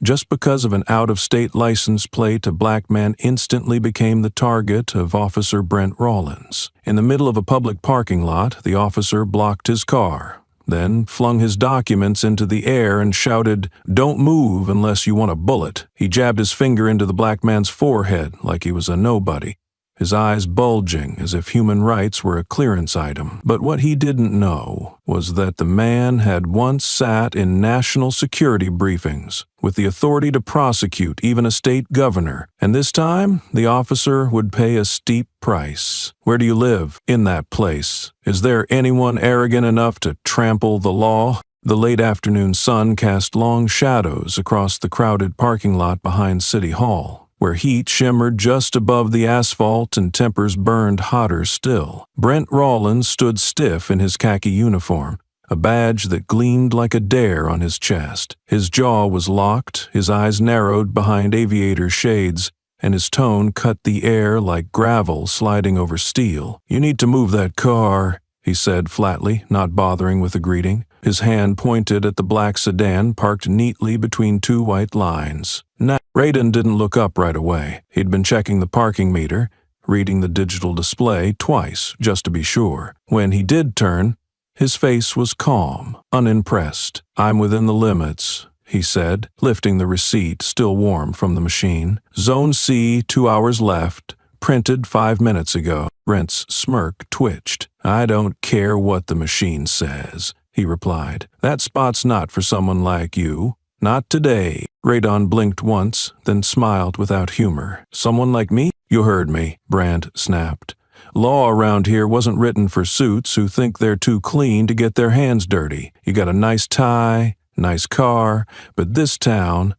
Just because of an out-of-state license plate, a black man instantly became the target of Officer Brent Rawlins. In the middle of a public parking lot, the officer blocked his car, then flung his documents into the air and shouted, "Don't move unless you want a bullet." He jabbed his finger into the black man's forehead like he was a nobody, his eyes bulging as if human rights were a clearance item. But what he didn't know was that the man had once sat in national security briefings with the authority to prosecute even a state governor, and this time the officer would pay a steep price. "Where do you live?" "In that place." "Is there anyone arrogant enough to trample the law?" The late afternoon sun cast long shadows across the crowded parking lot behind City Hall, where heat shimmered just above the asphalt and tempers burned hotter still. Brent Rawlins stood stiff in his khaki uniform, a badge that gleamed like a dare on his chest. His jaw was locked, his eyes narrowed behind aviator shades, and his tone cut the air like gravel sliding over steel. "You need to move that car," he said flatly, not bothering with a greeting. His hand pointed at the black sedan parked neatly between two white lines. Radon didn't look up right away. He'd been checking the parking meter, reading the digital display twice just to be sure. When he did turn, his face was calm, unimpressed. "I'm within the limits," he said, lifting the receipt still warm from the machine. "Zone C, 2 hours left, printed 5 minutes ago." Brent's smirk twitched. "I don't care what the machine says," he replied. "That spot's not for someone like you. Not today." Radon blinked once, then smiled without humor. "Someone like me?" "You heard me," Brandt snapped. "Law around here wasn't written for suits who think they're too clean to get their hands dirty. You got a nice tie, nice car, but this town's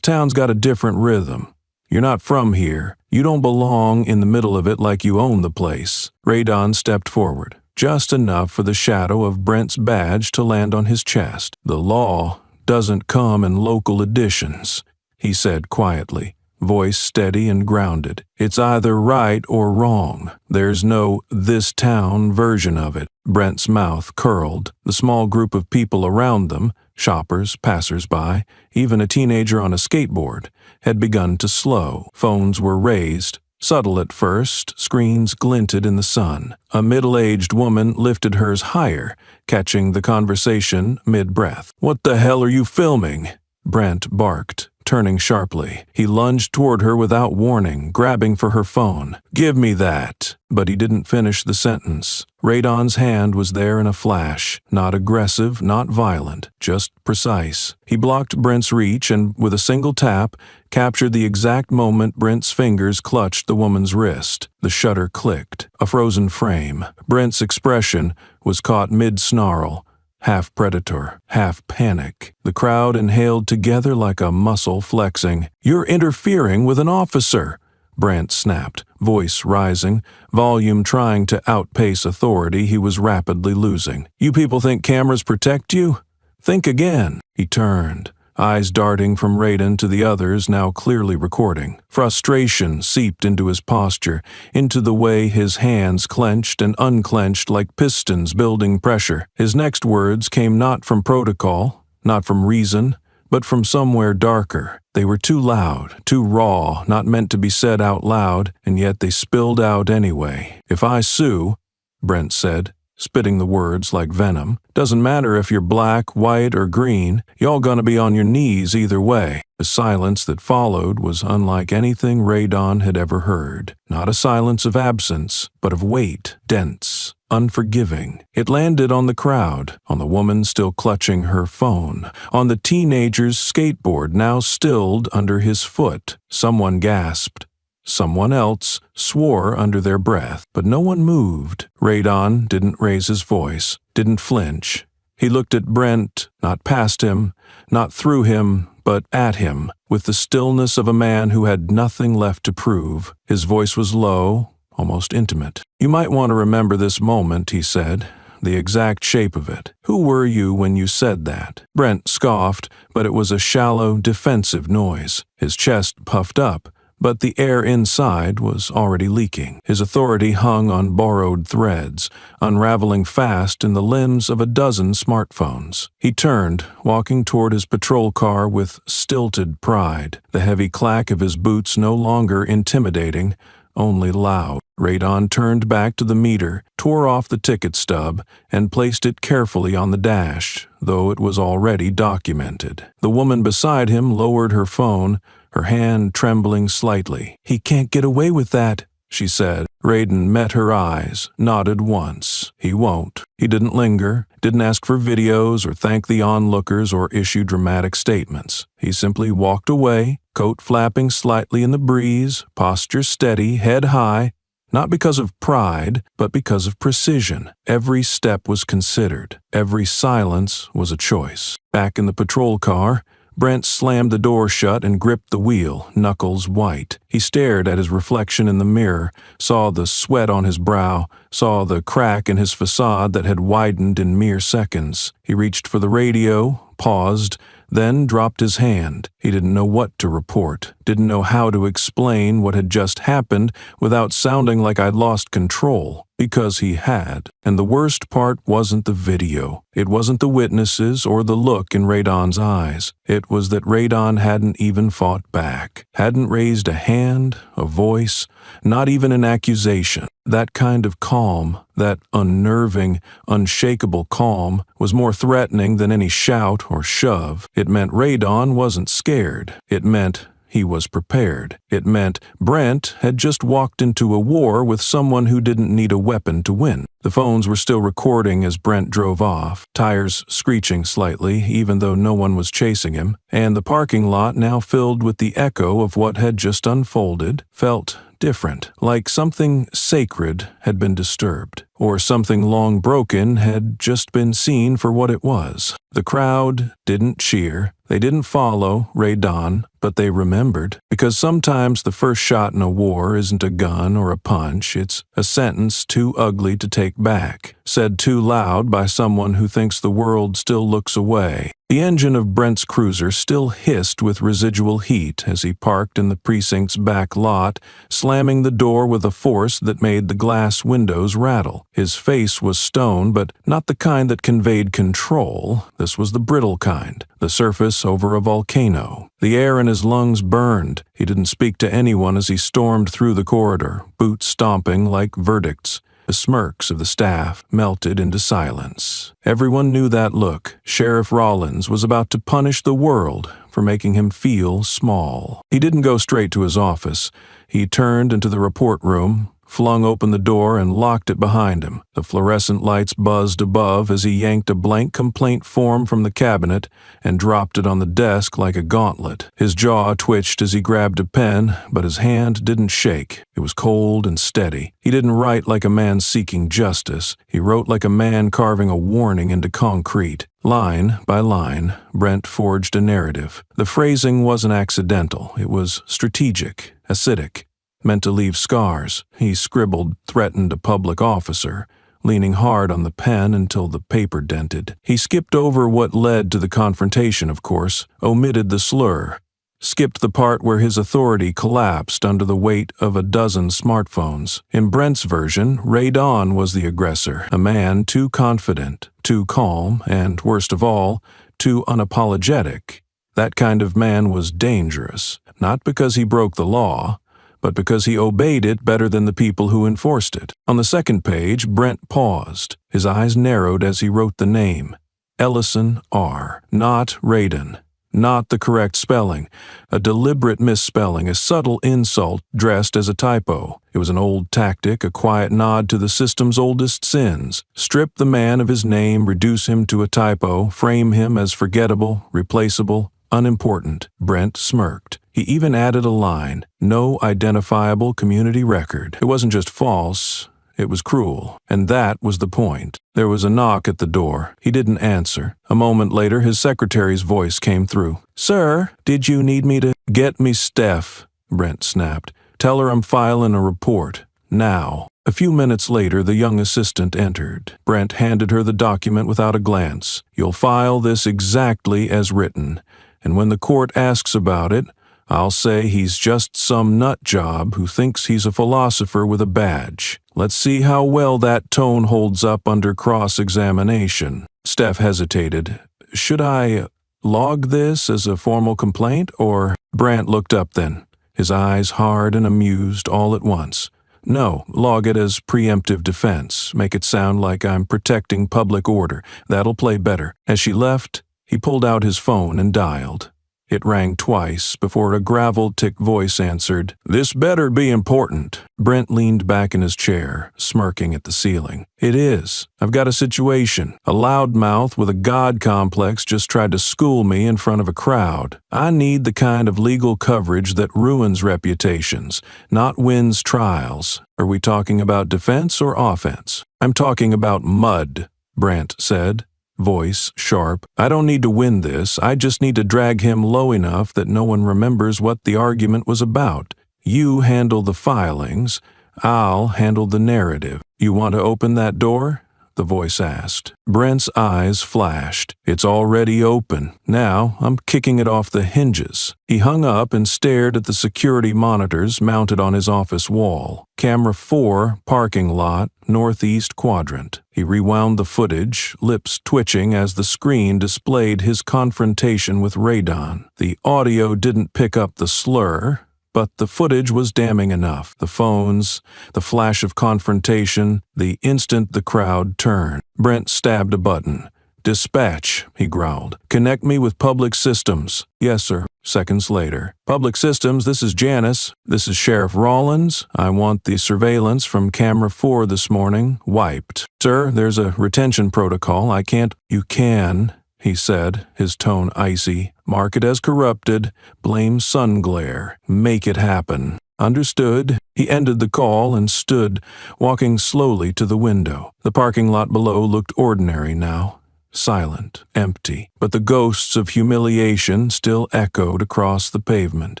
got a different rhythm. You're not from here. You don't belong in the middle of it like you own the place." Radon stepped forward, just enough for the shadow of Brent's badge to land on his chest. "The law doesn't come in local editions," he said quietly, voice steady and grounded. "It's either right or wrong. There's no this town version of it." Brent's mouth curled. The small group of people around them, shoppers, passers-by, even a teenager on a skateboard, had begun to slow. Phones were raised. Subtle at first, screens glinted in the sun. A middle-aged woman lifted hers higher, catching the conversation mid-breath. "What the hell are you filming?" Brent barked, turning sharply. He lunged toward her without warning, grabbing for her phone. "Give me that." But he didn't finish the sentence. Radon's hand was there in a flash, not aggressive, not violent, just precise. He blocked Brent's reach and, with a single tap, captured the exact moment Brent's fingers clutched the woman's wrist. The shutter clicked. A frozen frame. Brent's expression was caught mid-snarl, half predator, half panic. The crowd inhaled together like a muscle flexing. "You're interfering with an officer," Brent snapped, voice rising, volume trying to outpace authority he was rapidly losing. "You people think cameras protect you? Think again." He turned, eyes darting from Radon to the others now clearly recording. Frustration seeped into his posture, into the way his hands clenched and unclenched like pistons building pressure. His next words came not from protocol, not from reason, but from somewhere darker. They were too loud, too raw, not meant to be said out loud, and yet they spilled out anyway. "If I sue," Brent said, spitting the words like venom, "doesn't matter if you're black, white, or green, y'all gonna be on your knees either way." The silence that followed was unlike anything Radon had ever heard. Not a silence of absence, but of weight, dense, unforgiving. It landed on the crowd, on the woman still clutching her phone, on the teenager's skateboard now stilled under his foot. Someone gasped. Someone else swore under their breath, but no one moved. Radon didn't raise his voice, didn't flinch. He looked at Brent, not past him, not through him, but at him, with the stillness of a man who had nothing left to prove. His voice was low, almost intimate. "You might want to remember this moment," he said, "the exact shape of it. Who were you when you said that?" Brent scoffed, but it was a shallow, defensive noise. His chest puffed up, but the air inside was already leaking. His authority hung on borrowed threads, unraveling fast in the limbs of a dozen smartphones. He turned, walking toward his patrol car with stilted pride, the heavy clack of his boots no longer intimidating, only loud. Radon turned back to the meter, tore off the ticket stub, and placed it carefully on the dash, though it was already documented. The woman beside him lowered her phone, her hand trembling slightly. "He can't get away with that," she said. Radon met her eyes, nodded once. He won't. He didn't linger, didn't ask for videos or thank the onlookers or issue dramatic statements. He simply walked away, coat flapping slightly in the breeze, posture steady, head high, not because of pride, but because of precision. Every step was considered. Every silence was a choice. Back in the patrol car, Brent slammed the door shut and gripped the wheel, knuckles white. He stared at his reflection in the mirror, saw the sweat on his brow, saw the crack in his facade that had widened in mere seconds. He reached for the radio, paused, then dropped his hand. He didn't know what to report, didn't know how to explain what had just happened without sounding like I'd lost control, because he had. And the worst part wasn't the video. It wasn't the witnesses or the look in Radon's eyes. It was that Radon hadn't even fought back, hadn't raised a hand, a voice, not even an accusation. That kind of calm, that unnerving, unshakable calm, was more threatening than any shout or shove. It meant Radon wasn't scared. It meant he was prepared. It meant Brent had just walked into a war with someone who didn't need a weapon to win. The phones were still recording as Brent drove off, tires screeching slightly even though no one was chasing him, and the parking lot, now filled with the echo of what had just unfolded, felt different, like something sacred had been disturbed, or something long broken had just been seen for what it was. The crowd didn't cheer, they didn't follow Radon, but they remembered, because sometimes the first shot in a war isn't a gun or a punch, it's a sentence too ugly to take back, said too loud by someone who thinks the world still looks away. The engine of Brent's cruiser still hissed with residual heat as he parked in the precinct's back lot, slamming the door with a force that made the glass windows rattle. His face was stone, but not the kind that conveyed control. This was the brittle kind, the surface over a volcano. The air in his lungs burned. He didn't speak to anyone as he stormed through the corridor, boots stomping like verdicts. The smirks of the staff melted into silence. Everyone knew that look. Sheriff Rollins was about to punish the world for making him feel small. He didn't go straight to his office. He turned into the report room, flung open the door and locked it behind him. The fluorescent lights buzzed above as he yanked a blank complaint form from the cabinet and dropped it on the desk like a gauntlet. His jaw twitched as he grabbed a pen, but his hand didn't shake. It was cold and steady. He didn't write like a man seeking justice. He wrote like a man carving a warning into concrete. Line by line, Brent forged a narrative. The phrasing wasn't accidental. It was strategic, acidic, meant to leave scars. He scribbled, threatened a public officer, leaning hard on the pen until the paper dented. He skipped over what led to the confrontation, of course, omitted the slur, skipped the part where his authority collapsed under the weight of a dozen smartphones. In Brent's version, Radon was the aggressor, a man too confident, too calm, and, worst of all, too unapologetic. That kind of man was dangerous, not because he broke the law, but because he obeyed it better than the people who enforced it. On the second page, Brent paused. His eyes narrowed as he wrote the name. Ellison R. Not Radon. Not the correct spelling. A deliberate misspelling, a subtle insult dressed as a typo. It was an old tactic, a quiet nod to the system's oldest sins. Strip the man of his name, reduce him to a typo, frame him as forgettable, replaceable, unimportant. Brent smirked. He even added a line, no identifiable community record. It wasn't just false, it was cruel. And that was the point. There was a knock at the door. He didn't answer. A moment later, his secretary's voice came through. "Sir, did you need me to—" "Get me Steph," Brent snapped. "Tell her I'm filing a report. Now." A few minutes later, the young assistant entered. Brent handed her the document without a glance. "You'll file this exactly as written, and when the court asks about it, I'll say he's just some nut job who thinks he's a philosopher with a badge. Let's see how well that tone holds up under cross-examination." Steph hesitated. "Should I log this as a formal complaint, or—" Brant looked up then, his eyes hard and amused all at once. "No, log it as preemptive defense. Make it sound like I'm protecting public order. That'll play better." As she left, he pulled out his phone and dialed. It rang twice before a gravel-tick voice answered. "This better be important." Brent leaned back in his chair, smirking at the ceiling. "It is. I've got a situation. A loudmouth with a god complex just tried to school me in front of a crowd. I need the kind of legal coverage that ruins reputations, not wins trials. Are we talking about defense or offense?" "I'm talking about mud," Brant said, voice sharp. "I don't need to win this. I just need to drag him low enough that no one remembers what the argument was about. You handle the filings. I'll handle the narrative. You want to open that door?" the voice asked. Brent's eyes flashed. "It's already open. Now I'm kicking it off the hinges." He hung up and stared at the security monitors mounted on his office wall. Camera 4, parking lot, northeast quadrant. He rewound the footage, lips twitching as the screen displayed his confrontation with Radon. The audio didn't pick up the slur, but the footage was damning enough. The phones, the flash of confrontation, the instant the crowd turned. Brent stabbed a button. "Dispatch," he growled. "Connect me with Public Systems." "Yes, sir." Seconds later. "Public Systems, this is Janice. This is Sheriff Rollins. I want the surveillance from camera 4 this morning wiped." "Sir, there's a retention protocol. I can't—" "You can," he said, his tone icy. "Mark it as corrupted. Blame sun glare. Make it happen." "Understood." He ended the call and stood, walking slowly to the window. The parking lot below looked ordinary now. Silent, empty, but the ghosts of humiliation still echoed across the pavement.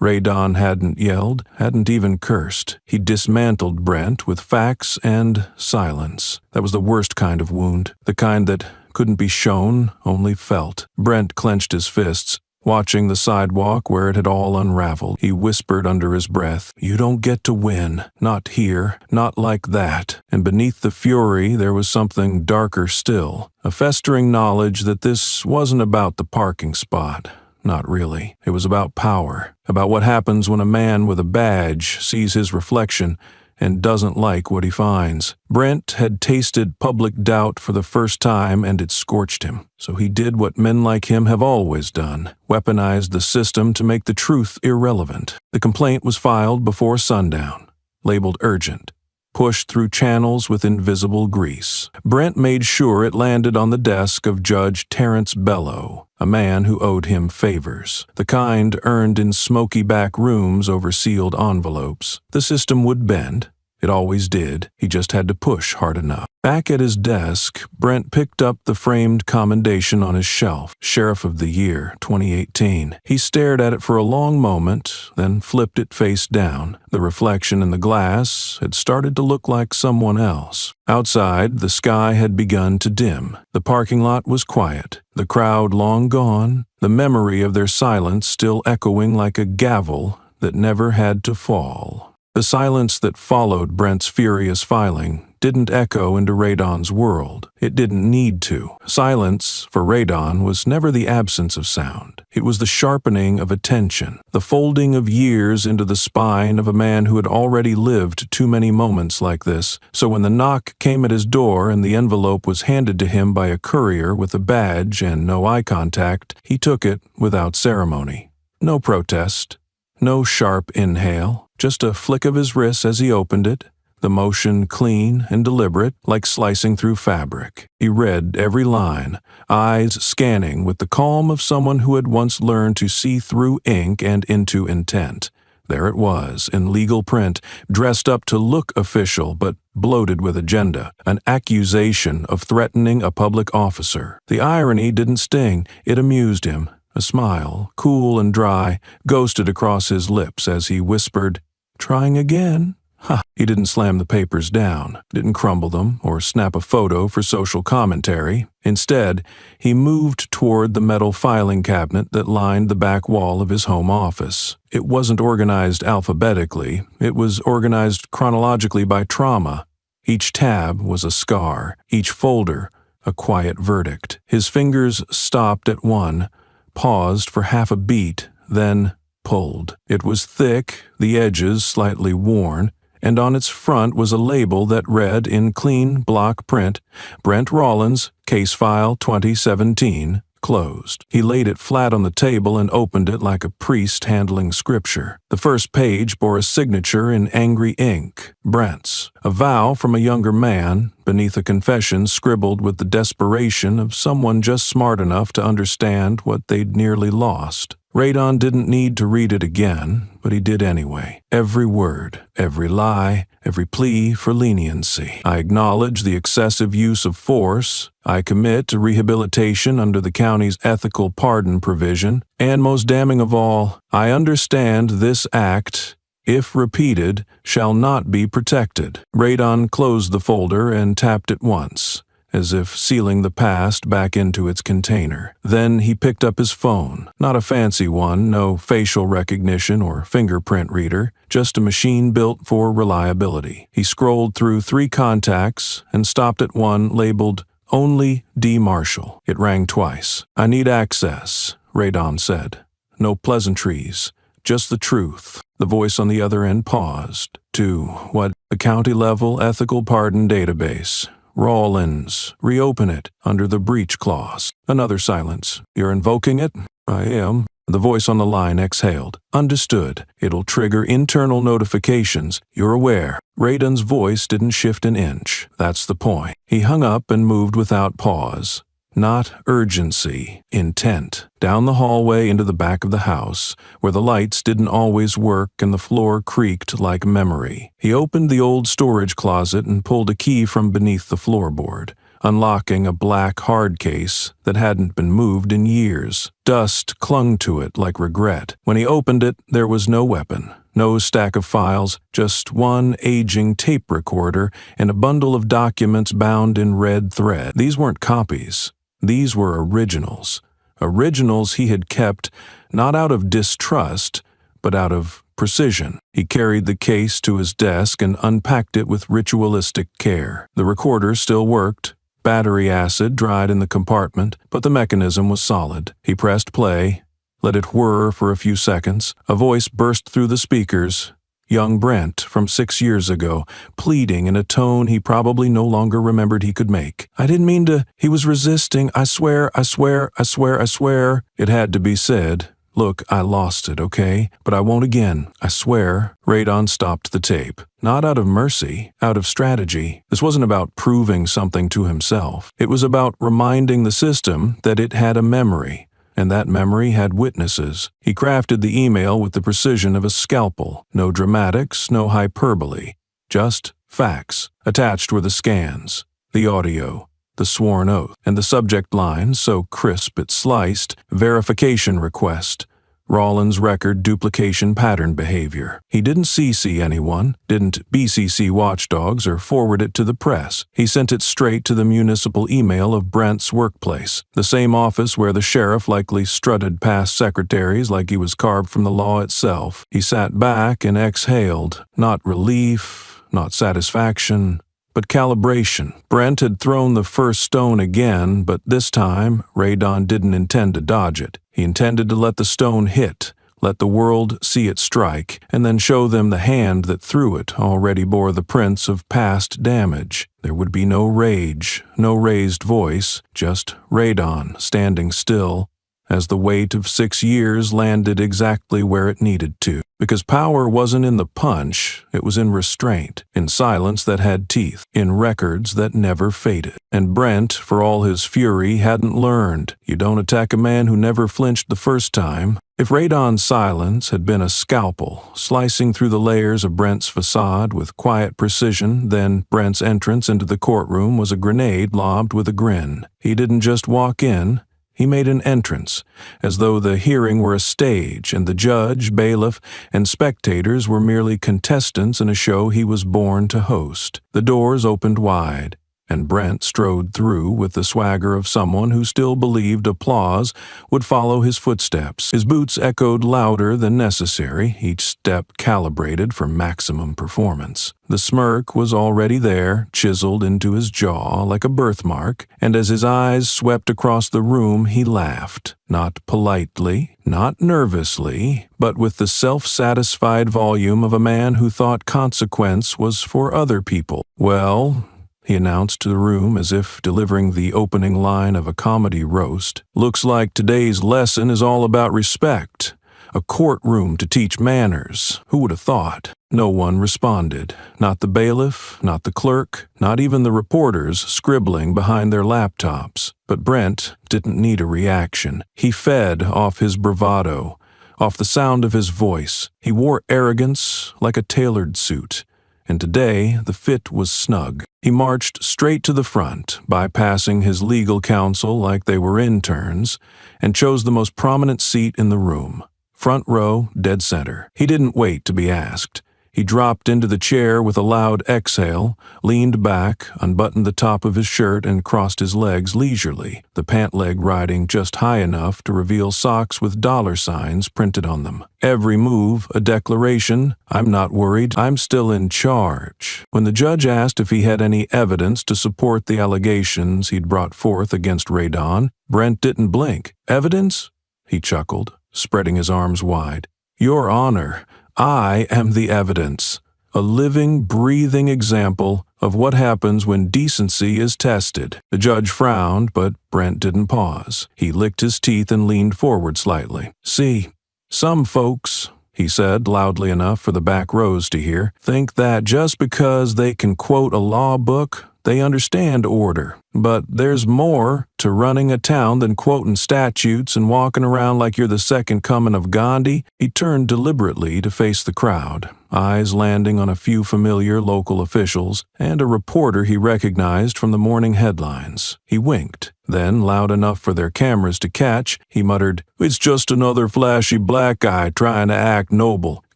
Radon hadn't yelled, hadn't even cursed. He dismantled Brent with facts and silence. That was the worst kind of wound, the kind that couldn't be shown, only felt. Brent clenched his fists. Watching the sidewalk where it had all unraveled, he whispered under his breath, "You don't get to win. Not here. Not like that." And beneath the fury there was something darker still, a festering knowledge that this wasn't about the parking spot. Not really. It was about power, about what happens when a man with a badge sees his reflection and doesn't like what he finds. Brent had tasted public doubt for the first time, and it scorched him. So he did what men like him have always done, weaponized the system to make the truth irrelevant. The complaint was filed before sundown, labeled urgent, pushed through channels with invisible grease. Brent made sure it landed on the desk of Judge Terrence Bellow, a man who owed him favors, the kind earned in smoky back rooms over sealed envelopes. The system would bend. It always did. He just had to push hard enough. Back at his desk, Brent picked up the framed commendation on his shelf, Sheriff of the Year, 2018. He stared at it for a long moment, then flipped it face down. The reflection in the glass had started to look like someone else. Outside, the sky had begun to dim. The parking lot was quiet, the crowd long gone, the memory of their silence still echoing like a gavel that never had to fall. The silence that followed Brent's furious filing didn't echo into Radon's world. It didn't need to. Silence, for Radon, was never the absence of sound. It was the sharpening of attention, the folding of years into the spine of a man who had already lived too many moments like this. So when the knock came at his door and the envelope was handed to him by a courier with a badge and no eye contact, he took it without ceremony. No protest. No sharp inhale. Just a flick of his wrist as he opened it, the motion clean and deliberate, like slicing through fabric. He read every line, eyes scanning with the calm of someone who had once learned to see through ink and into intent. There it was, in legal print, dressed up to look official but bloated with agenda, an accusation of threatening a public officer. The irony didn't sting, it amused him. A smile, cool and dry, ghosted across his lips as he whispered, "Trying again? Ha! He didn't slam the papers down, didn't crumble them, or snap a photo for social commentary. Instead, he moved toward the metal filing cabinet that lined the back wall of his home office. It wasn't organized alphabetically, it was organized chronologically by trauma. Each tab was a scar, each folder a quiet verdict. His fingers stopped at one, paused for half a beat, then pulled. It was thick, the edges slightly worn, and on its front was a label that read in clean block print, Brent Rollins, Case File 2017, closed. He laid it flat on the table and opened it like a priest handling scripture. The first page bore a signature in angry ink, Brent's, a vow from a younger man, beneath a confession scribbled with the desperation of someone just smart enough to understand what they'd nearly lost. Radon didn't need to read it again, but he did anyway. Every word, every lie, every plea for leniency. I acknowledge the excessive use of force. I commit to rehabilitation under the county's ethical pardon provision. And most damning of all, I understand this act, if repeated, shall not be protected. Radon closed the folder and tapped it once, as if sealing the past back into its container. Then he picked up his phone. Not a fancy one, no facial recognition or fingerprint reader, just a machine built for reliability. He scrolled through 3 contacts and stopped at one labeled Only D. Marshall. It rang twice. "I need access," Radon said. "No pleasantries, just the truth." The voice on the other end paused. "To what? The county-level ethical pardon database. Rollins, reopen it, under the breach clause." Another silence. "You're invoking it?" "I am." The voice on the line exhaled. "Understood. It'll trigger internal notifications. You're aware." Radon's voice didn't shift an inch. "That's the point." He hung up and moved without pause. Not urgency, intent. Down the hallway into the back of the house, where the lights didn't always work and the floor creaked like memory. He opened the old storage closet and pulled a key from beneath the floorboard, unlocking a black hard case that hadn't been moved in years. Dust clung to it like regret. When he opened it, there was no weapon. No stack of files, just one aging tape recorder and a bundle of documents bound in red thread. These weren't copies. These were originals. Originals he had kept not out of distrust, but out of precision. He carried the case to his desk and unpacked it with ritualistic care. The recorder still worked. Battery acid dried in the compartment, but the mechanism was solid. He pressed play, let it whir for a few seconds. A voice burst through the speakers. Young Brent from 6 years ago, pleading in a tone he probably no longer remembered he could make. "I didn't mean to." He was resisting. "I swear, I swear, I swear, I swear." It had to be said. "Look, I lost it, okay? But I won't again. I swear." Radon stopped the tape. Not out of mercy, out of strategy. This wasn't about proving something to himself. It was about reminding the system that it had a memory. And that memory had witnesses. He crafted the email with the precision of a scalpel. No dramatics, no hyperbole. Just facts. Attached were the scans, the audio, the sworn oath, and the subject line, so crisp it sliced, verification request. Rollins' record duplication pattern behavior. He didn't CC anyone, didn't BCC watchdogs or forward it to the press. He sent it straight to the municipal email of Brent's workplace, the same office where the sheriff likely strutted past secretaries like he was carved from the law itself. He sat back and exhaled, not relief, not satisfaction, but calibration. Brent had thrown the first stone again, but this time, Radon didn't intend to dodge it. He intended to let the stone hit, let the world see it strike, and then show them the hand that threw it already bore the prints of past damage. There would be no rage, no raised voice, just Radon standing still, as the weight of 6 years landed exactly where it needed to. Because power wasn't in the punch, it was in restraint, in silence that had teeth, in records that never faded. And Brent, for all his fury, hadn't learned. You don't attack a man who never flinched the first time. If Radon's silence had been a scalpel, slicing through the layers of Brent's facade with quiet precision, then Brent's entrance into the courtroom was a grenade lobbed with a grin. He didn't just walk in, He made an entrance, as though the hearing were a stage and the judge, bailiff, and spectators were merely contestants in a show he was born to host. The doors opened wide, and Brent strode through with the swagger of someone who still believed applause would follow his footsteps. His boots echoed louder than necessary, each step calibrated for maximum performance. The smirk was already there, chiseled into his jaw like a birthmark, and as his eyes swept across the room, he laughed. Not politely, not nervously, but with the self-satisfied volume of a man who thought consequence was for other people. "Well," he announced to the room as if delivering the opening line of a comedy roast, "looks like today's lesson is all about respect. A courtroom to teach manners. Who would have thought?" No one responded. Not the bailiff, not the clerk, not even the reporters scribbling behind their laptops. But Brent didn't need a reaction. He fed off his bravado, off the sound of his voice. He wore arrogance like a tailored suit, and today the fit was snug. He marched straight to the front, bypassing his legal counsel like they were interns, and chose the most prominent seat in the room. Front row, dead center. He didn't wait to be asked. He dropped into the chair with a loud exhale, leaned back, unbuttoned the top of his shirt, and crossed his legs leisurely, the pant leg riding just high enough to reveal socks with dollar signs printed on them. Every move a declaration. "I'm not worried. I'm still in charge." When the judge asked if he had any evidence to support the allegations he'd brought forth against Radon, Brent didn't blink. "Evidence?" he chuckled, spreading his arms wide. "Your Honor, I am the evidence, a living, breathing example of what happens when decency is tested." The judge frowned, but Brent didn't pause. He licked his teeth and leaned forward slightly. "See, some folks," he said loudly enough for the back rows to hear, "think that just because they can quote a law book, they understand order. But there's more to running a town than quoting statutes and walking around like you're the second coming of Gandhi." He turned deliberately to face the crowd, eyes landing on a few familiar local officials and a reporter he recognized from the morning headlines. He winked. Then, loud enough for their cameras to catch, he muttered, "It's just another flashy black guy trying to act noble.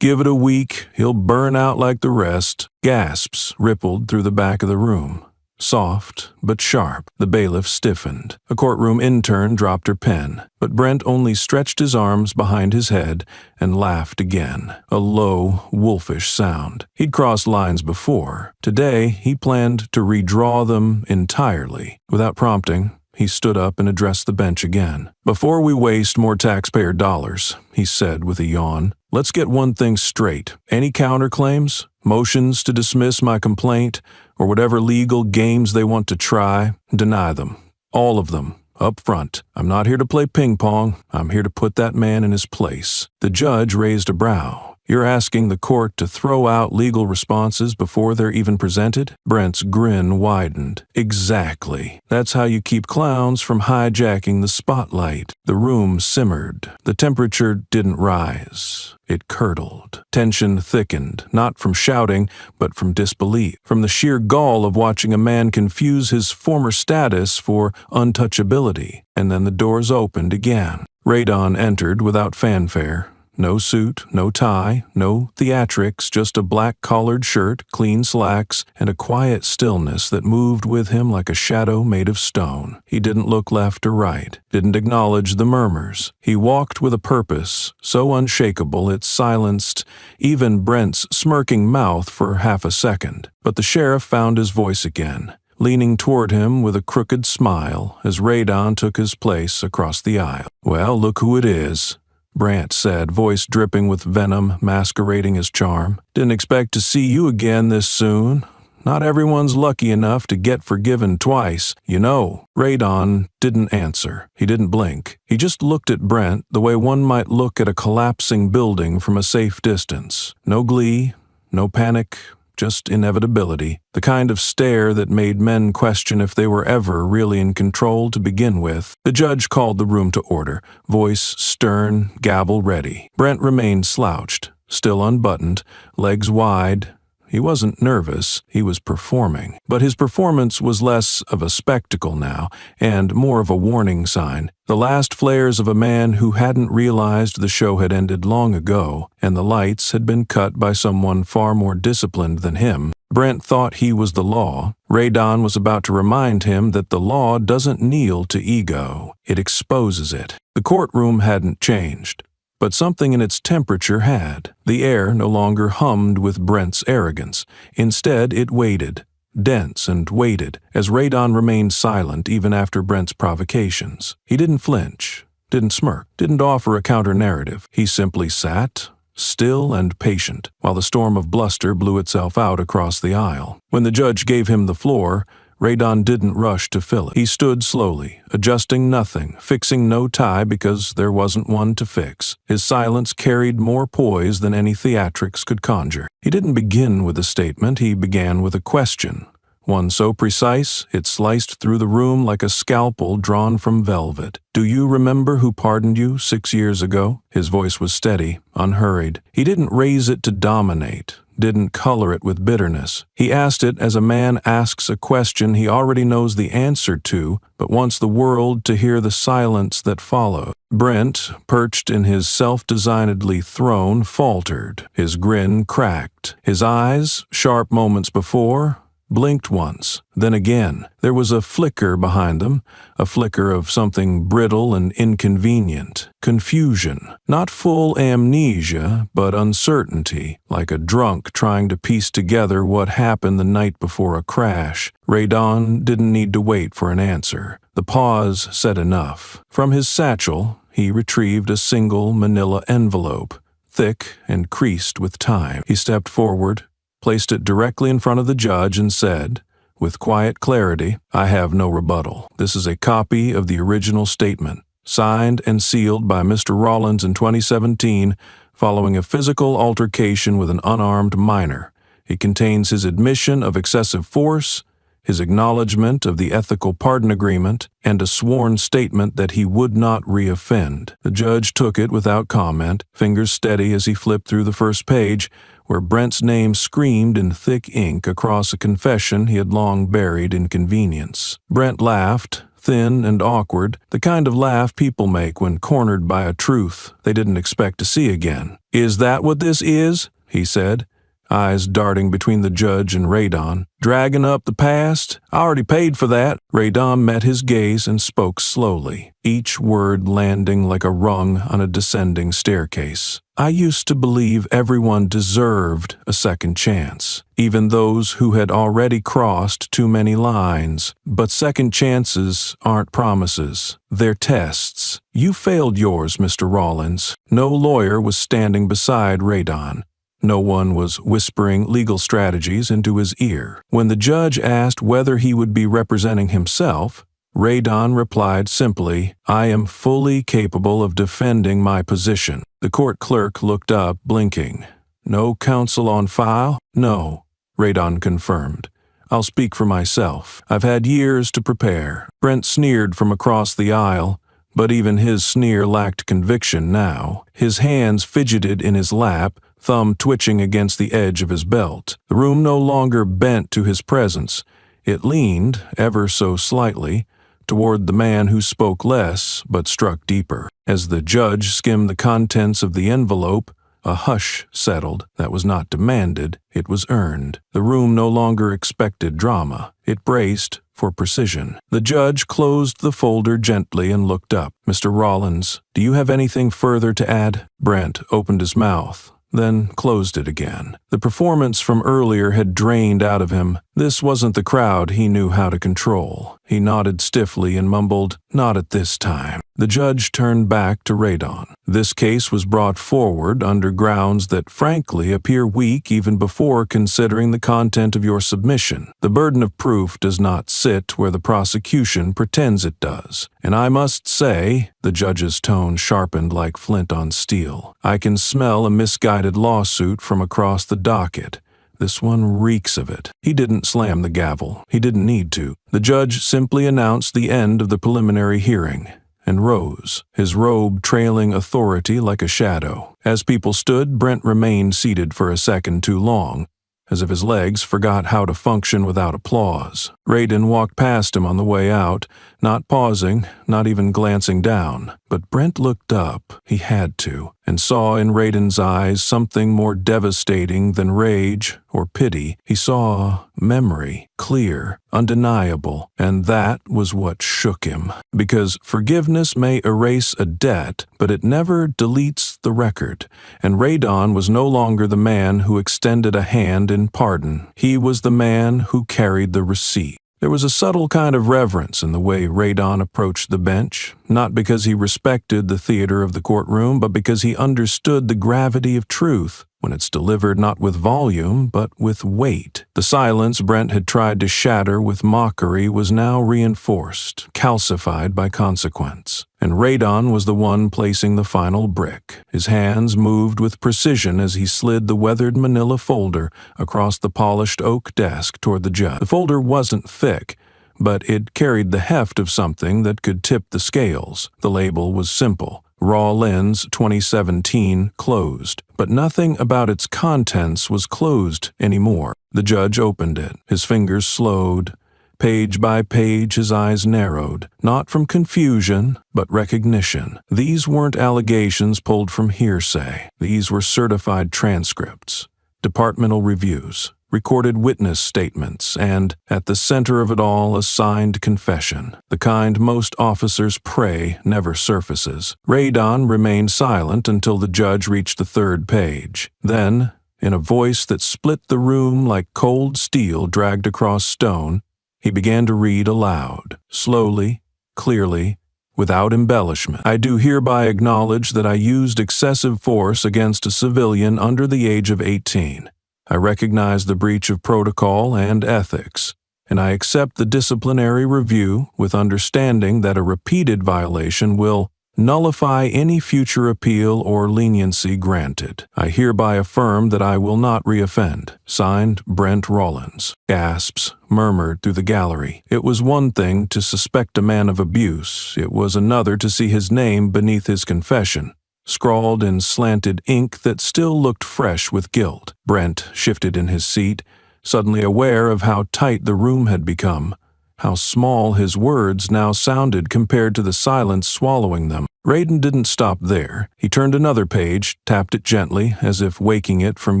Give it a week, he'll burn out like the rest." Gasps rippled through the back of the room. Soft, but sharp. The bailiff stiffened. A courtroom intern dropped her pen, but Brent only stretched his arms behind his head and laughed again, a low, wolfish sound. He'd crossed lines before. Today, he planned to redraw them entirely. Without prompting, he stood up and addressed the bench again. "Before we waste more taxpayer dollars," he said with a yawn, "let's get one thing straight. Any counterclaims, motions to dismiss my complaint, or whatever legal games they want to try, deny them. All of them, up front. I'm not here to play ping pong. I'm here to put that man in his place." The judge raised a brow. "You're asking the court to throw out legal responses before they're even presented?" Brent's grin widened. "Exactly. That's how you keep clowns from hijacking the spotlight." The room simmered. The temperature didn't rise. It curdled. Tension thickened, not from shouting, but from disbelief, from the sheer gall of watching a man confuse his former status for untouchability. And then the doors opened again. Radon entered without fanfare. No suit, no tie, no theatrics, just a black-collared shirt, clean slacks, and a quiet stillness that moved with him like a shadow made of stone. He didn't look left or right, didn't acknowledge the murmurs. He walked with a purpose, so unshakable it silenced even Brent's smirking mouth for half a second. But the sheriff found his voice again, leaning toward him with a crooked smile as Radon took his place across the aisle. "Well, look who it is," Brant said, voice dripping with venom masquerading as charm. "Didn't expect to see you again this soon. Not everyone's lucky enough to get forgiven twice, you know." Radon didn't answer. He didn't blink. He just looked at Brent the way one might look at a collapsing building from a safe distance. No glee, no panic, just inevitability. The kind of stare that made men question if they were ever really in control to begin with. The judge called the room to order, voice stern, gavel ready. Brent remained slouched, still unbuttoned, legs wide, He wasn't nervous, he was performing. But his performance was less of a spectacle now, and more of a warning sign. The last flares of a man who hadn't realized the show had ended long ago, and the lights had been cut by someone far more disciplined than him. Brent thought he was the law. Radon was about to remind him that the law doesn't kneel to ego, it exposes it. The courtroom hadn't changed, but something in its temperature had. The air no longer hummed with Brent's arrogance. Instead, it waited, dense and waited, as Radon remained silent even after Brent's provocations. He didn't flinch, didn't smirk, didn't offer a counter-narrative. He simply sat, still and patient, while the storm of bluster blew itself out across the aisle. When the judge gave him the floor, Radon didn't rush to fill it. He stood slowly, adjusting nothing, fixing no tie because there wasn't one to fix. His silence carried more poise than any theatrics could conjure. He didn't begin with a statement, he began with a question. One so precise, it sliced through the room like a scalpel drawn from velvet. "Do you remember who pardoned you 6 years ago?" His voice was steady, unhurried. He didn't raise it to dominate, didn't color it with bitterness. He asked it as a man asks a question he already knows the answer to, but wants the world to hear the silence that followed. Brent, perched in his self-designedly throne, faltered. His grin cracked. His eyes, sharp moments before, blinked once, then again. There was a flicker behind them, a flicker of something brittle and inconvenient. Confusion. Not full amnesia, but uncertainty, like a drunk trying to piece together what happened the night before a crash. Radon didn't need to wait for an answer. The pause said enough. From his satchel, he retrieved a single manila envelope, thick and creased with time. He stepped forward, placed it directly in front of the judge, and said, with quiet clarity, "I have no rebuttal. This is a copy of the original statement, signed and sealed by Mr. Rollins in 2017, following a physical altercation with an unarmed minor. It contains his admission of excessive force, his acknowledgement of the ethical pardon agreement, and a sworn statement that he would not reoffend." The judge took it without comment, fingers steady as he flipped through the first page, where Brent's name screamed in thick ink across a confession he had long buried in convenience. Brent laughed, thin and awkward, the kind of laugh people make when cornered by a truth they didn't expect to see again. "Is that what this is?" he said, eyes darting between the judge and Radon. "Dragging up the past? I already paid for that." Radon met his gaze and spoke slowly, each word landing like a rung on a descending staircase. "I used to believe everyone deserved a second chance, even those who had already crossed too many lines. But second chances aren't promises, they're tests. You failed yours, Mr. Rollins." No lawyer was standing beside Radon. No one was whispering legal strategies into his ear. When the judge asked whether he would be representing himself, Radon replied simply, "I am fully capable of defending my position." The court clerk looked up, blinking. "No counsel on file?" "No," Radon confirmed. "I'll speak for myself. I've had years to prepare." Brent sneered from across the aisle, but even his sneer lacked conviction now. His hands fidgeted in his lap, thumb twitching against the edge of his belt. The room no longer bent to his presence. It leaned, ever so slightly, toward the man who spoke less but struck deeper. As the judge skimmed the contents of the envelope, a hush settled that was not demanded, it was earned. The room no longer expected drama. It braced for precision. The judge closed the folder gently and looked up. "Mr. Rollins, do you have anything further to add?" Brent opened his mouth, then closed it again. The performance from earlier had drained out of him. This wasn't the crowd he knew how to control. He nodded stiffly and mumbled, "Not at this time." The judge turned back to Radon. "This case was brought forward under grounds that frankly appear weak even before considering the content of your submission. The burden of proof does not sit where the prosecution pretends it does. And I must say," the judge's tone sharpened like flint on steel, "I can smell a misguided lawsuit from across the docket. This one reeks of it." He didn't slam the gavel. He didn't need to. The judge simply announced the end of the preliminary hearing and rose, his robe trailing authority like a shadow. As people stood, Brent remained seated for a second too long. as if his legs forgot how to function without applause. Radon walked past him on the way out, not pausing, not even glancing down. But Brent looked up, he had to, and saw in Radon's eyes something more devastating than rage or pity. He saw memory, clear, undeniable, and that was what shook him. Because forgiveness may erase a debt, but it never deletes the record, and Radon was no longer the man who extended a hand in pardon. He was the man who carried the receipt. There was a subtle kind of reverence in the way Radon approached the bench, not because he respected the theater of the courtroom, but because he understood the gravity of truth when it's delivered not with volume, but with weight. The silence Brent had tried to shatter with mockery was now reinforced, calcified by consequence. And Radon was the one placing the final brick. His hands moved with precision as he slid the weathered manila folder across the polished oak desk toward the judge. The folder wasn't thick, but it carried the heft of something that could tip the scales. The label was simple: Raw Lens 2017 closed. But nothing about its contents was closed anymore. The judge opened it. His fingers slowed. Page by page his eyes narrowed, not from confusion, but recognition. These weren't allegations pulled from hearsay. These were certified transcripts, departmental reviews, recorded witness statements, and, at the center of it all, a signed confession, the kind most officers pray never surfaces. Radon remained silent until the judge reached the third page. Then, in a voice that split the room like cold steel dragged across stone, he began to read aloud, slowly, clearly, without embellishment. I do hereby acknowledge that I used excessive force against a civilian under the age of 18. I recognize the breach of protocol and ethics, and I accept the disciplinary review with understanding that a repeated violation will nullify any future appeal or leniency granted. I hereby affirm that I will not reoffend. Signed, Brent Rollins. Gasps murmured through the gallery. It was one thing to suspect a man of abuse. It was another to see his name beneath his confession, scrawled in slanted ink that still looked fresh with guilt. Brent shifted in his seat, suddenly aware of how tight the room had become, how small his words now sounded compared to the silence swallowing them. Radon didn't stop there. He turned another page, tapped it gently, as if waking it from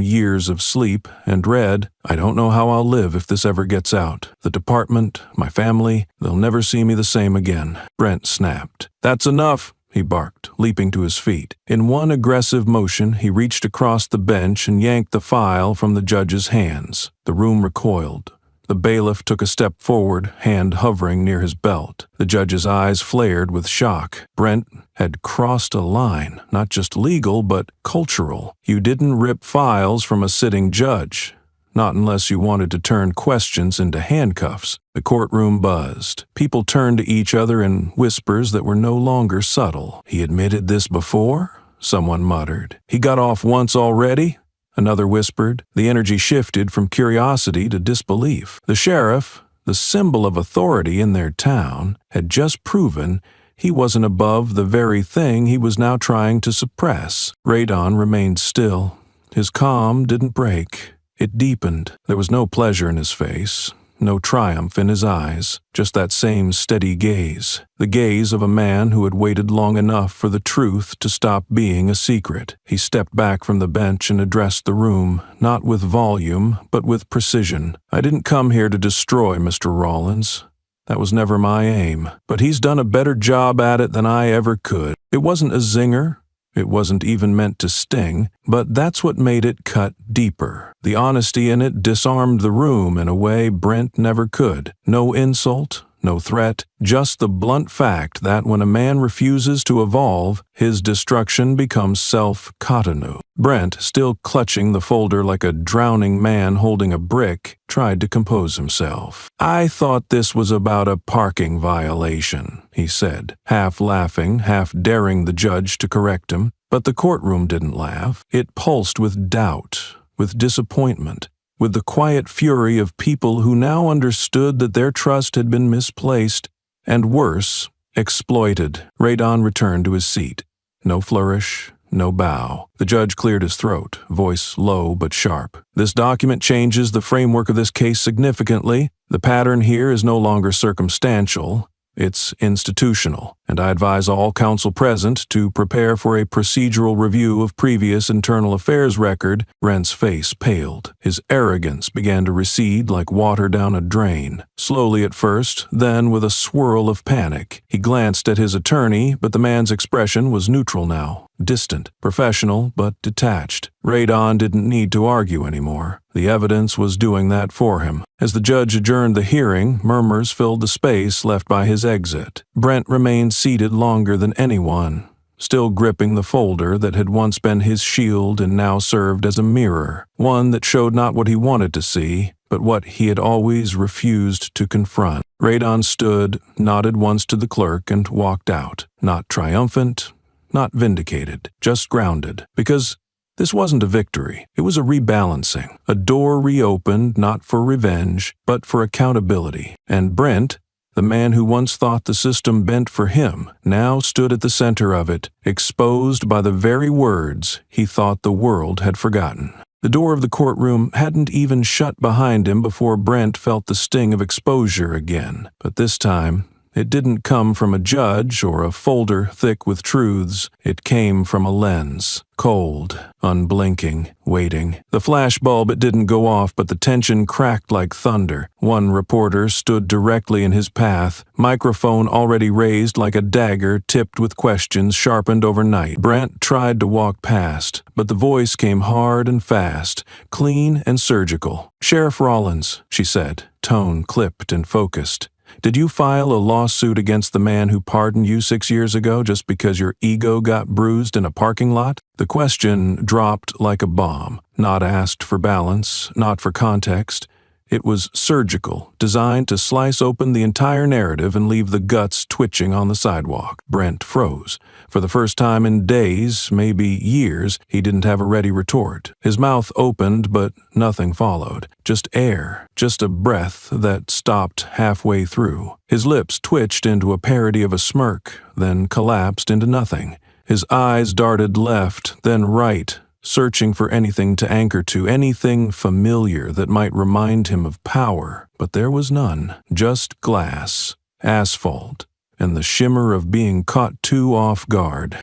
years of sleep, and read, I don't know how I'll live if this ever gets out. The department, my family, they'll never see me the same again. Brent snapped. That's enough, he barked, leaping to his feet. In one aggressive motion, he reached across the bench and yanked the file from the judge's hands. The room recoiled. The bailiff took a step forward, hand hovering near his belt. The judge's eyes flared with shock. Brent had crossed a line, not just legal, but cultural. You didn't rip files from a sitting judge, not unless you wanted to turn questions into handcuffs. The courtroom buzzed. People turned to each other in whispers that were no longer subtle. He admitted this before? Someone muttered. He got off once already? Another whispered. The energy shifted from curiosity to disbelief. The sheriff, the symbol of authority in their town, had just proven he wasn't above the very thing he was now trying to suppress. Radon remained still. His calm didn't break. It deepened. There was no pleasure in his face, no triumph in his eyes, just that same steady gaze, the gaze of a man who had waited long enough for the truth to stop being a secret. He stepped back from the bench and addressed the room, not with volume, but with precision. I didn't come here to destroy Mr. Rollins. That was never my aim, but he's done a better job at it than I ever could. It wasn't a zinger. It wasn't even meant to sting, but that's what made it cut deeper. The honesty in it disarmed the room in a way Brent never could. No insult, no threat, just the blunt fact that when a man refuses to evolve, his destruction becomes self-cotonou. Brent, still clutching the folder like a drowning man holding a brick, tried to compose himself. I thought this was about a parking violation, he said, half laughing, half daring the judge to correct him. But the courtroom didn't laugh. It pulsed with doubt, with disappointment, with the quiet fury of people who now understood that their trust had been misplaced, and worse, exploited. Radon returned to his seat. No flourish, no bow. The judge cleared his throat, voice low but sharp. This document changes the framework of this case significantly. The pattern here is no longer circumstantial. It's institutional, and I advise all counsel present to prepare for a procedural review of previous internal affairs record. Brent's face paled. His arrogance began to recede like water down a drain. Slowly at first, then with a swirl of panic. He glanced at his attorney, but the man's expression was neutral now. Distant, professional, but detached. Radon didn't need to argue anymore. The evidence was doing that for him. As the judge adjourned the hearing, murmurs filled the space left by his exit. Brent remained seated longer than anyone, still gripping the folder that had once been his shield and now served as a mirror, one that showed not what he wanted to see, but what he had always refused to confront. Radon stood, nodded once to the clerk, and walked out, not triumphant, not vindicated, just grounded, because this wasn't a victory. It was a rebalancing, a door reopened not for revenge, but for accountability. And Brent, the man who once thought the system bent for him, now stood at the center of it, exposed by the very words he thought the world had forgotten. The door of the courtroom hadn't even shut behind him before Brent felt the sting of exposure again. But this time, it didn't come from a judge or a folder thick with truths. It came from a lens, cold, unblinking, waiting. The flashbulb, it didn't go off, but the tension cracked like thunder. One reporter stood directly in his path, microphone already raised like a dagger tipped with questions sharpened overnight. Brent tried to walk past, but the voice came hard and fast, clean and surgical. "Sheriff Rollins," she said, tone clipped and focused. "Did you file a lawsuit against the man who pardoned you 6 years ago just because your ego got bruised in a parking lot?" The question dropped like a bomb, not asked for balance, not for context. It was surgical, designed to slice open the entire narrative and leave the guts twitching on the sidewalk. Brent froze. For the first time in days, maybe years, he didn't have a ready retort. His mouth opened, but nothing followed. Just air, just a breath that stopped halfway through. His lips twitched into a parody of a smirk, then collapsed into nothing. His eyes darted left, then right, searching for anything to anchor to, anything familiar that might remind him of power. But there was none, just glass, asphalt, and the shimmer of being caught too off guard.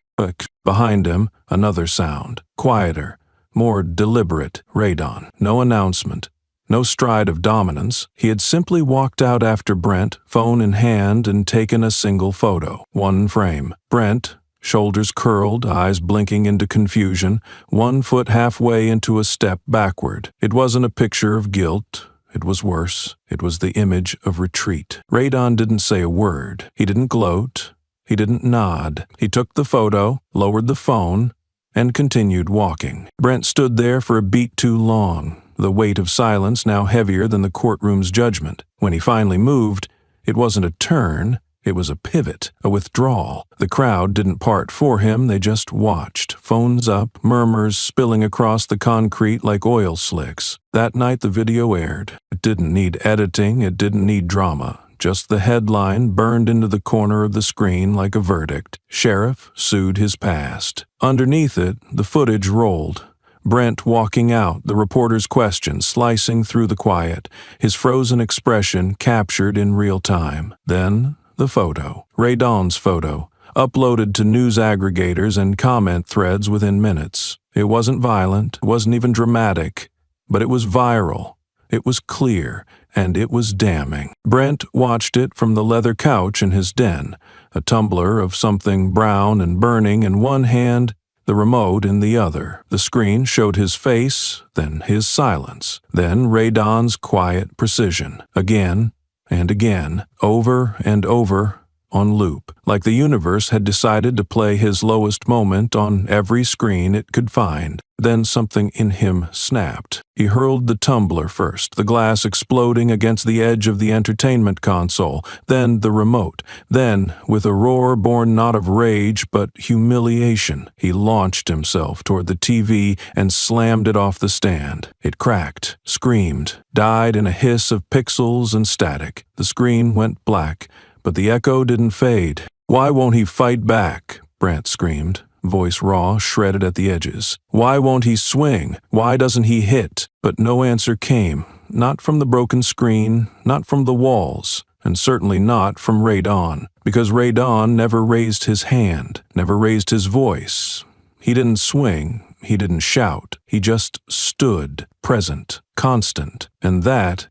Behind him, another sound, quieter, more deliberate. Radon. No announcement, no stride of dominance. He had simply walked out after Brent, phone in hand, and taken a single photo. One frame. Brent, shoulders curled, eyes blinking into confusion, 1 foot halfway into a step backward. It wasn't a picture of guilt. It was worse. It was the image of retreat. Radon didn't say a word. He didn't gloat. He didn't nod. He took the photo, lowered the phone, and continued walking. Brent stood there for a beat too long, the weight of silence now heavier than the courtroom's judgment. When he finally moved, it wasn't a turn. It was a pivot, a withdrawal. The crowd didn't part for him, they just watched, phones up, murmurs spilling across the concrete like oil slicks. That night the video aired. It didn't need editing, it didn't need drama. Just the headline burned into the corner of the screen like a verdict. Sheriff sued his past. Underneath it, the footage rolled. Brent walking out, the reporter's questions slicing through the quiet, his frozen expression captured in real time. Then the photo, Radon's photo, uploaded to news aggregators and comment threads within minutes. It wasn't violent, it wasn't even dramatic, but it was viral. It was clear, and it was damning. Brent watched it from the leather couch in his den, a tumbler of something brown and burning in one hand, the remote in the other. The screen showed his face, then his silence, then Radon's quiet precision. Again and again, over and over, on loop, like the universe had decided to play his lowest moment on every screen it could find. Then something in him snapped. He hurled the tumbler first, the glass exploding against the edge of the entertainment console, then the remote. Then, with a roar born not of rage but humiliation, he launched himself toward the TV and slammed it off the stand. It cracked, screamed, died in a hiss of pixels and static. The screen went black, but the echo didn't fade. "Why won't he fight back?" Brent screamed. voice raw, shredded at the edges. Why won't he swing? Why doesn't he hit? But no answer came, not from the broken screen, not from the walls, and certainly not from Ray Don, because Ray Don never raised his hand, never raised his voice. He didn't swing, he didn't shout, he just stood, present, constant, and that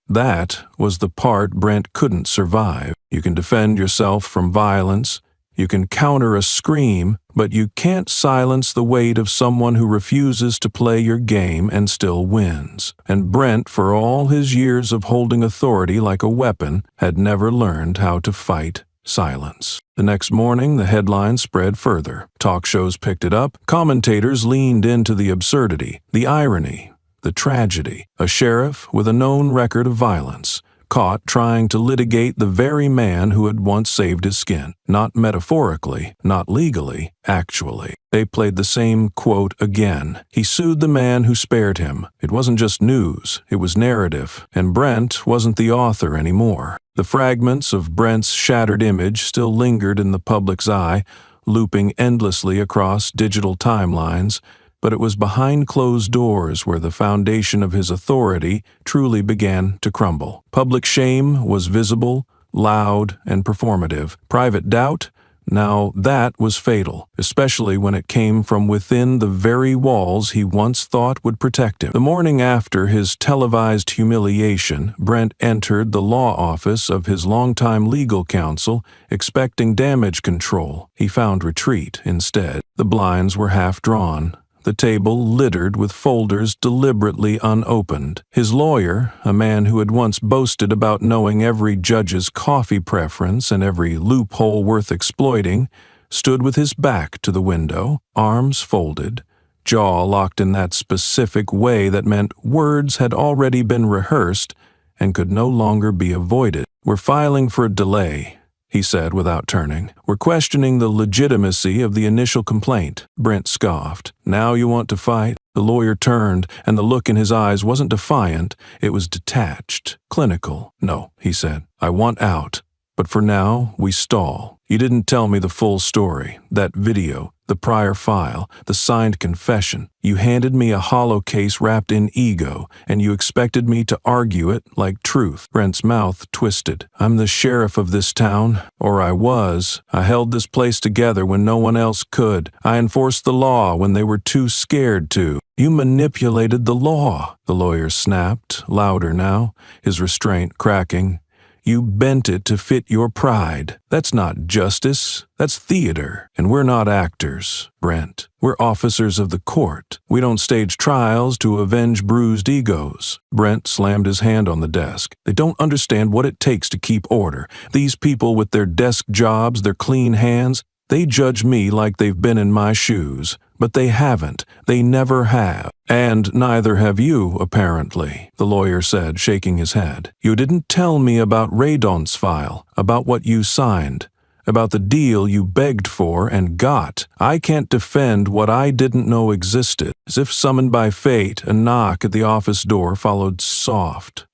was the part Brent couldn't survive. You can defend yourself from violence, you can counter a scream, but you can't silence the weight of someone who refuses to play your game and still wins. And Brent, for all his years of holding authority like a weapon, had never learned how to fight silence. The next morning, the headlines spread further. Talk shows picked it up. Commentators leaned into the absurdity, the irony, the tragedy. A sheriff with a known record of violence, caught trying to litigate the very man who had once saved his skin. Not metaphorically, not legally, actually. They played the same quote again. He sued the man who spared him. It wasn't just news, it was narrative. And Brent wasn't the author anymore. The fragments of Brent's shattered image still lingered in the public's eye, looping endlessly across digital timelines, but it was behind closed doors where the foundation of his authority truly began to crumble. Public shame was visible, loud, and performative. Private doubt? Now that was fatal, especially when it came from within the very walls he once thought would protect him. The morning after his televised humiliation, Brent entered the law office of his longtime legal counsel, expecting damage control. He found retreat instead. The blinds were half drawn, the table littered with folders deliberately unopened. His lawyer, a man who had once boasted about knowing every judge's coffee preference and every loophole worth exploiting, stood with his back to the window, arms folded, jaw locked in that specific way that meant words had already been rehearsed and could no longer be avoided. "We're filing for a delay," he said without turning. "We're questioning the legitimacy of the initial complaint." Brent scoffed. "Now you want to fight?" The lawyer turned, and the look in his eyes wasn't defiant, it was detached, clinical. "No," he said, "I want out. But for now, we stall. You didn't tell me the full story, that video, the prior file, the signed confession. You handed me a hollow case wrapped in ego, and you expected me to argue it like truth." Brent's mouth twisted. "I'm the sheriff of this town, or I was. I held this place together when no one else could. I enforced the law when they were too scared to." "You manipulated the law," the lawyer snapped, louder now, his restraint cracking. "You bent it to fit your pride. That's not justice. That's theater. And we're not actors, Brent. We're officers of the court. We don't stage trials to avenge bruised egos." Brent slammed his hand on the desk. "They don't understand what it takes to keep order. These people with their desk jobs, their clean hands, they judge me like they've been in my shoes. But they haven't. They never have. And neither have you, apparently," the lawyer said, shaking his head. "You didn't tell me about Radon's file, about what you signed, about the deal you begged for and got. I can't defend what I didn't know existed." As if summoned by fate, a knock at the office door followed soft,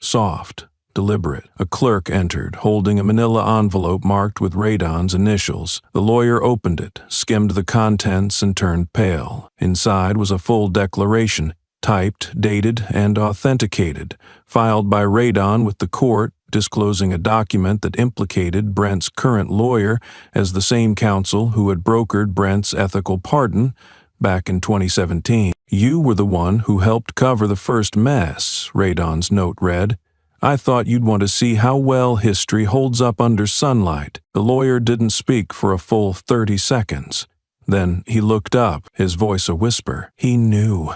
deliberate. A clerk entered, holding a manila envelope marked with Radon's initials. The lawyer opened it, skimmed the contents, and turned pale. Inside was a full declaration, typed, dated, and authenticated, filed by Radon with the court, disclosing a document that implicated Brent's current lawyer as the same counsel who had brokered Brent's ethical pardon back in 2017. "You were the one who helped cover the first mess," Radon's note read. "I thought you'd want to see how well history holds up under sunlight." The lawyer didn't speak for a full 30 seconds. Then he looked up, his voice a whisper. He knew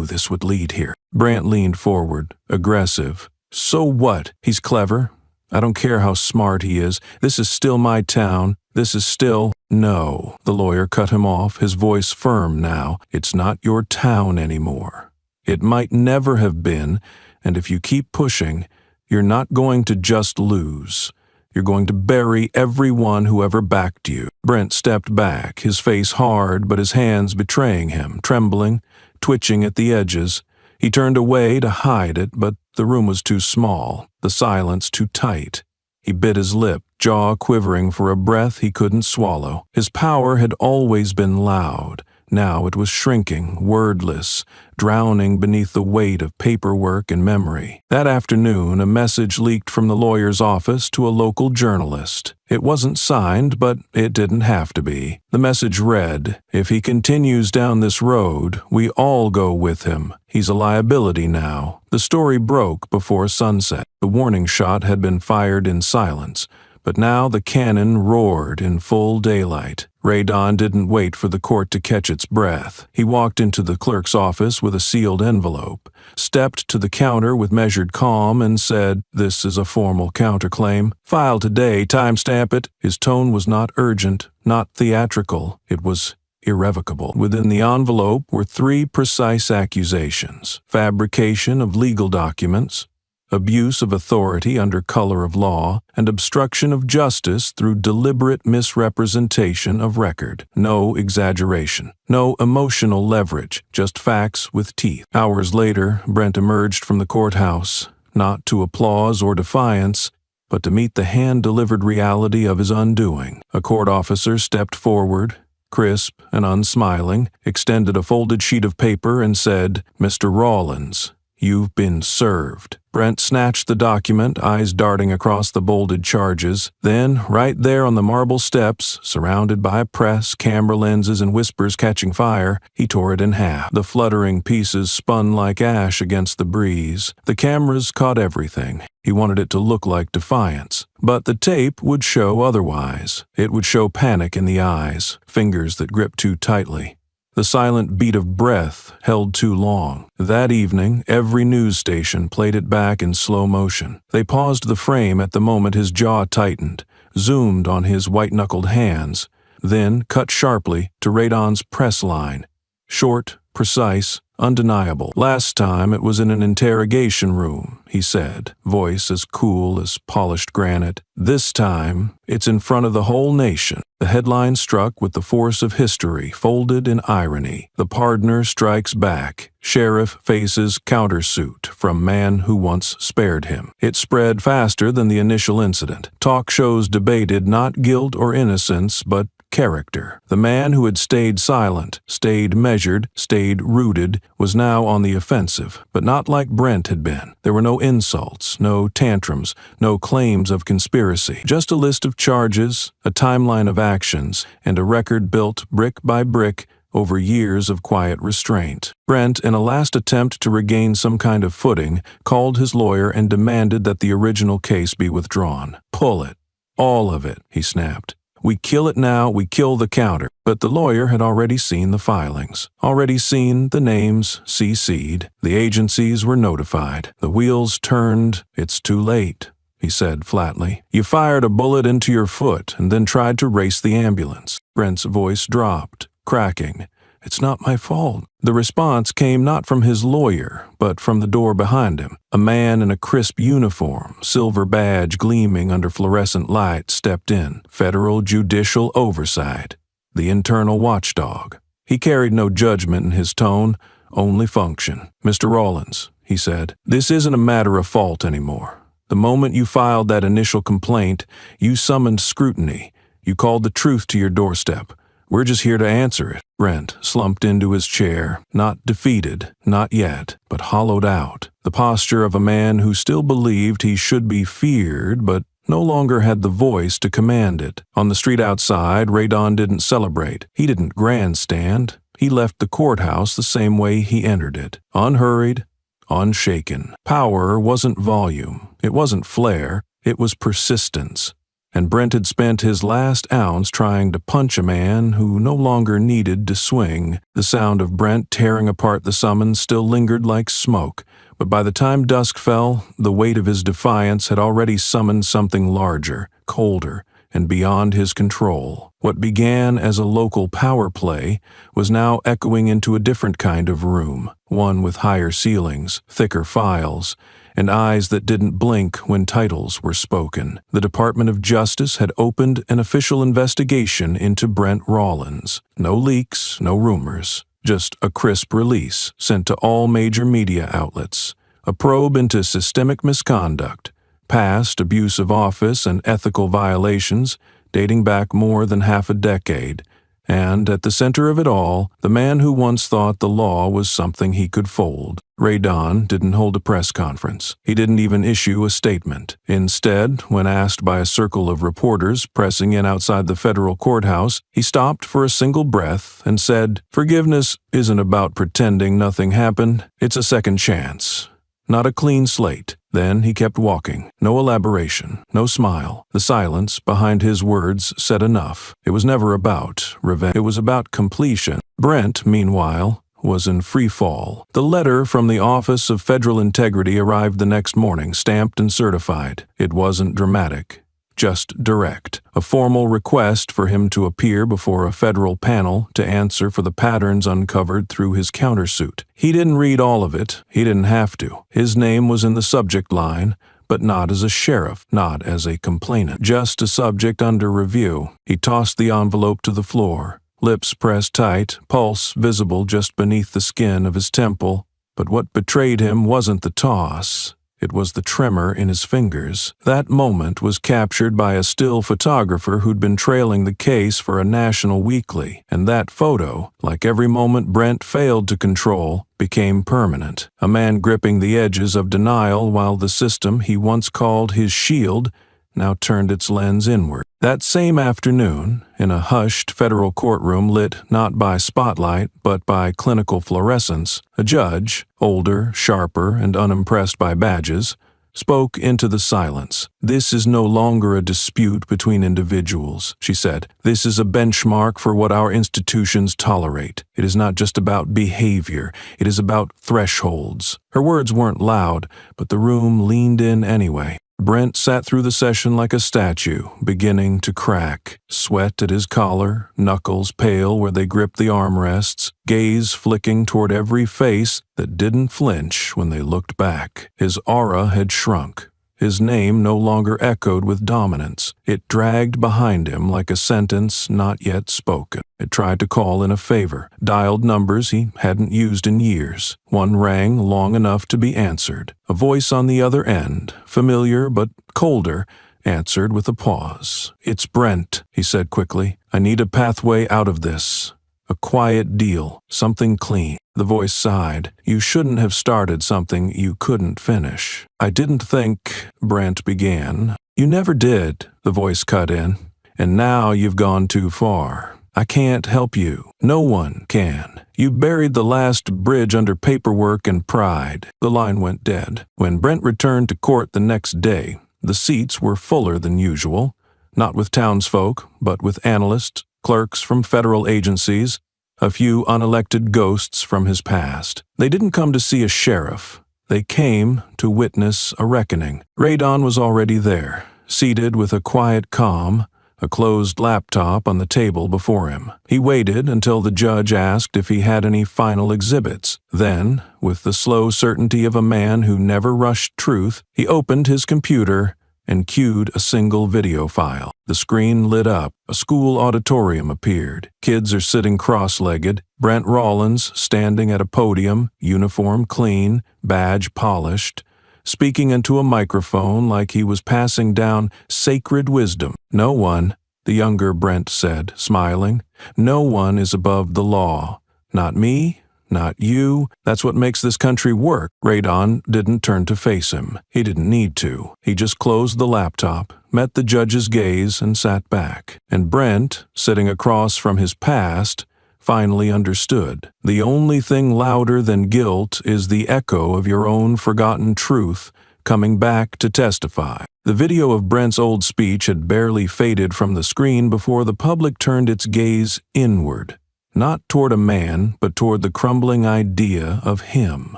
this would lead here. Brent leaned forward, aggressive. "So what? He's clever. I don't care how smart he is. This is still my town. This is still—" "No," the lawyer cut him off, his voice firm now. "It's not your town anymore. It might never have been, and if you keep pushing, you're not going to just lose. You're going to bury everyone who ever backed you." Brent stepped back, his face hard but his hands betraying him, trembling, twitching at the edges. He turned away to hide it, but the room was too small, the silence too tight. He bit his lip, jaw quivering for a breath he couldn't swallow. His power had always been loud. Now it was shrinking, wordless, drowning beneath the weight of paperwork and memory. That afternoon, a message leaked from the lawyer's office to a local journalist. It wasn't signed, but it didn't have to be. The message read, "If he continues down this road, we all go with him. He's a liability now." The story broke before sunset. The warning shot had been fired in silence, but now the cannon roared in full daylight. Radon didn't wait for the court to catch its breath. He walked into the clerk's office with a sealed envelope, stepped to the counter with measured calm, and said, "This is a formal counterclaim. File today, timestamp it." His tone was not urgent, not theatrical. It was irrevocable. Within the envelope were 3 precise accusations: fabrication of legal documents, abuse of authority under color of law, and obstruction of justice through deliberate misrepresentation of record. No exaggeration, no emotional leverage, just facts with teeth. Hours later, Brent emerged from the courthouse, not to applause or defiance, but to meet the hand-delivered reality of his undoing. A court officer stepped forward, crisp and unsmiling, extended a folded sheet of paper and said, "Mr. Rawlins, you've been served." Brent snatched the document, eyes darting across the bolded charges. Then, right there on the marble steps, surrounded by press, camera lenses, and whispers catching fire, he tore it in half. The fluttering pieces spun like ash against the breeze. The cameras caught everything. He wanted it to look like defiance. But the tape would show otherwise. It would show panic in the eyes, fingers that gripped too tightly. The silent beat of breath held too long. That evening, every news station played it back in slow motion. They paused the frame at the moment his jaw tightened, zoomed on his white-knuckled hands, then cut sharply to Radon's press line. Short, precise, undeniable. "Last time it was in an interrogation room," he said, voice as cool as polished granite. "This time, it's in front of the whole nation." The headline struck with the force of history, folded in irony. "The Pardner strikes back. Sheriff faces countersuit from man who once spared him." It spread faster than the initial incident. Talk shows debated not guilt or innocence, but character. The man who had stayed silent, stayed measured, stayed rooted, was now on the offensive, but not like Brent had been. There were no insults, no tantrums, no claims of conspiracy. Just a list of charges, a timeline of actions, and a record built brick by brick over years of quiet restraint. Brent, in a last attempt to regain some kind of footing, called his lawyer and demanded that the original case be withdrawn. "Pull it. All of it," he snapped. "We kill it now, we kill the counter." But the lawyer had already seen the filings, already seen the names CC'd. The agencies were notified. The wheels turned. "It's too late," he said flatly. "You fired a bullet into your foot and then tried to race the ambulance." Brent's voice dropped, cracking. "It's not my fault." The response came not from his lawyer, but from the door behind him. A man in a crisp uniform, silver badge gleaming under fluorescent light, stepped in. Federal Judicial Oversight, the internal watchdog. He carried no judgment in his tone, only function. "Mr. Rawlins," he said, "this isn't a matter of fault anymore. The moment you filed that initial complaint, you summoned scrutiny. You called the truth to your doorstep. We're just here to answer it." Brent slumped into his chair, not defeated, not yet, but hollowed out. The posture of a man who still believed he should be feared, but no longer had the voice to command it. On the street outside, Radon didn't celebrate. He didn't grandstand. He left the courthouse the same way he entered it, unhurried, unshaken. Power wasn't volume. It wasn't flair. It was persistence. And Brent had spent his last ounce trying to punch a man who no longer needed to swing. The sound of Brent tearing apart the summons still lingered like smoke, but by the time dusk fell, the weight of his defiance had already summoned something larger, colder, and beyond his control. What began as a local power play was now echoing into a different kind of room, one with higher ceilings, thicker files, and eyes that didn't blink when titles were spoken. The Department of Justice had opened an official investigation into Brent Rawlins. No leaks, no rumors, just a crisp release sent to all major media outlets. A probe into systemic misconduct, past abuse of office and ethical violations dating back more than half a decade. And at the center of it all, the man who once thought the law was something he could fold. Radon didn't hold a press conference. He didn't even issue a statement. Instead, when asked by a circle of reporters pressing in outside the federal courthouse, he stopped for a single breath and said, "Forgiveness isn't about pretending nothing happened. It's a second chance. Not a clean slate." Then he kept walking. No elaboration, no smile. The silence behind his words said enough. It was never about revenge. It was about completion. Brent, meanwhile, was in free fall. The letter from the Office of Federal Integrity arrived the next morning, stamped and certified. It wasn't dramatic, just direct. A formal request for him to appear before a federal panel to answer for the patterns uncovered through his countersuit. He didn't read all of it. He didn't have to. His name was in the subject line, but not as a sheriff, not as a complainant, just a subject under review. He tossed the envelope to the floor, lips pressed tight, pulse visible just beneath the skin of his temple. But what betrayed him wasn't the toss. It was the tremor in his fingers. That moment was captured by a still photographer who'd been trailing the case for a national weekly, and that photo, like every moment Brent failed to control, became permanent. A man gripping the edges of denial while the system he once called his shield now turned its lens inward. That same afternoon, in a hushed federal courtroom lit not by spotlight but by clinical fluorescence, a judge, older, sharper, and unimpressed by badges, spoke into the silence. "This is no longer a dispute between individuals," she said. "This is a benchmark for what our institutions tolerate. It is not just about behavior. It is about thresholds." Her words weren't loud, but the room leaned in anyway. Brent sat through the session like a statue, beginning to crack. Sweat at his collar, knuckles pale where they gripped the armrests, gaze flicking toward every face that didn't flinch when they looked back. His aura had shrunk. His name no longer echoed with dominance. It dragged behind him like a sentence not yet spoken. It tried to call in a favor, dialed numbers he hadn't used in years. One rang long enough to be answered. A voice on the other end, familiar but colder, answered with a pause. "It's Brent," he said quickly. "I need a pathway out of this. A quiet deal, something clean." The voice sighed. "You shouldn't have started something you couldn't finish." "I didn't think," Brent began. "You never did," the voice cut in. "And now you've gone too far. I can't help you. No one can. You buried the last bridge under paperwork and pride." The line went dead. When Brent returned to court the next day, the seats were fuller than usual, not with townsfolk, but with analysts, clerks from federal agencies, a few unelected ghosts from his past. They didn't come to see a sheriff. They came to witness a reckoning. Radon was already there, seated with a quiet calm, a closed laptop on the table before him. He waited until the judge asked if he had any final exhibits. Then, with the slow certainty of a man who never rushed truth, he opened his computer and cued a single video file. The screen lit up. A school auditorium appeared. Kids are sitting cross-legged. Brent Rollins standing at a podium, uniform clean, badge polished, speaking into a microphone like he was passing down sacred wisdom. "No one," the younger Brent said, smiling, "no one is above the law. Not me, not you. That's what makes this country work." Radon didn't turn to face him. He didn't need to. He just closed the laptop, met the judge's gaze, and sat back. And Brent, sitting across from his past, finally understood. The only thing louder than guilt is the echo of your own forgotten truth coming back to testify. The video of Brent's old speech had barely faded from the screen before the public turned its gaze inward. Not toward a man, but toward the crumbling idea of him.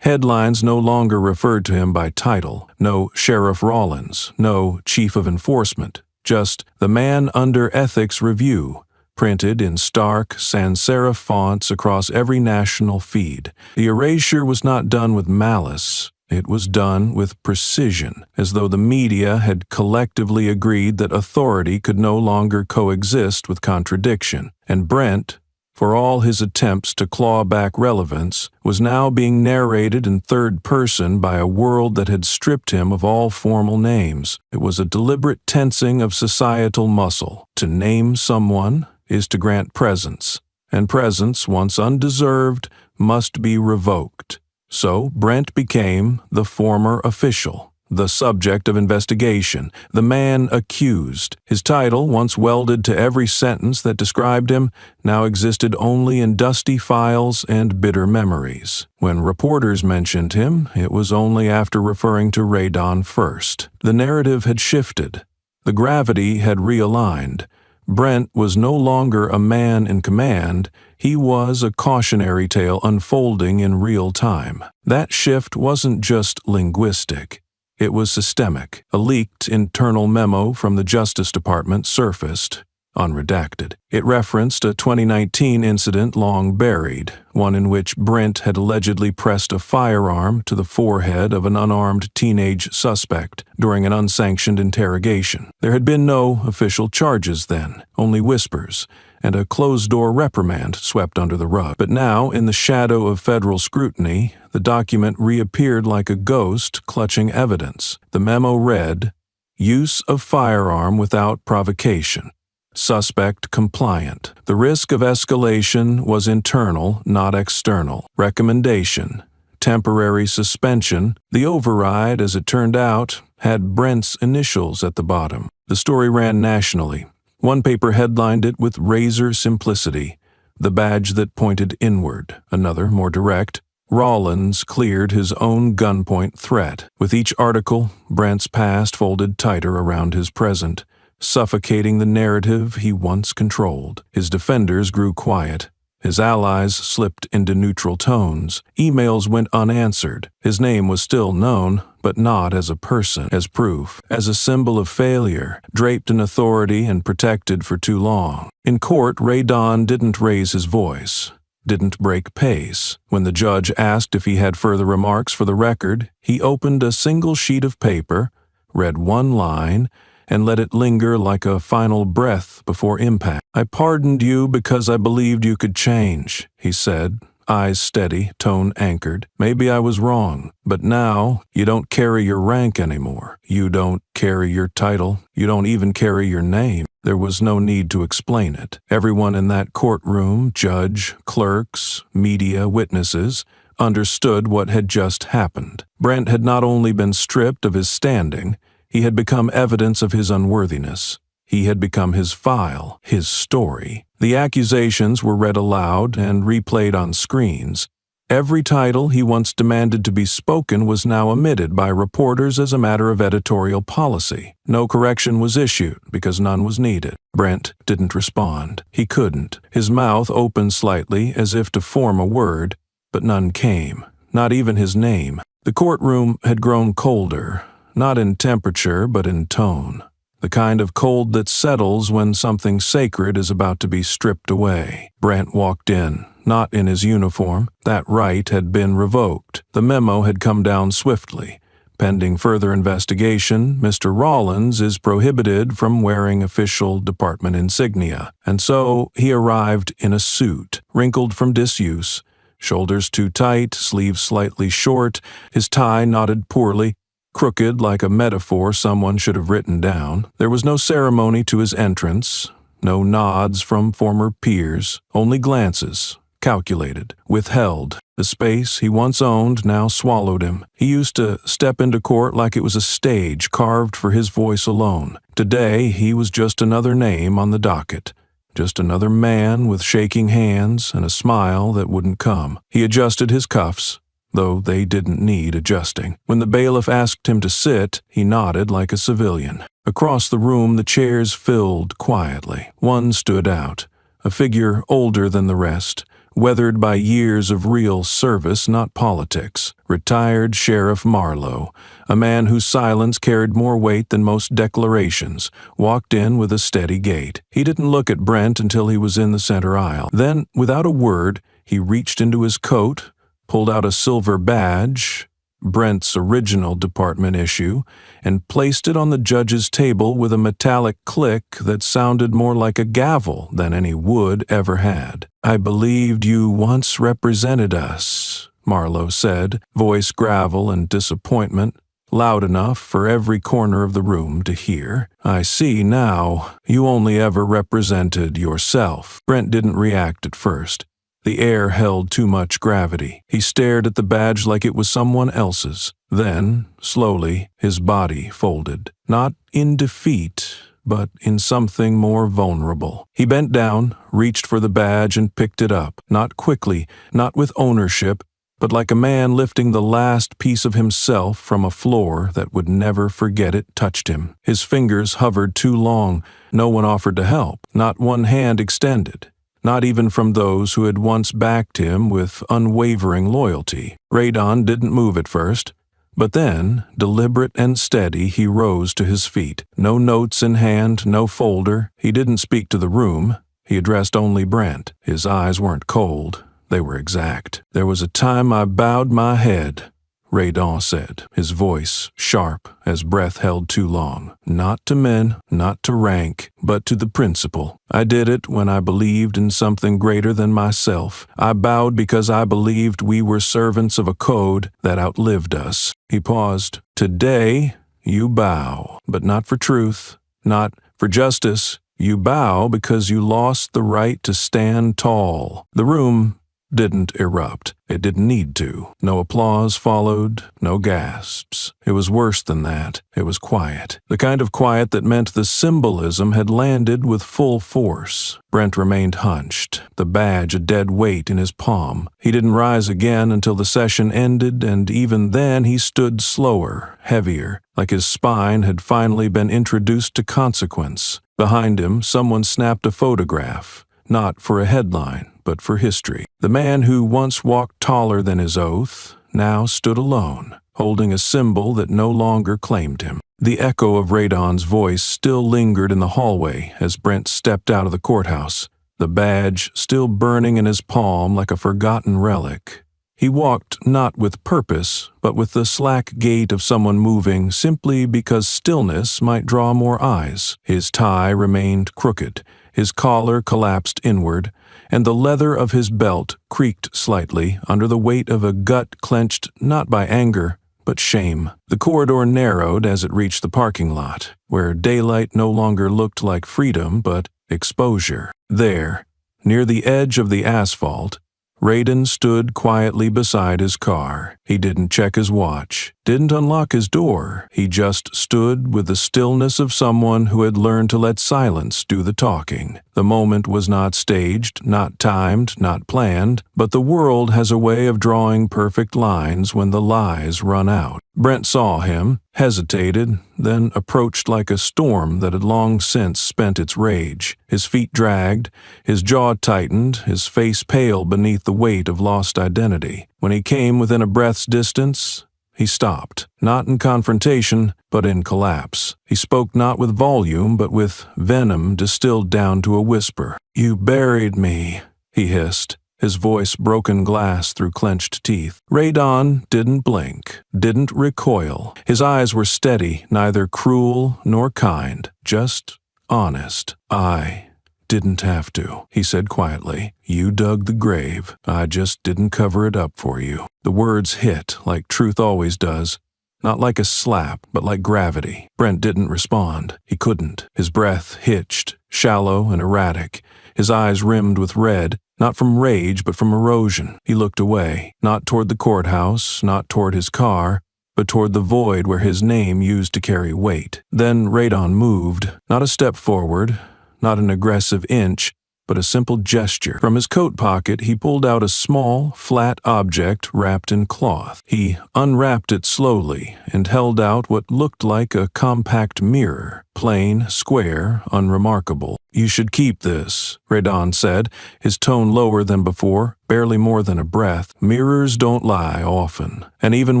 Headlines no longer referred to him by title. No Sheriff Rollins, no Chief of Enforcement. Just the man under ethics review, printed in stark sans serif fonts across every national feed. The erasure was not done with malice. It was done with precision, as though the media had collectively agreed that authority could no longer coexist with contradiction. And Brent, for all his attempts to claw back relevance, was now being narrated in third person by a world that had stripped him of all formal names. It was a deliberate tensing of societal muscle. To name someone is to grant presence, and presence, once undeserved, must be revoked. So Brent became the former official, the subject of investigation, the man accused. His title, once welded to every sentence that described him, now existed only in dusty files and bitter memories. When reporters mentioned him, it was only after referring to Radon first. The narrative had shifted. The gravity had realigned. Brent was no longer a man in command, he was a cautionary tale unfolding in real time. That shift wasn't just linguistic. It was systemic. A leaked internal memo from the Justice Department surfaced, unredacted. It referenced a 2019 incident long buried, one in which Brent had allegedly pressed a firearm to the forehead of an unarmed teenage suspect during an unsanctioned interrogation. There had been no official charges then, only whispers, and a closed-door reprimand swept under the rug. But now, in the shadow of federal scrutiny, the document reappeared like a ghost clutching evidence. The memo read, "Use of firearm without provocation. Suspect compliant. The risk of escalation was internal, not external. Recommendation: temporary suspension." The override, as it turned out, had Brent's initials at the bottom. The story ran nationally. One paper headlined it with razor simplicity, the badge that pointed inward. Another, more direct, Rollins cleared his own gunpoint threat. With each article, Brent's past folded tighter around his present, suffocating the narrative he once controlled. His defenders grew quiet. His allies slipped into neutral tones. Emails went unanswered. His name was still known, but not as a person, as proof, as a symbol of failure, draped in authority and protected for too long. In court, Radon didn't raise his voice, didn't break pace. When the judge asked if he had further remarks for the record, he opened a single sheet of paper, read one line, and let it linger like a final breath before impact. "I pardoned you because I believed you could change," he said, eyes steady, tone anchored. "Maybe I was wrong, but now you don't carry your rank anymore. You don't carry your title. You don't even carry your name." There was no need to explain it. Everyone in that courtroom, judge, clerks, media, witnesses, understood what had just happened. Brent had not only been stripped of his standing, he had become evidence of his unworthiness. He had become his file, his story. The accusations were read aloud and replayed on screens. Every title he once demanded to be spoken was now omitted by reporters as a matter of editorial policy. No correction was issued because none was needed. Brent didn't respond. He couldn't. His mouth opened slightly as if to form a word, but none came, not even his name. The courtroom had grown colder, not in temperature but in tone. The kind of cold that settles when something sacred is about to be stripped away. Brent walked in, not in his uniform. That right had been revoked. The memo had come down swiftly. Pending further investigation, Mr. Rollins is prohibited from wearing official department insignia. And so he arrived in a suit, wrinkled from disuse, shoulders too tight, sleeves slightly short, his tie knotted poorly, crooked like a metaphor someone should have written down. There was no ceremony to his entrance, no nods from former peers, only glances, calculated, withheld. The space he once owned now swallowed him. He used to step into court like it was a stage carved for his voice alone. Today he was just another name on the docket. Just another man with shaking hands and a smile that wouldn't come. He adjusted his cuffs, though they didn't need adjusting. When the bailiff asked him to sit, he nodded like a civilian. Across the room, the chairs filled quietly. One stood out, a figure older than the rest, weathered by years of real service, not politics. Retired Sheriff Marlowe, a man whose silence carried more weight than most declarations, walked in with a steady gait. He didn't look at Brent until he was in the center aisle. Then, without a word, he reached into his coat, pulled out a silver badge, Brent's original department issue, and placed it on the judge's table with a metallic click that sounded more like a gavel than any wood ever had. "I believed you once represented us," Marlowe said, voice gravel and disappointment, loud enough for every corner of the room to hear. "I see now. You only ever represented yourself." Brent didn't react at first. The air held too much gravity. He stared at the badge like it was someone else's. Then, slowly, his body folded. Not in defeat, but in something more vulnerable. He bent down, reached for the badge, and picked it up. Not quickly, not with ownership, but like a man lifting the last piece of himself from a floor that would never forget it touched him. His fingers hovered too long. No one offered to help. Not one hand extended. Not even from those who had once backed him with unwavering loyalty. Radon didn't move at first, but then, deliberate and steady, he rose to his feet. No notes in hand, no folder. He didn't speak to the room. He addressed only Brent. His eyes weren't cold. They were exact. "There was a time I bowed my head," Radon said, his voice sharp as breath held too long. "Not to men, not to rank, but to the principle. I did it when I believed in something greater than myself. I bowed because I believed we were servants of a code that outlived us." He paused. "Today, you bow, but not for truth, not for justice. You bow because you lost the right to stand tall." The room didn't erupt. It didn't need to. No applause followed, no gasps. It was worse than that. It was quiet. The kind of quiet that meant the symbolism had landed with full force. Brent remained hunched, the badge a dead weight in his palm. He didn't rise again until the session ended, and even then he stood slower, heavier, like his spine had finally been introduced to consequence. Behind him, someone snapped a photograph, not for a headline, but for history. The man who once walked taller than his oath now stood alone, holding a symbol that no longer claimed him. The echo of Radon's voice still lingered in the hallway as Brent stepped out of the courthouse, the badge still burning in his palm like a forgotten relic. He walked not with purpose, but with the slack gait of someone moving simply because stillness might draw more eyes. His tie remained crooked, his collar collapsed inward, and the leather of his belt creaked slightly under the weight of a gut clenched not by anger, but shame. The corridor narrowed as it reached the parking lot, where daylight no longer looked like freedom but exposure. There, near the edge of the asphalt, Radon stood quietly beside his car. He didn't check his watch, didn't unlock his door. He just stood with the stillness of someone who had learned to let silence do the talking. The moment was not staged, not timed, not planned, but the world has a way of drawing perfect lines when the lies run out. Brent saw him, hesitated, then approached like a storm that had long since spent its rage. His feet dragged, his jaw tightened, his face pale beneath the weight of lost identity. When he came within a breath's distance, he stopped, not in confrontation, but in collapse. He spoke not with volume, but with venom distilled down to a whisper. "You buried me," he hissed, his voice broken glass through clenched teeth. Radon didn't blink, didn't recoil. His eyes were steady, neither cruel nor kind, just honest. "I didn't have to," he said quietly. "You dug the grave. I just didn't cover it up for you." The words hit like truth always does, not like a slap, but like gravity. Brent didn't respond. He couldn't. His breath hitched, shallow and erratic, his eyes rimmed with red, not from rage but from erosion. He looked away, not toward the courthouse, not toward his car, but toward the void where his name used to carry weight. Then Radon moved, not a step forward, not an aggressive inch, but a simple gesture. From his coat pocket, he pulled out a small, flat object wrapped in cloth. He unwrapped it slowly and held out what looked like a compact mirror, plain, square, unremarkable. "You should keep this," Radon said, his tone lower than before, barely more than a breath. "Mirrors don't lie often, and even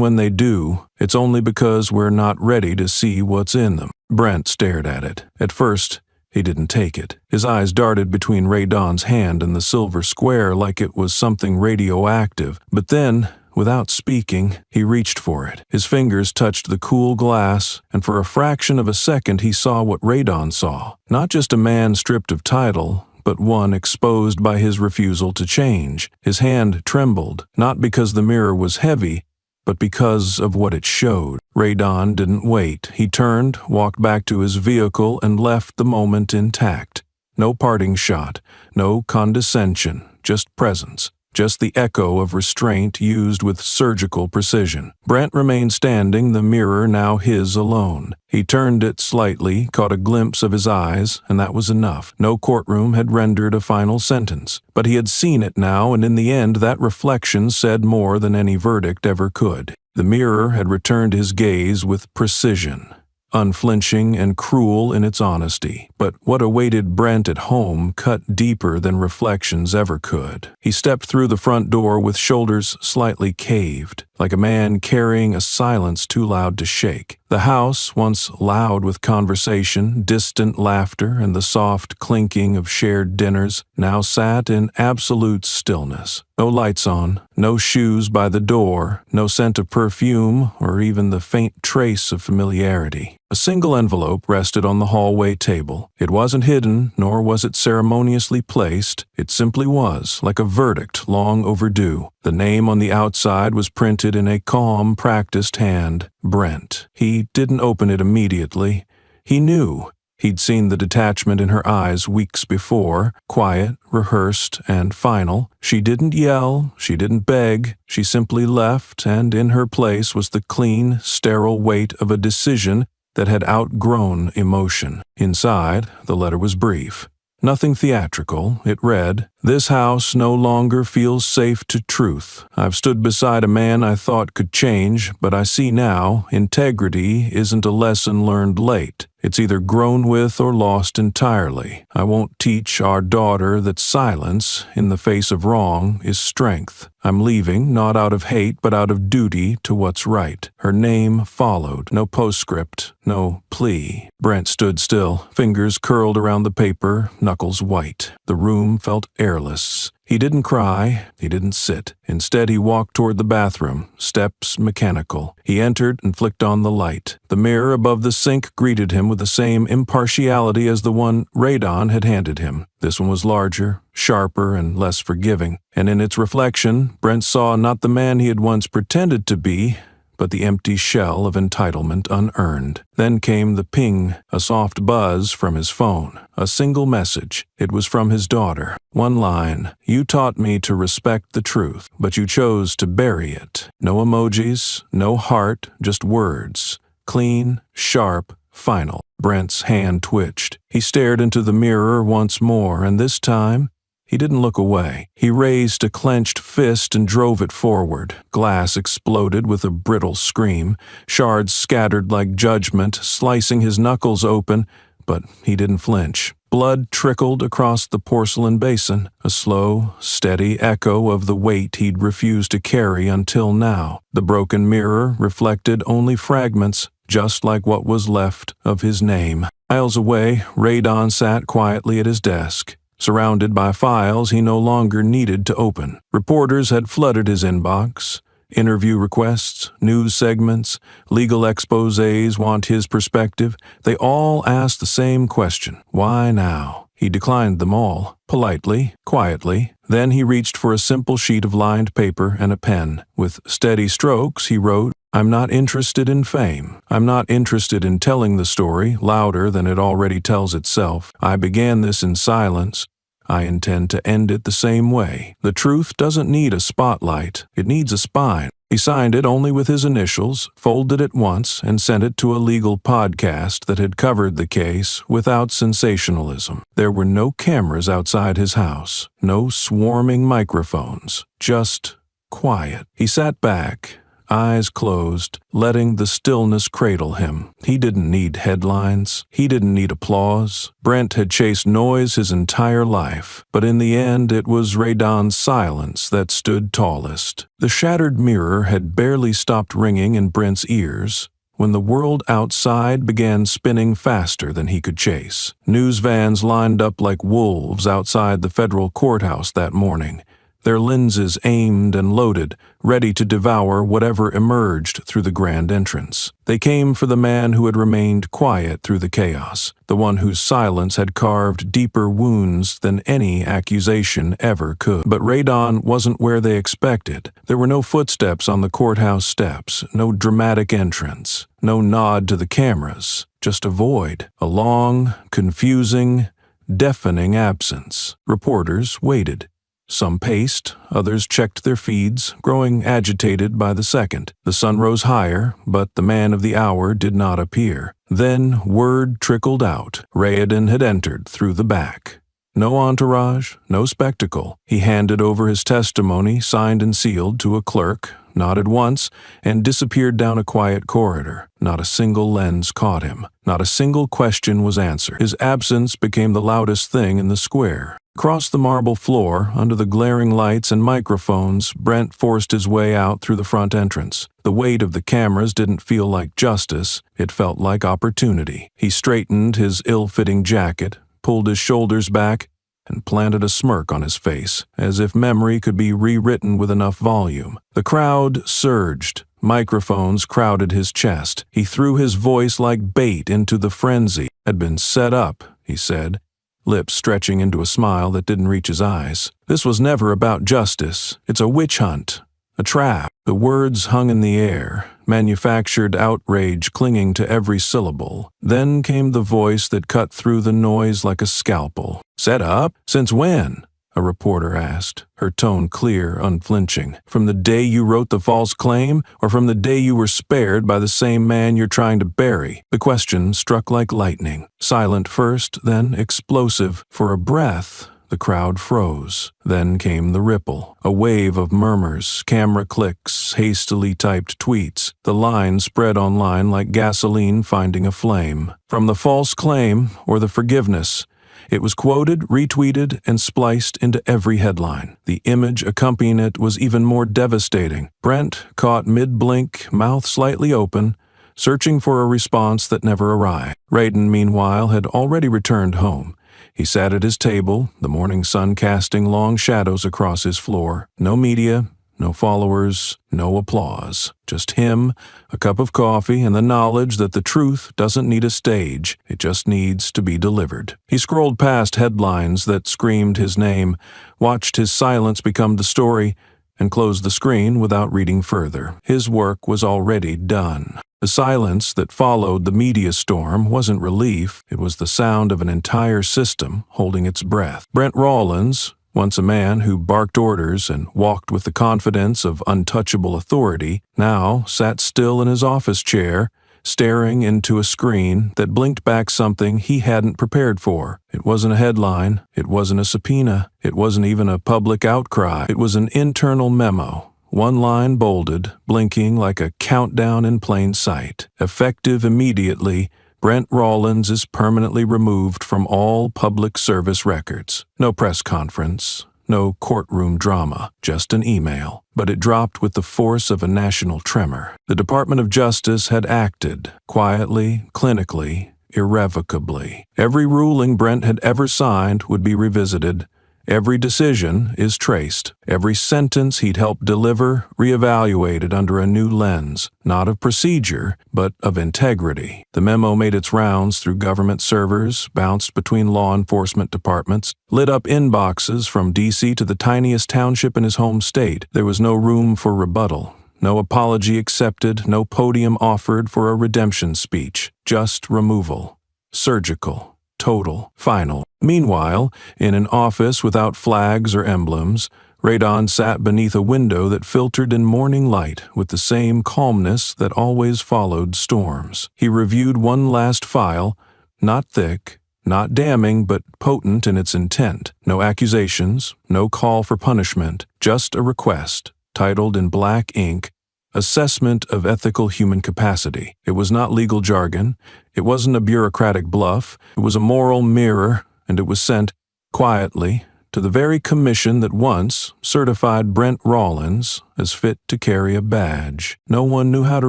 when they do, it's only because we're not ready to see what's in them." Brent stared at it. At first, he didn't take it. His eyes darted between Radon's hand and the silver square like it was something radioactive. But then, Without speaking, he reached for it. His fingers touched the cool glass, and for a fraction of a second he saw what Radon saw. Not just a man stripped of title, but one exposed by his refusal to change. His hand trembled, not because the mirror was heavy, but because of what it showed. Radon didn't wait. He turned, walked back to his vehicle, and left the moment intact. No parting shot, no condescension, just presence. Just the echo of restraint used with surgical precision. Brent remained standing, the mirror now his alone. He turned it slightly, caught a glimpse of his eyes, and that was enough. No courtroom had rendered a final sentence. But he had seen it now, and in the end that reflection said more than any verdict ever could. The mirror had returned his gaze with precision, unflinching and cruel in its honesty. But what awaited Brent at home cut deeper than reflections ever could. He stepped through the front door with shoulders slightly caved, like a man carrying a silence too loud to shake. The house, once loud with conversation, distant laughter, and the soft clinking of shared dinners, now sat in absolute stillness. No lights on, no shoes by the door, no scent of perfume, or even the faint trace of familiarity. A single envelope rested on the hallway table. It wasn't hidden, nor was it ceremoniously placed. It simply was, like a verdict long overdue. The name on the outside was printed in a calm, practiced hand, Brent. He didn't open it immediately. He knew. He'd seen the detachment in her eyes weeks before, quiet, rehearsed, and final. She didn't yell, she didn't beg, she simply left, and in her place was the clean, sterile weight of a decision that had outgrown emotion. Inside, the letter was brief. Nothing theatrical. It read, "This house no longer feels safe to truth. I've stood beside a man I thought could change, but I see now, integrity isn't a lesson learned late. It's either grown with or lost entirely. I won't teach our daughter that silence, in the face of wrong, is strength. I'm leaving, not out of hate, but out of duty to what's right." Her name followed. No postscript, no plea. Brent stood still, fingers curled around the paper, knuckles white. The room felt airless. He didn't cry, he didn't sit. Instead, he walked toward the bathroom, steps mechanical. He entered and flicked on the light. The mirror above the sink greeted him with the same impartiality as the one Radon had handed him. This one was larger, sharper, and less forgiving. And in its reflection, Brent saw not the man he had once pretended to be, but the empty shell of entitlement unearned. Then came the ping, a soft buzz from his phone. A single message. It was from his daughter. One line, "You taught me to respect the truth, but you chose to bury it." No emojis, no heart, just words. Clean, sharp, final. Brent's hand twitched. He stared into the mirror once more, and this time, he didn't look away. He raised a clenched fist and drove it forward. Glass exploded with a brittle scream. Shards scattered like judgment, slicing his knuckles open, but he didn't flinch. Blood trickled across the porcelain basin, a slow, steady echo of the weight he'd refused to carry until now. The broken mirror reflected only fragments, just like what was left of his name. Miles away, Radon sat quietly at his desk. Surrounded by files he no longer needed to open. Reporters had flooded his inbox. Interview requests, news segments, legal exposés want his perspective. They all asked the same question. Why now? He declined them all, politely, quietly. Then he reached for a simple sheet of lined paper and a pen. With steady strokes, he wrote, "I'm not interested in fame. I'm not interested in telling the story louder than it already tells itself. I began this in silence. I intend to end it the same way. The truth doesn't need a spotlight. It needs a spine." He signed it only with his initials, folded it once, and sent it to a legal podcast that had covered the case without sensationalism. There were no cameras outside his house, no swarming microphones, just quiet. He sat back, eyes closed, letting the stillness cradle him. He didn't need headlines. He didn't need applause. Brent had chased noise his entire life, but in the end it was Radon's silence that stood tallest. The shattered mirror had barely stopped ringing in Brent's ears when the world outside began spinning faster than he could chase. News vans lined up like wolves outside the federal courthouse that morning. their lenses aimed and loaded, ready to devour whatever emerged through the grand entrance. They came for the man who had remained quiet through the chaos, the one whose silence had carved deeper wounds than any accusation ever could. But Radon wasn't where they expected. There were no footsteps on the courthouse steps, no dramatic entrance, no nod to the cameras, just a void, a long, confusing, deafening absence. Reporters waited. Some paced, others checked their feeds, growing agitated by the second. The sun rose higher, but the man of the hour did not appear. Then word trickled out. Radon had entered through the back. No entourage, no spectacle. He handed over his testimony, signed and sealed, to a clerk, nodded once, and disappeared down a quiet corridor. Not a single lens caught him. Not a single question was answered. His absence became the loudest thing in the square. Across the marble floor, under the glaring lights and microphones, Brent forced his way out through the front entrance. The weight of the cameras didn't feel like justice, it felt like opportunity. He straightened his ill-fitting jacket, pulled his shoulders back, and planted a smirk on his face, as if memory could be rewritten with enough volume. The crowd surged. Microphones crowded his chest. He threw his voice like bait into the frenzy. "Had been set up," he said, lips stretching into a smile that didn't reach his eyes. "This was never about justice. It's a witch hunt. A trap." The words hung in the air, manufactured outrage clinging to every syllable. Then came the voice that cut through the noise like a scalpel. "Set up? Since when?" a reporter asked, her tone clear, unflinching. "From the day you wrote the false claim, or from the day you were spared by the same man you're trying to bury?" The question struck like lightning, silent first, then explosive. For a breath, the crowd froze. Then came the ripple, a wave of murmurs, camera clicks, hastily typed tweets. The line spread online like gasoline finding a flame. From the false claim, or the forgiveness, it was quoted, retweeted, and spliced into every headline. The image accompanying it was even more devastating. Brent, caught mid-blink, mouth slightly open, searching for a response that never arrived. Radon, meanwhile, had already returned home. He sat at his table, the morning sun casting long shadows across his floor. No media, no followers, no applause. Just him, a cup of coffee, and the knowledge that the truth doesn't need a stage, it just needs to be delivered. He scrolled past headlines that screamed his name, watched his silence become the story, and closed the screen without reading further. His work was already done. The silence that followed the media storm wasn't relief, it was the sound of an entire system holding its breath. Brent Rollins, once a man who barked orders and walked with the confidence of untouchable authority, now sat still in his office chair, staring into a screen that blinked back something he hadn't prepared for. It wasn't a headline, it wasn't a subpoena, it wasn't even a public outcry. It was an internal memo. One line bolded, blinking like a countdown in plain sight. Effective immediately, Brent Rollins is permanently removed from all public service records. No press conference, no courtroom drama, just an email. But it dropped with the force of a national tremor. The Department of Justice had acted, quietly, clinically, irrevocably. Every ruling Brent had ever signed would be revisited. Every decision is traced. Every sentence he'd helped deliver, reevaluated under a new lens, not of procedure, but of integrity. The memo made its rounds through government servers, bounced between law enforcement departments, lit up inboxes from D.C. to the tiniest township in his home state. There was no room for rebuttal. No apology accepted, no podium offered for a redemption speech. Just removal. Surgical. Total. Final. Meanwhile, in an office without flags or emblems, Radon sat beneath a window that filtered in morning light with the same calmness that always followed storms. He reviewed one last file, not thick, not damning, but potent in its intent. No accusations, no call for punishment, just a request, titled in black ink, Assessment of Ethical Human Capacity. It was not legal jargon, it wasn't a bureaucratic bluff, it was a moral mirror, and it was sent, quietly, to the very commission that once certified Brent Rollins as fit to carry a badge. No one knew how to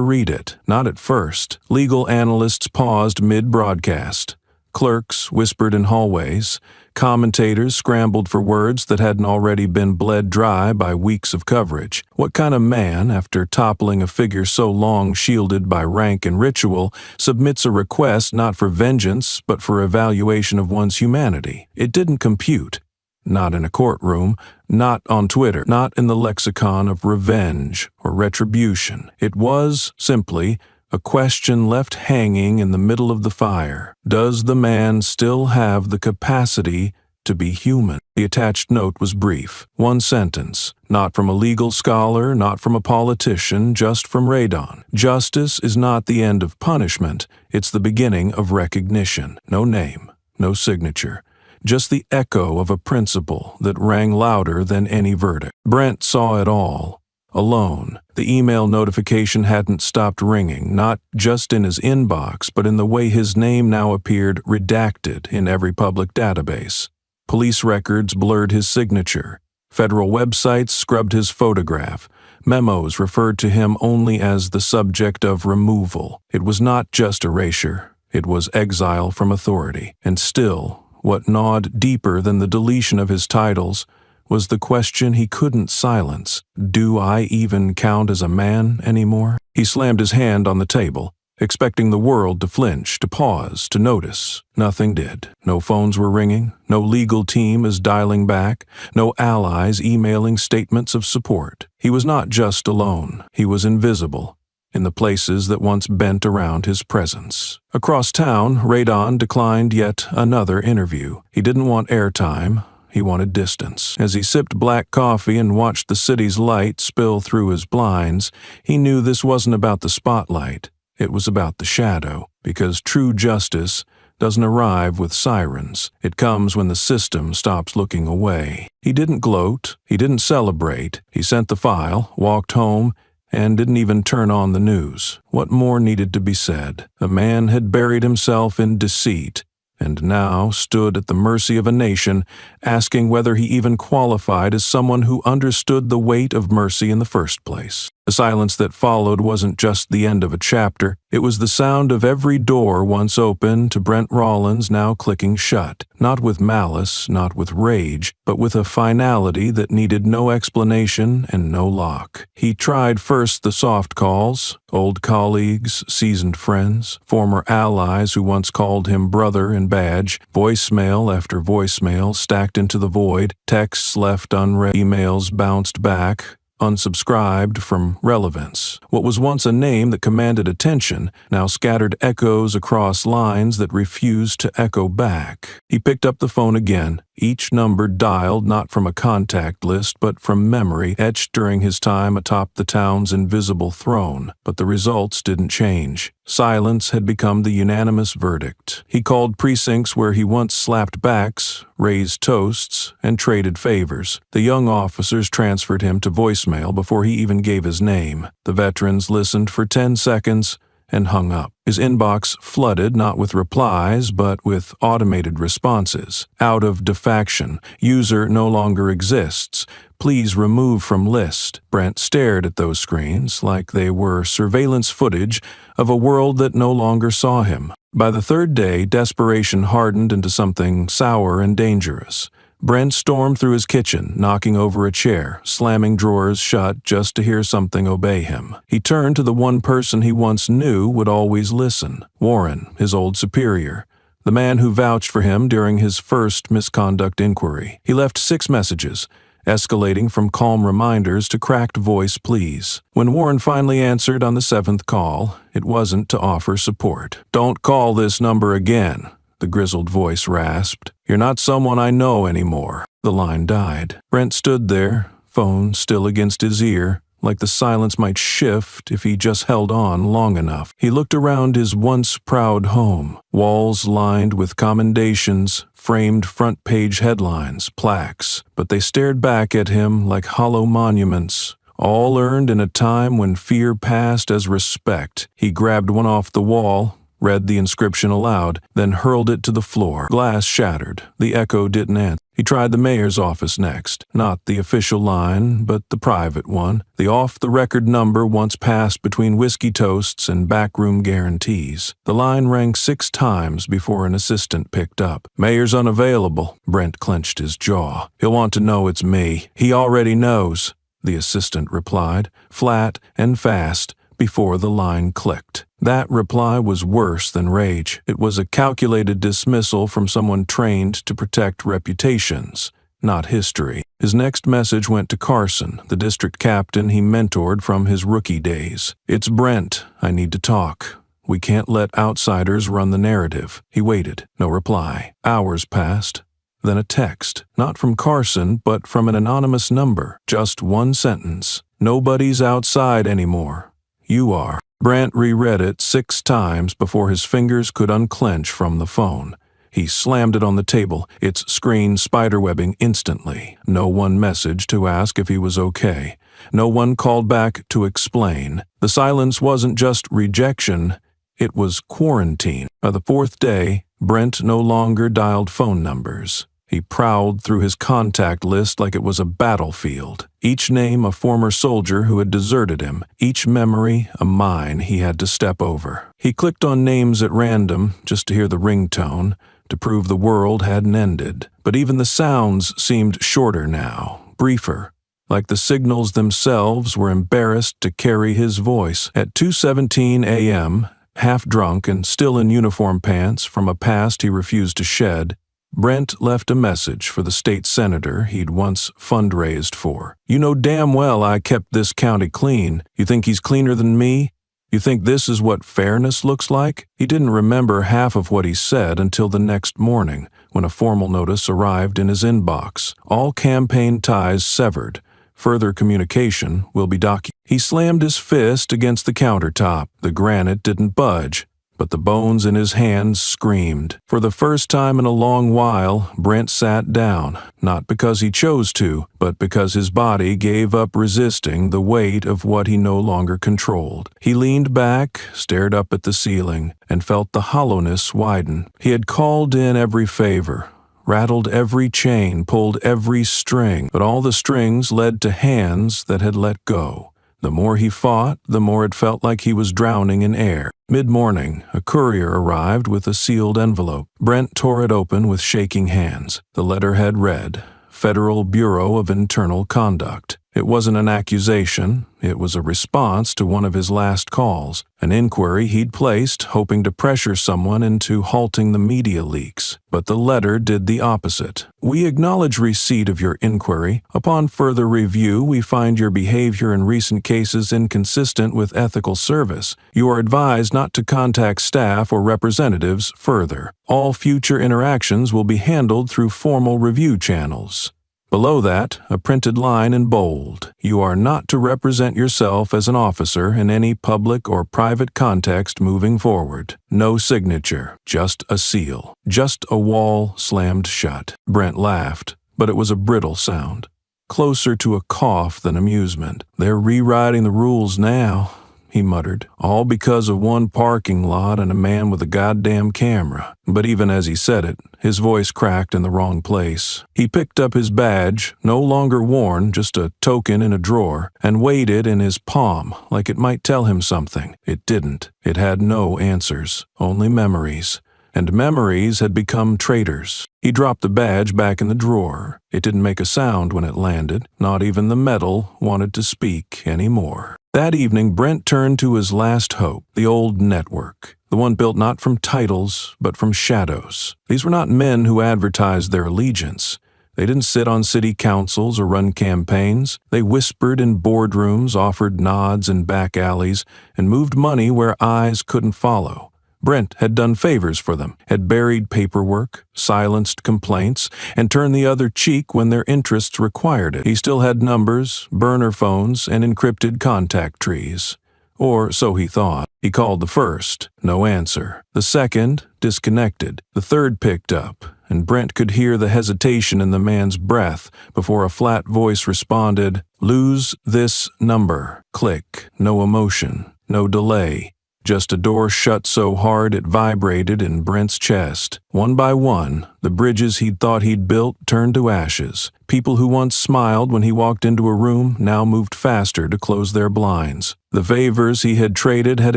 read it, not at first. Legal analysts paused mid-broadcast. Clerks whispered in hallways. Commentators scrambled for words that hadn't already been bled dry by weeks of coverage. What kind of man, after toppling a figure so long shielded by rank and ritual, submits a request not for vengeance but for evaluation of one's humanity? It didn't compute. Not in a courtroom, not on Twitter, not in the lexicon of revenge or retribution. It was, simply, a question left hanging in the middle of the fire. Does the man still have the capacity to be human? The attached note was brief. One sentence. Not from a legal scholar, not from a politician, just from Radon. Justice is not the end of punishment. It's the beginning of recognition. No name, no signature. Just the echo of a principle that rang louder than any verdict. Brent saw it all. Alone. The email notification hadn't stopped ringing, not just in his inbox, but in the way his name now appeared redacted in every public database. Police records blurred his signature. Federal websites scrubbed his photograph. Memos referred to him only as the subject of removal. It was not just erasure. It was exile from authority. And still, what gnawed deeper than the deletion of his titles was the question he couldn't silence. Do I even count as a man anymore? He slammed his hand on the table, expecting the world to flinch, to pause, to notice. Nothing did. No phones were ringing, no legal team is dialing back, no allies emailing statements of support. He was not just alone, he was invisible in the places that once bent around his presence. Across town, Radon declined yet another interview. He didn't want airtime. He wanted distance. As he sipped black coffee and watched the city's light spill through his blinds, he knew this wasn't about the spotlight. It was about the shadow, because true justice doesn't arrive with sirens. It comes when the system stops looking away. He didn't gloat. He didn't celebrate. He sent the file, walked home, and didn't even turn on the news. What more needed to be said? The man had buried himself in deceit, and now stood at the mercy of a nation, asking whether he even qualified as someone who understood the weight of mercy in the first place. The silence that followed wasn't just the end of a chapter. It was the sound of every door once open to Brent Rollins now clicking shut, not with malice, not with rage, but with a finality that needed no explanation and no lock. He tried first the soft calls, old colleagues, seasoned friends, former allies who once called him brother and badge, voicemail after voicemail stacked into the void, texts left unread, emails bounced back, unsubscribed from relevance. What was once a name that commanded attention now scattered echoes across lines that refused to echo back. He picked up the phone again, each number dialed not from a contact list but from memory etched during his time atop the town's invisible throne. But the results didn't change. Silence had become the unanimous verdict. He called precincts where he once slapped backs, raised toasts, and traded favors. The young officers transferred him to voicemail before he even gave his name. The veterans listened for 10 seconds and hung up. His inbox flooded not with replies, but with automated responses. Out of defaction. User no longer exists. Please remove from list. Brent stared at those screens like they were surveillance footage of a world that no longer saw him. By the third day, desperation hardened into something sour and dangerous. Brent stormed through his kitchen, knocking over a chair, slamming drawers shut just to hear something obey him. He turned to the one person he once knew would always listen, Warren, his old superior, the man who vouched for him during his first misconduct inquiry. He left 6 messages, escalating from calm reminders to cracked voice pleas. When Warren finally answered on the 7th call, it wasn't to offer support. "Don't call this number again," the grizzled voice rasped. "You're not someone I know anymore." The line died. Brent stood there, phone still against his ear, like the silence might shift if he just held on long enough. He looked around his once proud home, walls lined with commendations, framed front-page headlines, plaques, but they stared back at him like hollow monuments, all earned in a time when fear passed as respect. He grabbed one off the wall, read the inscription aloud, then hurled it to the floor. Glass shattered. The echo didn't answer. He tried the mayor's office next. Not the official line, but the private one. The off-the-record number once passed between whiskey toasts and backroom guarantees. The line rang 6 times before an assistant picked up. "Mayor's unavailable." Brent clenched his jaw. "He'll want to know it's me. He already knows," the assistant replied, flat and fast, before the line clicked. That reply was worse than rage. It was a calculated dismissal from someone trained to protect reputations, not history. His next message went to Carson, the district captain he mentored from his rookie days. "It's Brent. I need to talk. We can't let outsiders run the narrative." He waited. No reply. Hours passed. Then a text, not from Carson, but from an anonymous number. Just one sentence. "Nobody's outside anymore. You are." Brent reread it 6 times before his fingers could unclench from the phone. He slammed it on the table, its screen spiderwebbing instantly. No one messaged to ask if he was okay. No one called back to explain. The silence wasn't just rejection, it was quarantine. By the 4th day, Brent no longer dialed phone numbers. He prowled through his contact list like it was a battlefield. Each name a former soldier who had deserted him, each memory a mine he had to step over. He clicked on names at random just to hear the ringtone, to prove the world hadn't ended. But even the sounds seemed shorter now, briefer, like the signals themselves were embarrassed to carry his voice. At 2:17 a.m., half drunk and still in uniform pants from a past he refused to shed, Brent left a message for the state senator he'd once fundraised for. "You know damn well I kept this county clean. You think he's cleaner than me? You think this is what fairness looks like?" He didn't remember half of what he said until the next morning, when a formal notice arrived in his inbox. "All campaign ties severed. Further communication will be documented." He slammed his fist against the countertop. The granite didn't budge, but the bones in his hands screamed. For the first time in a long while, Brent sat down, not because he chose to, but because his body gave up resisting the weight of what he no longer controlled. He leaned back, stared up at the ceiling, and felt the hollowness widen. He had called in every favor, rattled every chain, pulled every string, but all the strings led to hands that had let go. The more he fought, the more it felt like he was drowning in air. Mid-morning, a courier arrived with a sealed envelope. Brent tore it open with shaking hands. The letterhead read, "Federal Bureau of Internal Conduct." It wasn't an accusation, it was a response to one of his last calls, an inquiry he'd placed hoping to pressure someone into halting the media leaks. But the letter did the opposite. "We acknowledge receipt of your inquiry. Upon further review, we find your behavior in recent cases inconsistent with ethical service. You are advised not to contact staff or representatives further. All future interactions will be handled through formal review channels." Below that, a printed line in bold. "You are not to represent yourself as an officer in any public or private context moving forward." No signature, just a seal. Just a wall slammed shut. Brent laughed, but it was a brittle sound, closer to a cough than amusement. "They're rewriting the rules now," he muttered, "all because of one parking lot and a man with a goddamn camera." But even as he said it, his voice cracked in the wrong place. He picked up his badge, no longer worn, just a token in a drawer, and weighed it in his palm like it might tell him something. It didn't. It had no answers, only memories. And memories had become traitors. He dropped the badge back in the drawer. It didn't make a sound when it landed. Not even the metal wanted to speak anymore. That evening, Brent turned to his last hope, the old network, the one built not from titles, but from shadows. These were not men who advertised their allegiance. They didn't sit on city councils or run campaigns. They whispered in boardrooms, offered nods in back alleys, and moved money where eyes couldn't follow. Brent had done favors for them, had buried paperwork, silenced complaints, and turned the other cheek when their interests required it. He still had numbers, burner phones, and encrypted contact trees. Or so he thought. He called the first, no answer. The second, disconnected. The third picked up, and Brent could hear the hesitation in the man's breath before a flat voice responded, "Lose this number." Click. No emotion, no delay. just a door shut so hard it vibrated in Brent's chest. One by one, the bridges he'd thought he'd built turned to ashes. People who once smiled when he walked into a room now moved faster to close their blinds. The favors he had traded had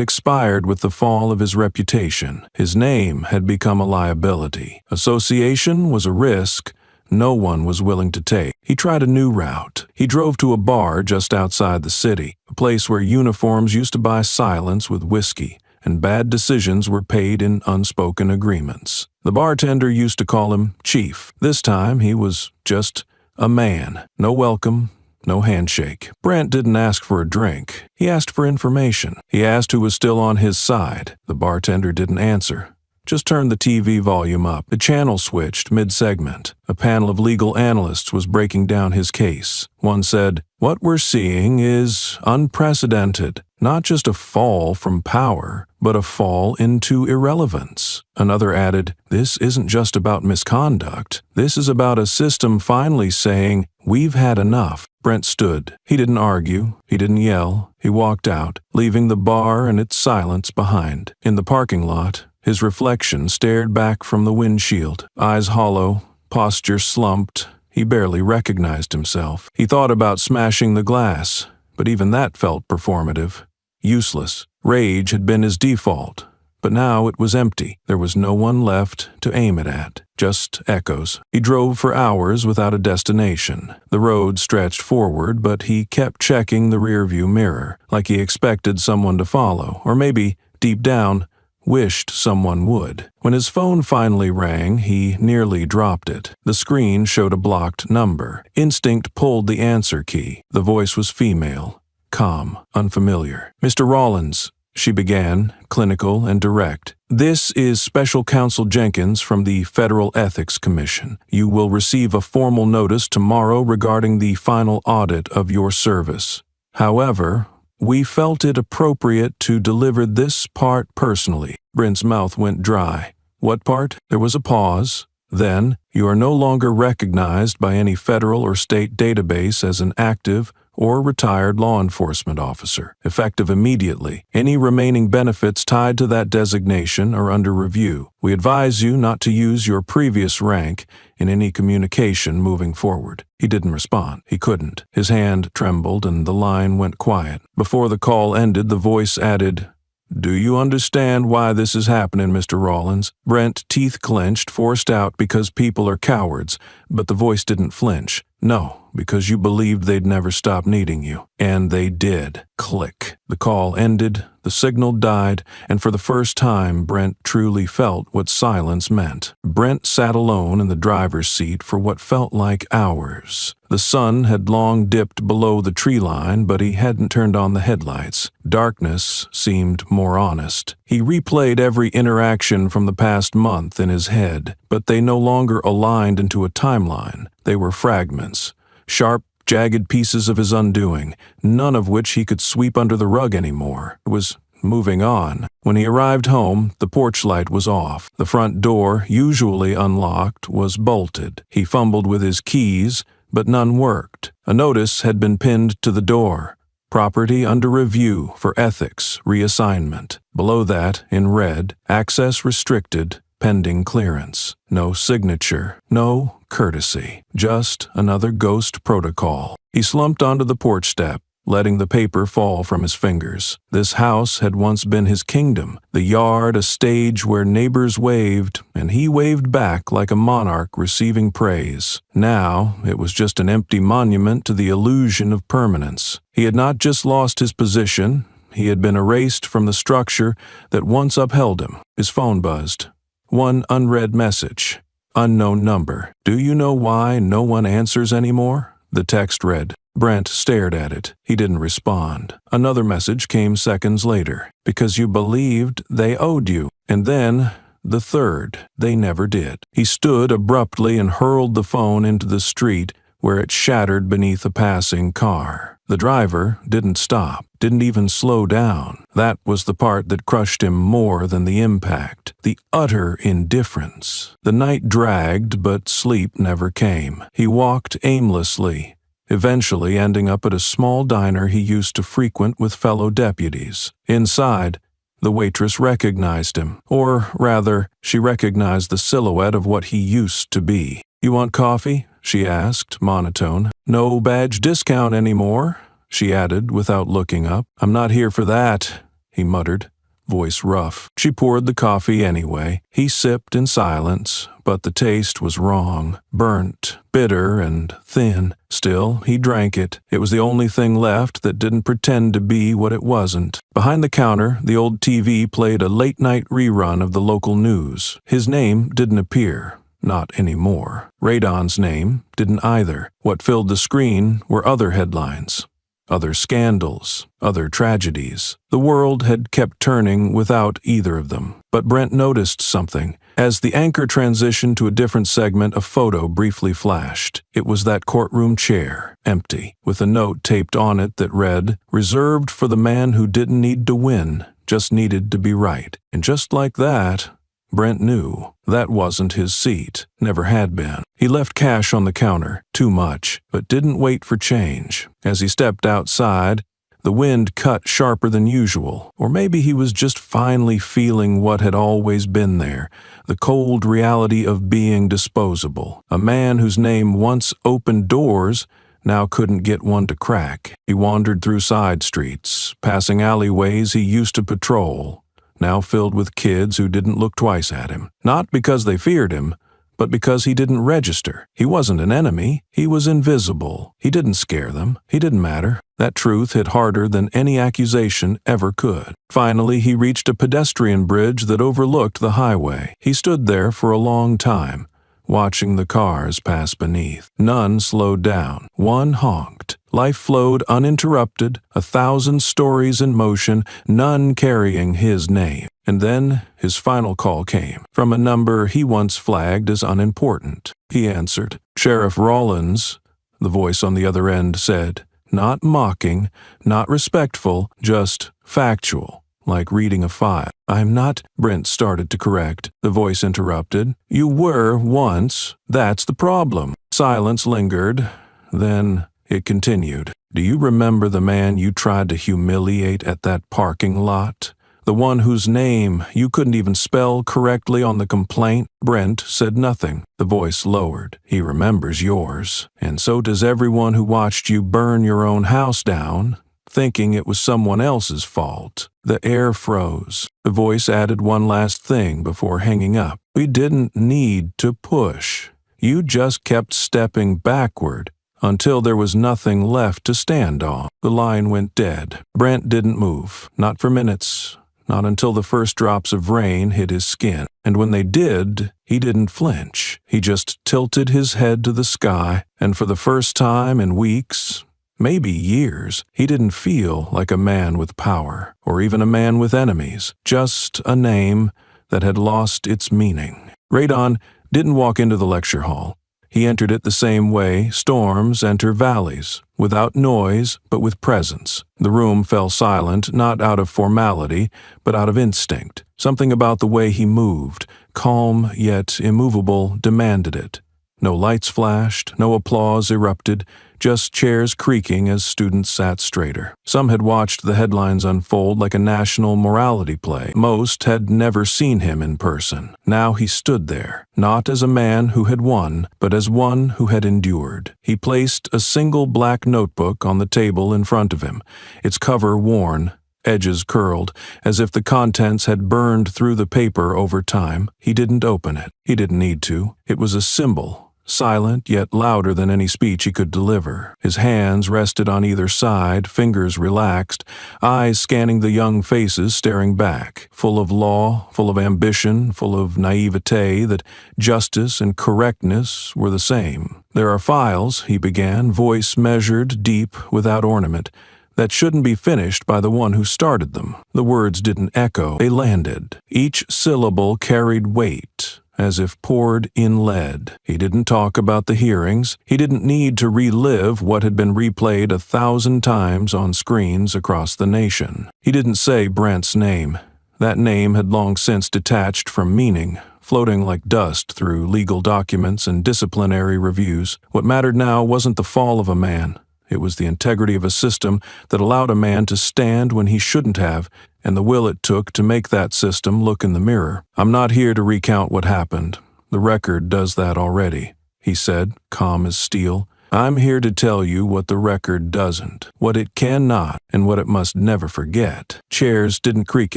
expired with the fall of his reputation. His name had become a liability. Association was a risk no one was willing to take. He tried a new route. He drove to a bar just outside the city, a place where uniforms used to buy silence with whiskey, and bad decisions were paid in unspoken agreements. The bartender used to call him Chief. This time he was just a man. No welcome, no handshake. Brent didn't ask for a drink. He asked for information. He asked who was still on his side. The bartender didn't answer. Just turned the TV volume up. The channel switched mid-segment. A panel of legal analysts was breaking down his case. One said, "What we're seeing is unprecedented. Not just a fall from power, but a fall into irrelevance." Another added, "This isn't just about misconduct. This is about a system finally saying, we've had enough." Brent stood. He didn't argue. He didn't yell. He walked out, leaving the bar and its silence behind. In the parking lot, his reflection stared back from the windshield, eyes hollow, posture slumped. He barely recognized himself. He thought about smashing the glass, but even that felt performative. Useless. Rage had been his default, but now it was empty. There was no one left to aim it at, just echoes. He drove for hours without a destination. The road stretched forward, but he kept checking the rearview mirror, like he expected someone to follow, or maybe, deep down, wished someone would. When his phone finally rang, he nearly dropped it. The screen showed a blocked number. Instinct pulled the answer key. The voice was female, calm, unfamiliar. "Mr. Rollins," she began, clinical and direct. "This is Special Counsel Jenkins from the Federal Ethics Commission. You will receive a formal notice tomorrow regarding the final audit of your service. However, we felt it appropriate to deliver this part personally." Brent's mouth went dry. "What part?" There was a pause. Then, "You are no longer recognized by any federal or state database as an active or retired law enforcement officer, effective immediately. Any remaining benefits tied to that designation are under review. We advise you not to use your previous rank in any communication moving forward." He didn't respond. He couldn't. His hand trembled and the line went quiet. Before the call ended, the voice added, "Do you understand why this is happening, Mr. Rollins?" Brent, teeth clenched, forced out because people are cowards, but the voice didn't flinch. "No, because you believed they'd never stop needing you." And they did. Click. The call ended, the signal died, and for the first time, Brent truly felt what silence meant. Brent sat alone in the driver's seat for what felt like hours. The sun had long dipped below the tree line, but he hadn't turned on the headlights. Darkness seemed more honest. He replayed every interaction from the past month in his head, but they no longer aligned into a timeline. They were fragments. Sharp, jagged pieces of his undoing, none of which he could sweep under the rug anymore. It was moving on. When he arrived home, the porch light was off. The front door, usually unlocked, was bolted. He fumbled with his keys, but none worked. A notice had been pinned to the door. "Property under review for ethics reassignment." Below that, in red, "Access restricted, pending clearance." No signature, no courtesy, just another ghost protocol. He slumped onto the porch step, letting the paper fall from his fingers. This house had once been his kingdom, the yard a stage where neighbors waved, and he waved back like a monarch receiving praise. Now, it was just an empty monument to the illusion of permanence. He had not just lost his position, he had been erased from the structure that once upheld him. His phone buzzed. One unread message. Unknown number. "Do you know why no one answers anymore?" The text read. Brent stared at it. He didn't respond. Another message came seconds later. "Because you believed they owed you." And then, the third. They never did. He stood abruptly and hurled the phone into the street, where it shattered beneath a passing car. The driver didn't stop, didn't even slow down. That was the part that crushed him more than the impact, the utter indifference. The night dragged, but sleep never came. He walked aimlessly, eventually ending up at a small diner he used to frequent with fellow deputies. Inside, The waitress recognized him, or rather, she recognized the silhouette of what he used to be. "You want coffee?" she asked, monotone. "No badge discount anymore," she added without looking up. "I'm not here for that," he muttered, voice rough. She poured the coffee anyway. He sipped in silence, but the taste was wrong, burnt, bitter, and thin. Still, he drank it. It was the only thing left that didn't pretend to be what it wasn't. Behind the counter, the old TV played a late-night rerun of the local news. His name didn't appear. Not anymore. Radon's name didn't either. What filled the screen were other headlines. Other scandals, other tragedies. The world had kept turning without either of them. But Brent noticed something. As the anchor transitioned to a different segment, a photo briefly flashed. It was that courtroom chair, empty, with a note taped on it that read, "Reserved for the man who didn't need to win, just needed to be right." And just like that, Brent knew that wasn't his seat, never had been. He left cash on the counter, too much, but didn't wait for change. As he stepped outside, the wind cut sharper than usual, or maybe he was just finally feeling what had always been there, the cold reality of being disposable. A man whose name once opened doors now couldn't get one to crack. He wandered through side streets, passing alleyways he used to patrol, now filled with kids who didn't look twice at him. Not because they feared him, but because he didn't register. He wasn't an enemy. He was invisible. He didn't scare them. He didn't matter. That truth hit harder than any accusation ever could. Finally, he reached a pedestrian bridge that overlooked the highway. He stood there for a long time, watching the cars pass beneath. None slowed down. One honked. Life flowed uninterrupted, 1,000 stories in motion, none carrying his name. And then his final call came, from a number he once flagged as unimportant. He answered. "Sheriff Rollins," the voice on the other end said, not mocking, not respectful, just factual, like reading a file. "I'm not," Brent started to correct. The voice interrupted. "You were once. That's the problem." Silence lingered. Then it continued. "Do you remember the man you tried to humiliate at that parking lot? The one whose name you couldn't even spell correctly on the complaint?" Brent said nothing. The voice lowered. "He remembers yours. And so does everyone who watched you burn your own house down, thinking it was someone else's fault." The air froze. The voice added one last thing before hanging up. "We didn't need to push. You just kept stepping backward until there was nothing left to stand on." The line went dead. Brent didn't move, not for minutes, not until the first drops of rain hit his skin. And when they did, he didn't flinch. He just tilted his head to the sky, and for the first time in weeks, maybe years, he didn't feel like a man with power, or even a man with enemies, just a name that had lost its meaning. Radon didn't walk into the lecture hall. He entered it the same way storms enter valleys, without noise but with presence. The room fell silent, not out of formality, but out of instinct. Something about the way he moved, calm yet immovable, demanded it. No lights flashed, no applause erupted, just chairs creaking as students sat straighter. Some had watched the headlines unfold like a national morality play. Most had never seen him in person. Now he stood there, not as a man who had won, but as one who had endured. He placed a single black notebook on the table in front of him, its cover worn, edges curled, as if the contents had burned through the paper over time. He didn't open it. He didn't need to. It was a symbol. Silent, yet louder than any speech he could deliver. His hands rested on either side, fingers relaxed, eyes scanning the young faces staring back, full of law, full of ambition, full of naivete that justice and correctness were the same. "There are files," he began, voice measured, deep, without ornament, "that shouldn't be finished by the one who started them." The words didn't echo, they landed. Each syllable carried weight, as if poured in lead. He didn't talk about the hearings. He didn't need to relive what had been replayed 1,000 times on screens across the nation. He didn't say Brent's name. That name had long since detached from meaning, floating like dust through legal documents and disciplinary reviews. What mattered now wasn't the fall of a man. It was the integrity of a system that allowed a man to stand when he shouldn't have, and the will it took to make that system look in the mirror. I'm not here to recount what happened. The record does that already, he said, calm as steel. I'm here to tell you what the record doesn't, what it cannot, and what it must never forget. Chairs didn't creak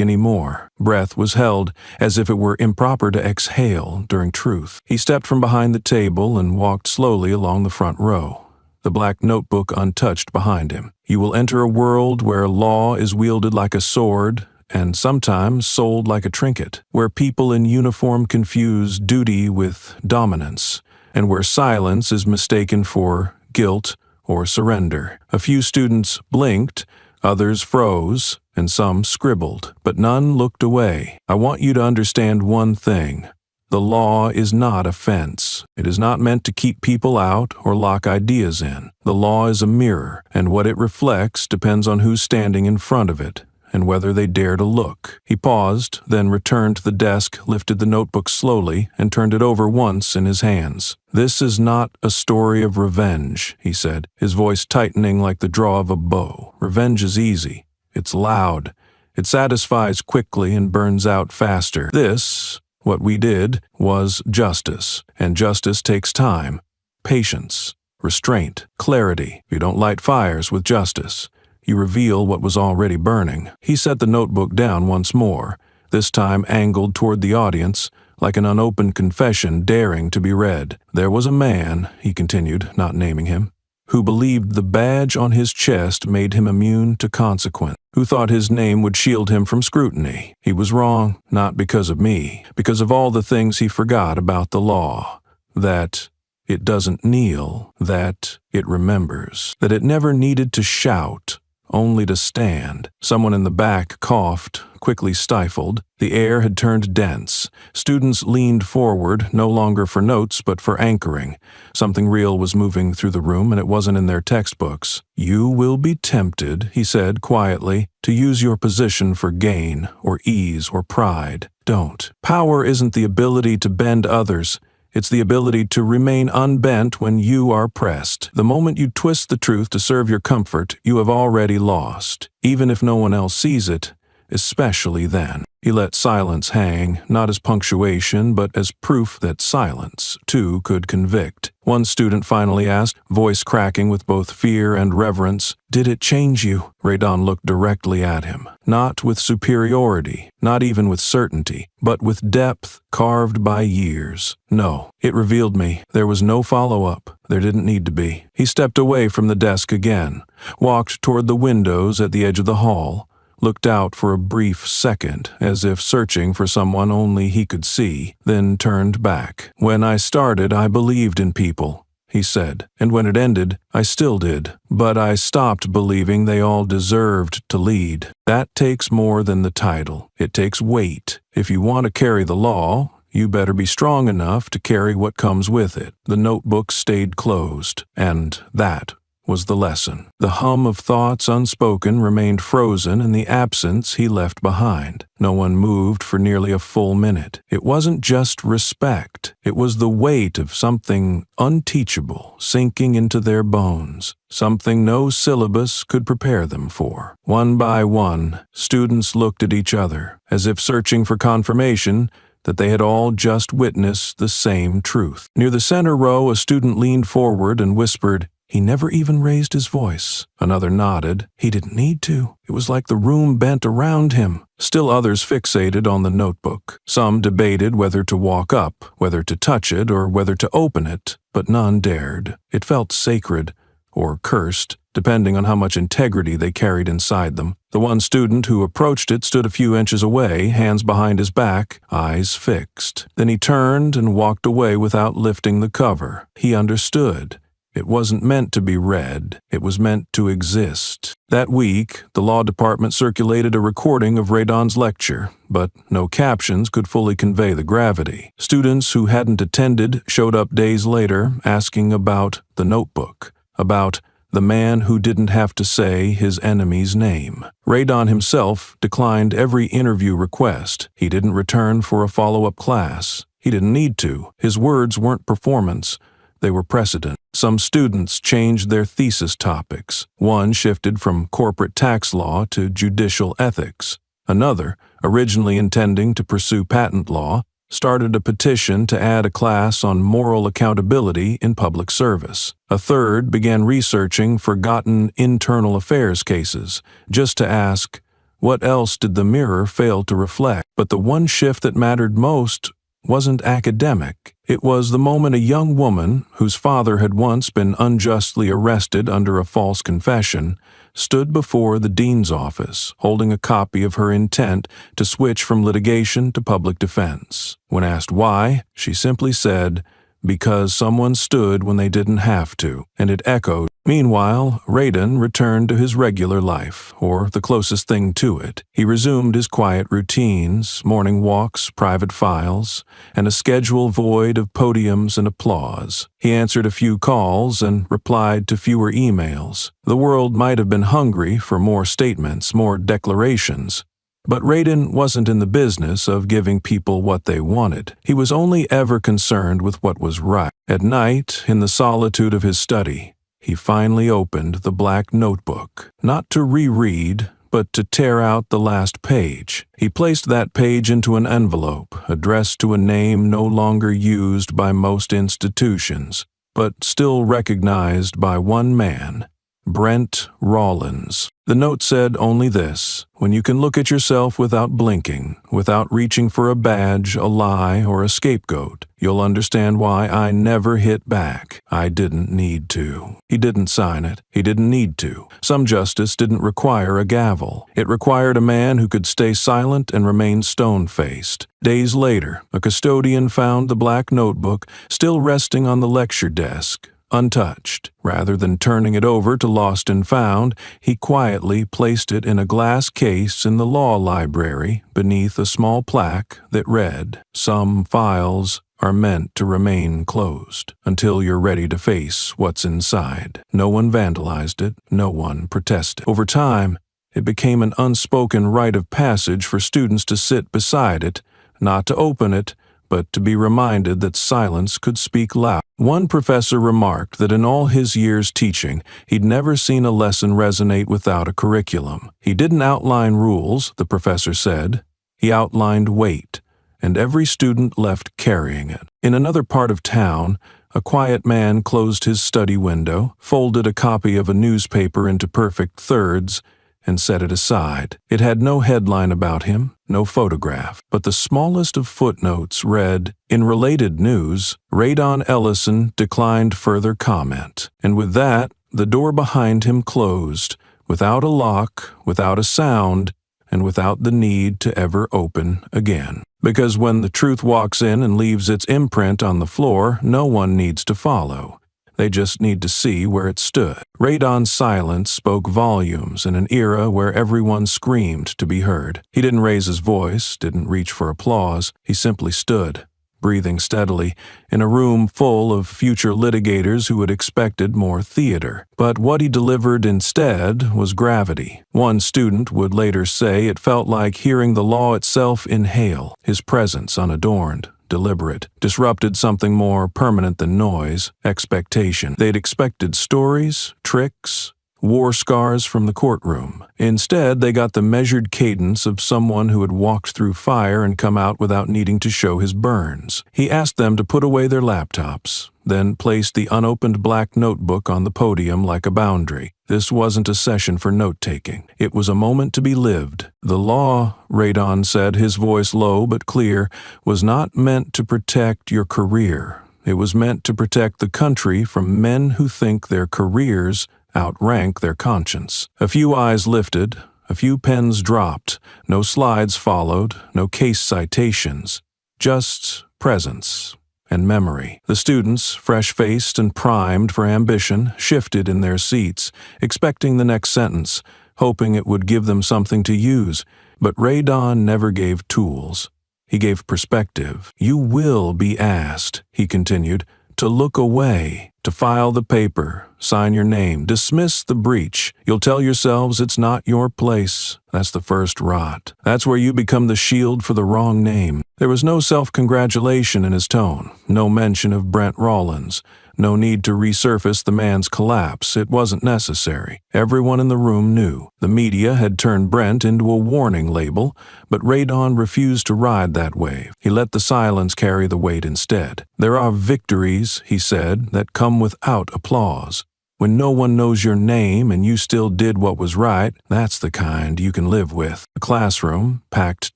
anymore. Breath was held as if it were improper to exhale during truth. He stepped from behind the table and walked slowly along the front row, the black notebook untouched behind him. You will enter a world where law is wielded like a sword and sometimes sold like a trinket, where people in uniform confuse duty with dominance, and where silence is mistaken for guilt or surrender. A few students blinked, others froze, and some scribbled, but none looked away. I want you to understand one thing. The law is not a fence. It is not meant to keep people out or lock ideas in. The law is a mirror, and what it reflects depends on who's standing in front of it and whether they dare to look. He paused, then returned to the desk, lifted the notebook slowly, and turned it over once in his hands. This is not a story of revenge, he said, his voice tightening like the draw of a bow. Revenge is easy. It's loud. It satisfies quickly and burns out faster. This, what we did, was justice, and justice takes time, patience, restraint, clarity. You don't light fires with justice. You reveal what was already burning. He set the notebook down once more, this time angled toward the audience, like an unopened confession daring to be read. There was a man, he continued, not naming him, who believed the badge on his chest made him immune to consequence, who thought his name would shield him from scrutiny. He was wrong, not because of me, because of all the things he forgot about the law. That it doesn't kneel, that it remembers, that it never needed to shout, only to stand. Someone in the back coughed, quickly stifled. The air had turned dense. Students leaned forward, no longer for notes but for anchoring. Something real was moving through the room, and it wasn't in their textbooks. You will be tempted, he said quietly, to use your position for gain or ease or pride. Don't. Power isn't the ability to bend others. It's the ability to remain unbent when you are pressed. The moment you twist the truth to serve your comfort, you have already lost, even if no one else sees it, especially then. He let silence hang, not as punctuation, but as proof that silence, too, could convict. One student finally asked, voice cracking with both fear and reverence, "Did it change you?" Radon looked directly at him, not with superiority, not even with certainty, but with depth carved by years. No, it revealed me. There was no follow-up. There didn't need to be. He stepped away from the desk again, walked toward the windows at the edge of the hall, looked out for a brief second, as if searching for someone only he could see, then turned back. When I started, I believed in people, he said, and when it ended, I still did. But I stopped believing they all deserved to lead. That takes more than the title. It takes weight. If you want to carry the law, you better be strong enough to carry what comes with it. The notebook stayed closed, and that was the lesson. The hum of thoughts unspoken remained frozen in the absence he left behind. No one moved for nearly a full minute. It wasn't just respect. It was the weight of something unteachable sinking into their bones, something no syllabus could prepare them for. One by one, students looked at each other, as if searching for confirmation that they had all just witnessed the same truth. Near the center row, a student leaned forward and whispered, "He never even raised his voice." Another nodded. He didn't need to. It was like the room bent around him. Still others fixated on the notebook. Some debated whether to walk up, whether to touch it, or whether to open it, but none dared. It felt sacred, or cursed, depending on how much integrity they carried inside them. The one student who approached it stood a few inches away, hands behind his back, eyes fixed. Then he turned and walked away without lifting the cover. He understood. It wasn't meant to be read. It was meant to exist. That week, the law department circulated a recording of Radon's lecture, but no captions could fully convey the gravity. Students who hadn't attended showed up days later asking about the notebook, about the man who didn't have to say his enemy's name. Radon himself declined every interview request. He didn't return for a follow-up class. He didn't need to. His words weren't performance. They were precedent. Some students changed their thesis topics. One shifted from corporate tax law to judicial ethics. Another, originally intending to pursue patent law, started a petition to add a class on moral accountability in public service. A third began researching forgotten internal affairs cases, just to ask, what else did the mirror fail to reflect? But the one shift that mattered most wasn't academic. It was the moment a young woman, whose father had once been unjustly arrested under a false confession, stood before the dean's office, holding a copy of her intent to switch from litigation to public defense. When asked why, she simply said, "Because someone stood when they didn't have to," and it echoed. Meanwhile, Radon returned to his regular life, or the closest thing to it. He resumed his quiet routines, morning walks, private files, and a schedule void of podiums and applause. He answered a few calls and replied to fewer emails. The world might have been hungry for more statements, more declarations, but Radon wasn't in the business of giving people what they wanted. He was only ever concerned with what was right. At night, in the solitude of his study, he finally opened the black notebook, not to reread, but to tear out the last page. He placed that page into an envelope, addressed to a name no longer used by most institutions, but still recognized by one man, Brent Rollins. The note said only this: when you can look at yourself without blinking, without reaching for a badge, a lie, or a scapegoat, you'll understand why I never hit back. I didn't need to. He didn't sign it. He didn't need to. Some justice didn't require a gavel. It required a man who could stay silent and remain stone-faced. Days later, a custodian found the black notebook still resting on the lecture desk, untouched. Rather than turning it over to Lost and Found, he quietly placed it in a glass case in the law library beneath a small plaque that read, "Some files are meant to remain closed until you're ready to face what's inside." No one vandalized it. No one protested. Over time, it became an unspoken rite of passage for students to sit beside it, not to open it, but to be reminded that silence could speak loud. One professor remarked that in all his years teaching, he'd never seen a lesson resonate without a curriculum. He didn't outline rules, the professor said. He outlined weight, and every student left carrying it. In another part of town, a quiet man closed his study window, folded a copy of a newspaper into perfect thirds, and set it aside. It had no headline about him, no photograph, but the smallest of footnotes read, "In related news, Radon Ellison declined further comment." And with that, the door behind him closed, without a lock, without a sound, and without the need to ever open again. Because when the truth walks in and leaves its imprint on the floor, no one needs to follow. They just need to see where it stood. Radon's silence spoke volumes in an era where everyone screamed to be heard. He didn't raise his voice, didn't reach for applause. He simply stood, breathing steadily, in a room full of future litigators who had expected more theater. But what he delivered instead was gravity. One student would later say it felt like hearing the law itself inhale, his presence unadorned, deliberate, disrupted something more permanent than noise, expectation. They'd expected stories, tricks, war scars from the courtroom. Instead, they got the measured cadence of someone who had walked through fire and come out without needing to show his burns. He asked them to put away their laptops, then placed the unopened black notebook on the podium like a boundary. This wasn't a session for note-taking. It was a moment to be lived. The law, Radon said, his voice low but clear, was not meant to protect your career. It was meant to protect the country from men who think their careers outrank their conscience. A few eyes lifted, a few pens dropped, no slides followed, no case citations, just presence and memory. The students, fresh-faced and primed for ambition, shifted in their seats, expecting the next sentence, hoping it would give them something to use. But Radon never gave tools. He gave perspective. "You will be asked," he continued, "to look away, to file the paper, sign your name, dismiss the breach. You'll tell yourselves it's not your place. That's the first rot. That's where you become the shield for the wrong name." There was no self-congratulation in his tone, no mention of Brent Rollins, No need to resurface the man's collapse. It wasn't necessary. Everyone in the room knew. The media had turned Brent into a warning label, but Radon refused to ride that wave. He let the silence carry the weight instead. There are victories, he said, that come without applause. When no one knows your name and you still did what was right, that's the kind you can live with. The classroom, packed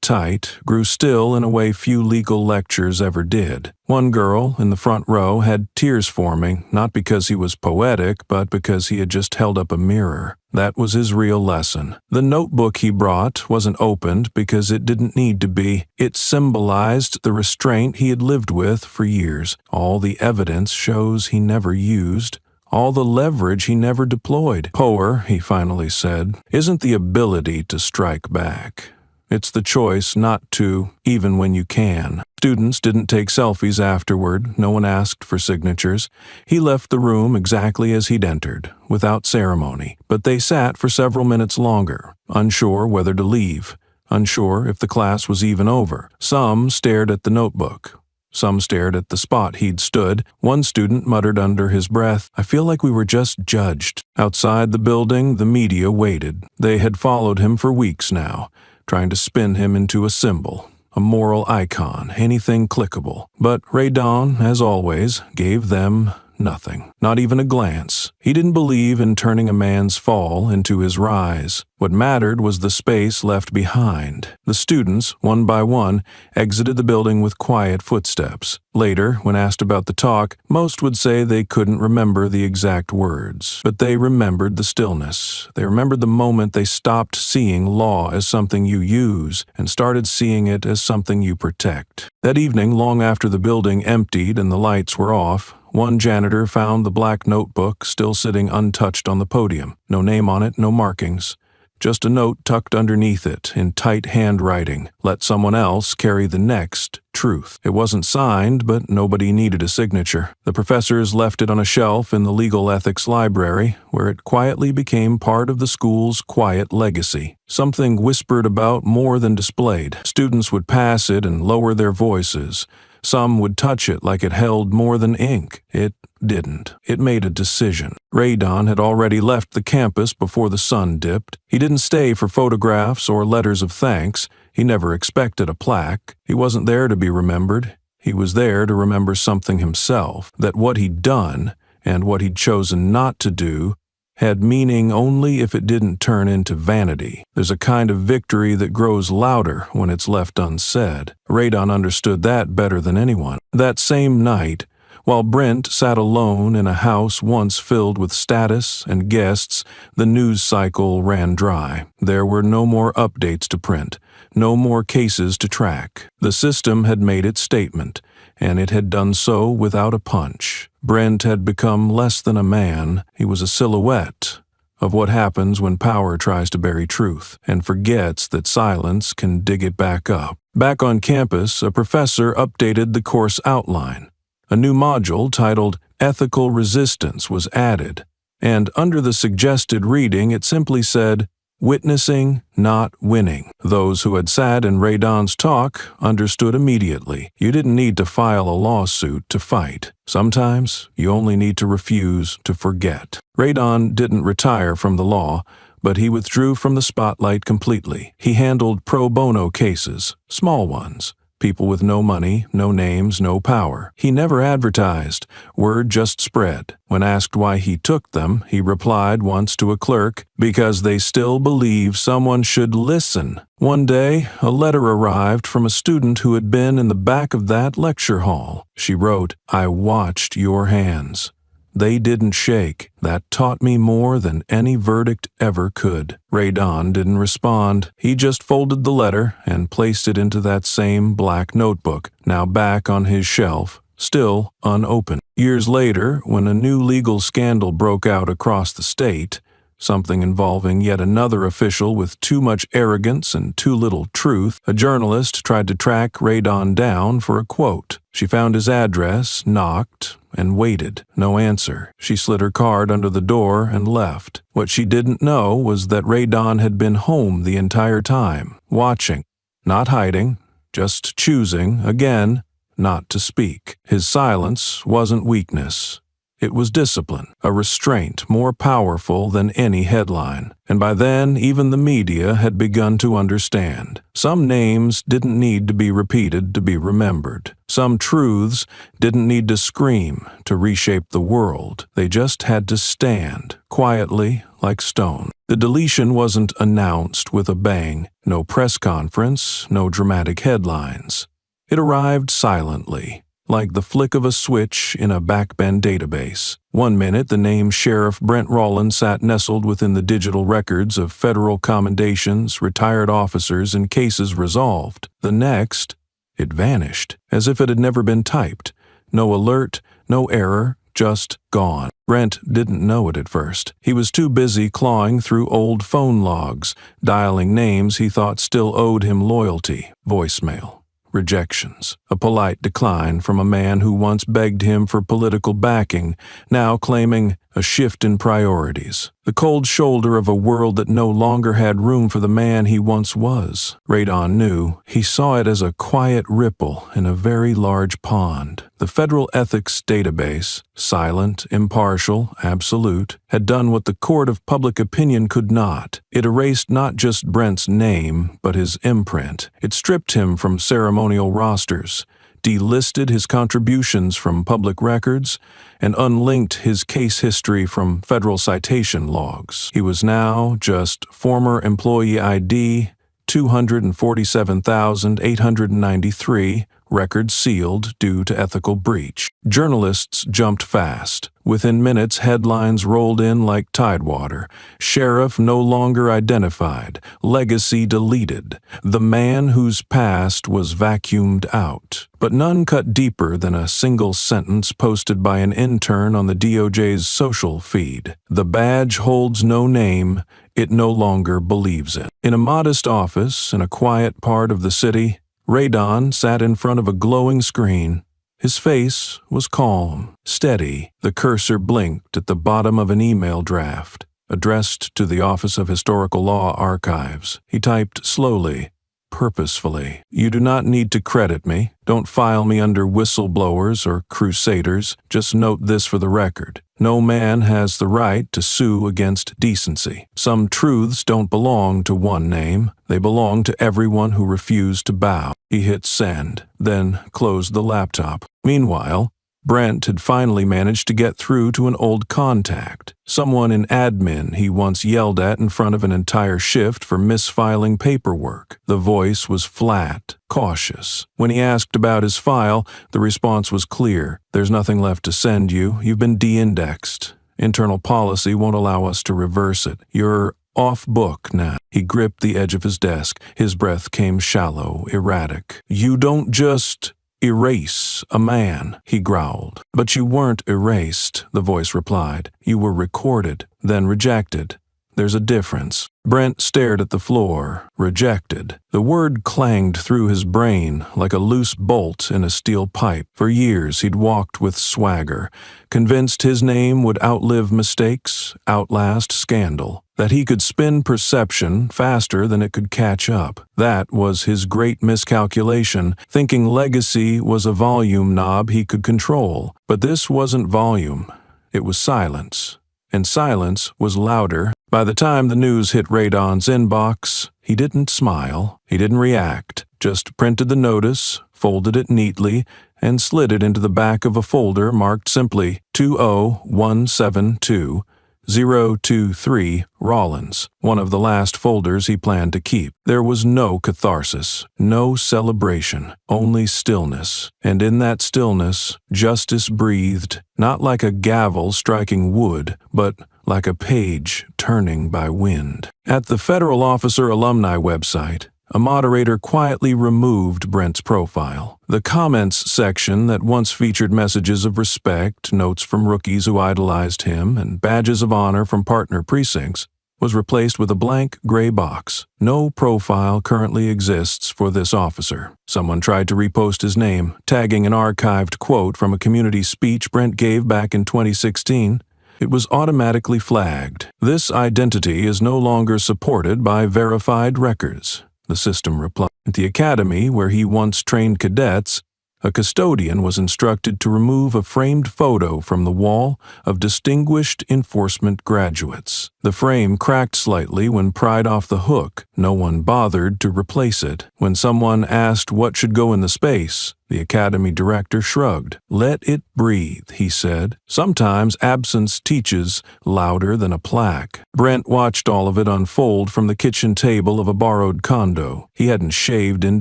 tight, grew still in a way few legal lectures ever did. One girl in the front row had tears forming, not because he was poetic, but because he had just held up a mirror. That was his real lesson. The notebook he brought wasn't opened because it didn't need to be. It symbolized the restraint he had lived with for years. All the evidence shows he never used. All the leverage he never deployed. Power, he finally said, isn't the ability to strike back. It's the choice not to, even when you can. Students didn't take selfies afterward. No one asked for signatures. He left the room exactly as he'd entered, without ceremony. But they sat for several minutes longer, unsure whether to leave, unsure if the class was even over. Some stared at the notebook. Some stared at the spot he'd stood. One student muttered under his breath, "I feel like we were just judged." Outside the building, the media waited. They had followed him for weeks now, trying to spin him into a symbol, a moral icon, anything clickable. But Radon, as always, gave them nothing, not even a glance. He didn't believe in turning a man's fall into his rise. What mattered was the space left behind. The students, one by one, exited the building with quiet footsteps. Later, when asked about the talk, most would say they couldn't remember the exact words. But they remembered the stillness. They remembered the moment they stopped seeing law as something you use and started seeing it as something you protect. That evening, long after the building emptied and the lights were off, one janitor found the black notebook still sitting untouched on the podium. No name on it, no markings. Just a note tucked underneath it in tight handwriting. Let someone else carry the next truth. It wasn't signed, but nobody needed a signature. The professors left it on a shelf in the legal ethics library, where it quietly became part of the school's quiet legacy. Something whispered about more than displayed. Students would pass it and lower their voices. Some would touch it like it held more than ink. It didn't. It made a decision. Radon had already left the campus before the sun dipped. He didn't stay for photographs or letters of thanks. He never expected a plaque. He wasn't there to be remembered. He was there to remember something himself, that what he'd done, and what he'd chosen not to do, had meaning only if it didn't turn into vanity. There's a kind of victory that grows louder when it's left unsaid. Radon understood that better than anyone. That same night, while Brent sat alone in a house once filled with status and guests, the news cycle ran dry. There were no more updates to print, no more cases to track. The system had made its statement, and it had done so without a punch. Brent had become less than a man. He was a silhouette of what happens when power tries to bury truth and forgets that silence can dig it back up. Back on campus, a professor updated the course outline. A new module titled Ethical Resistance was added, and under the suggested reading it simply said, "Witnessing, not winning." Those who had sat in Radon's talk understood immediately. You didn't need to file a lawsuit to fight. Sometimes you only need to refuse to forget. Radon didn't retire from the law, but he withdrew from the spotlight completely. He handled pro bono cases, small ones. People with no money, no names, no power. He never advertised. Word just spread. When asked why he took them, he replied once to a clerk, "Because they still believe someone should listen." One day, a letter arrived from a student who had been in the back of that lecture hall. She wrote, "I watched your hands. They didn't shake. That taught me more than any verdict ever could." Radon didn't respond. He just folded the letter and placed it into that same black notebook, now back on his shelf, still unopened. Years later, when a new legal scandal broke out across the state, something involving yet another official with too much arrogance and too little truth, a journalist tried to track Radon down for a quote. She found his address, knocked, and waited. No answer. She slid her card under the door and left. What she didn't know was that Radon had been home the entire time, watching, not hiding, just choosing, again, not to speak. His silence wasn't weakness. It was discipline, a restraint more powerful than any headline. And by then, even the media had begun to understand. Some names didn't need to be repeated to be remembered. Some truths didn't need to scream to reshape the world. They just had to stand, quietly, like stone. The deletion wasn't announced with a bang. No press conference, no dramatic headlines. It arrived silently, like the flick of a switch in a backbend database. One minute, the name Sheriff Brent Rollins sat nestled within the digital records of federal commendations, retired officers, and cases resolved. The next, it vanished, as if it had never been typed. No alert, no error, just gone. Brent didn't know it at first. He was too busy clawing through old phone logs, dialing names he thought still owed him loyalty. Voicemail. Rejections. A polite decline from a man who once begged him for political backing, now claiming a shift in priorities. The cold shoulder of a world that no longer had room for the man he once was. Radon knew. He saw it as a quiet ripple in a very large pond. The federal ethics database, silent, impartial, absolute, had done what the court of public opinion could not. It erased not just Brent's name, but his imprint. It stripped him from ceremonial rosters, delisted his contributions from public records, and unlinked his case history from federal citation logs. He was now just former employee ID 247,893, record sealed due to ethical breach. Journalists jumped fast. Within minutes, headlines rolled in like tidewater. Sheriff no longer identified. Legacy deleted. The man whose past was vacuumed out. But none cut deeper than a single sentence posted by an intern on the DOJ's social feed. The badge holds no name. It no longer believes it. In a modest office in a quiet part of the city, Radon sat in front of a glowing screen. His face was calm, steady. The cursor blinked at the bottom of an email draft, addressed to the Office of Historical Law Archives. He typed slowly, purposefully. You do not need to credit me. Don't file me under whistleblowers or crusaders. Just note this for the record. No man has the right to sue against decency. Some truths don't belong to one name. They belong to everyone who refused to bow. He hit send, then closed the laptop. Meanwhile, Brent had finally managed to get through to an old contact, someone in admin he once yelled at in front of an entire shift for misfiling paperwork. The voice was flat, cautious. When he asked about his file, the response was clear. There's nothing left to send you. You've been de-indexed. Internal policy won't allow us to reverse it. You're off book now. He gripped the edge of his desk. His breath came shallow, erratic. You don't just erase a man, he growled. But you weren't erased, the voice replied. You were recorded, then rejected. There's a difference. Brent stared at the floor, rejected. The word clanged through his brain like a loose bolt in a steel pipe. For years he'd walked with swagger, convinced his name would outlive mistakes, outlast scandal, that he could spin perception faster than it could catch up. That was his great miscalculation, thinking legacy was a volume knob he could control. But this wasn't volume, it was silence. And silence was louder. By the time the news hit Radon's inbox, he didn't smile, he didn't react, just printed the notice, folded it neatly, and slid it into the back of a folder marked simply 20172-023 Rollins, one of the last folders he planned to keep. There was no catharsis, no celebration, only stillness. And in that stillness, justice breathed, not like a gavel striking wood, but like a page turning by wind. At the Federal Officer Alumni website, a moderator quietly removed Brent's profile. The comments section that once featured messages of respect, notes from rookies who idolized him, and badges of honor from partner precincts was replaced with a blank gray box. No profile currently exists for this officer. Someone tried to repost his name, tagging an archived quote from a community speech Brent gave back in 2016. It was automatically flagged. This identity is no longer supported by verified records, the system replied. At the academy where he once trained cadets, A custodian was instructed to remove a framed photo from the wall of distinguished enforcement graduates. The frame cracked slightly when pried off the hook. No one bothered to replace it. When someone asked what should go in the space, the academy director shrugged. "Let it breathe," he said. "Sometimes absence teaches louder than a plaque." Brent watched all of it unfold from the kitchen table of a borrowed condo. He hadn't shaved in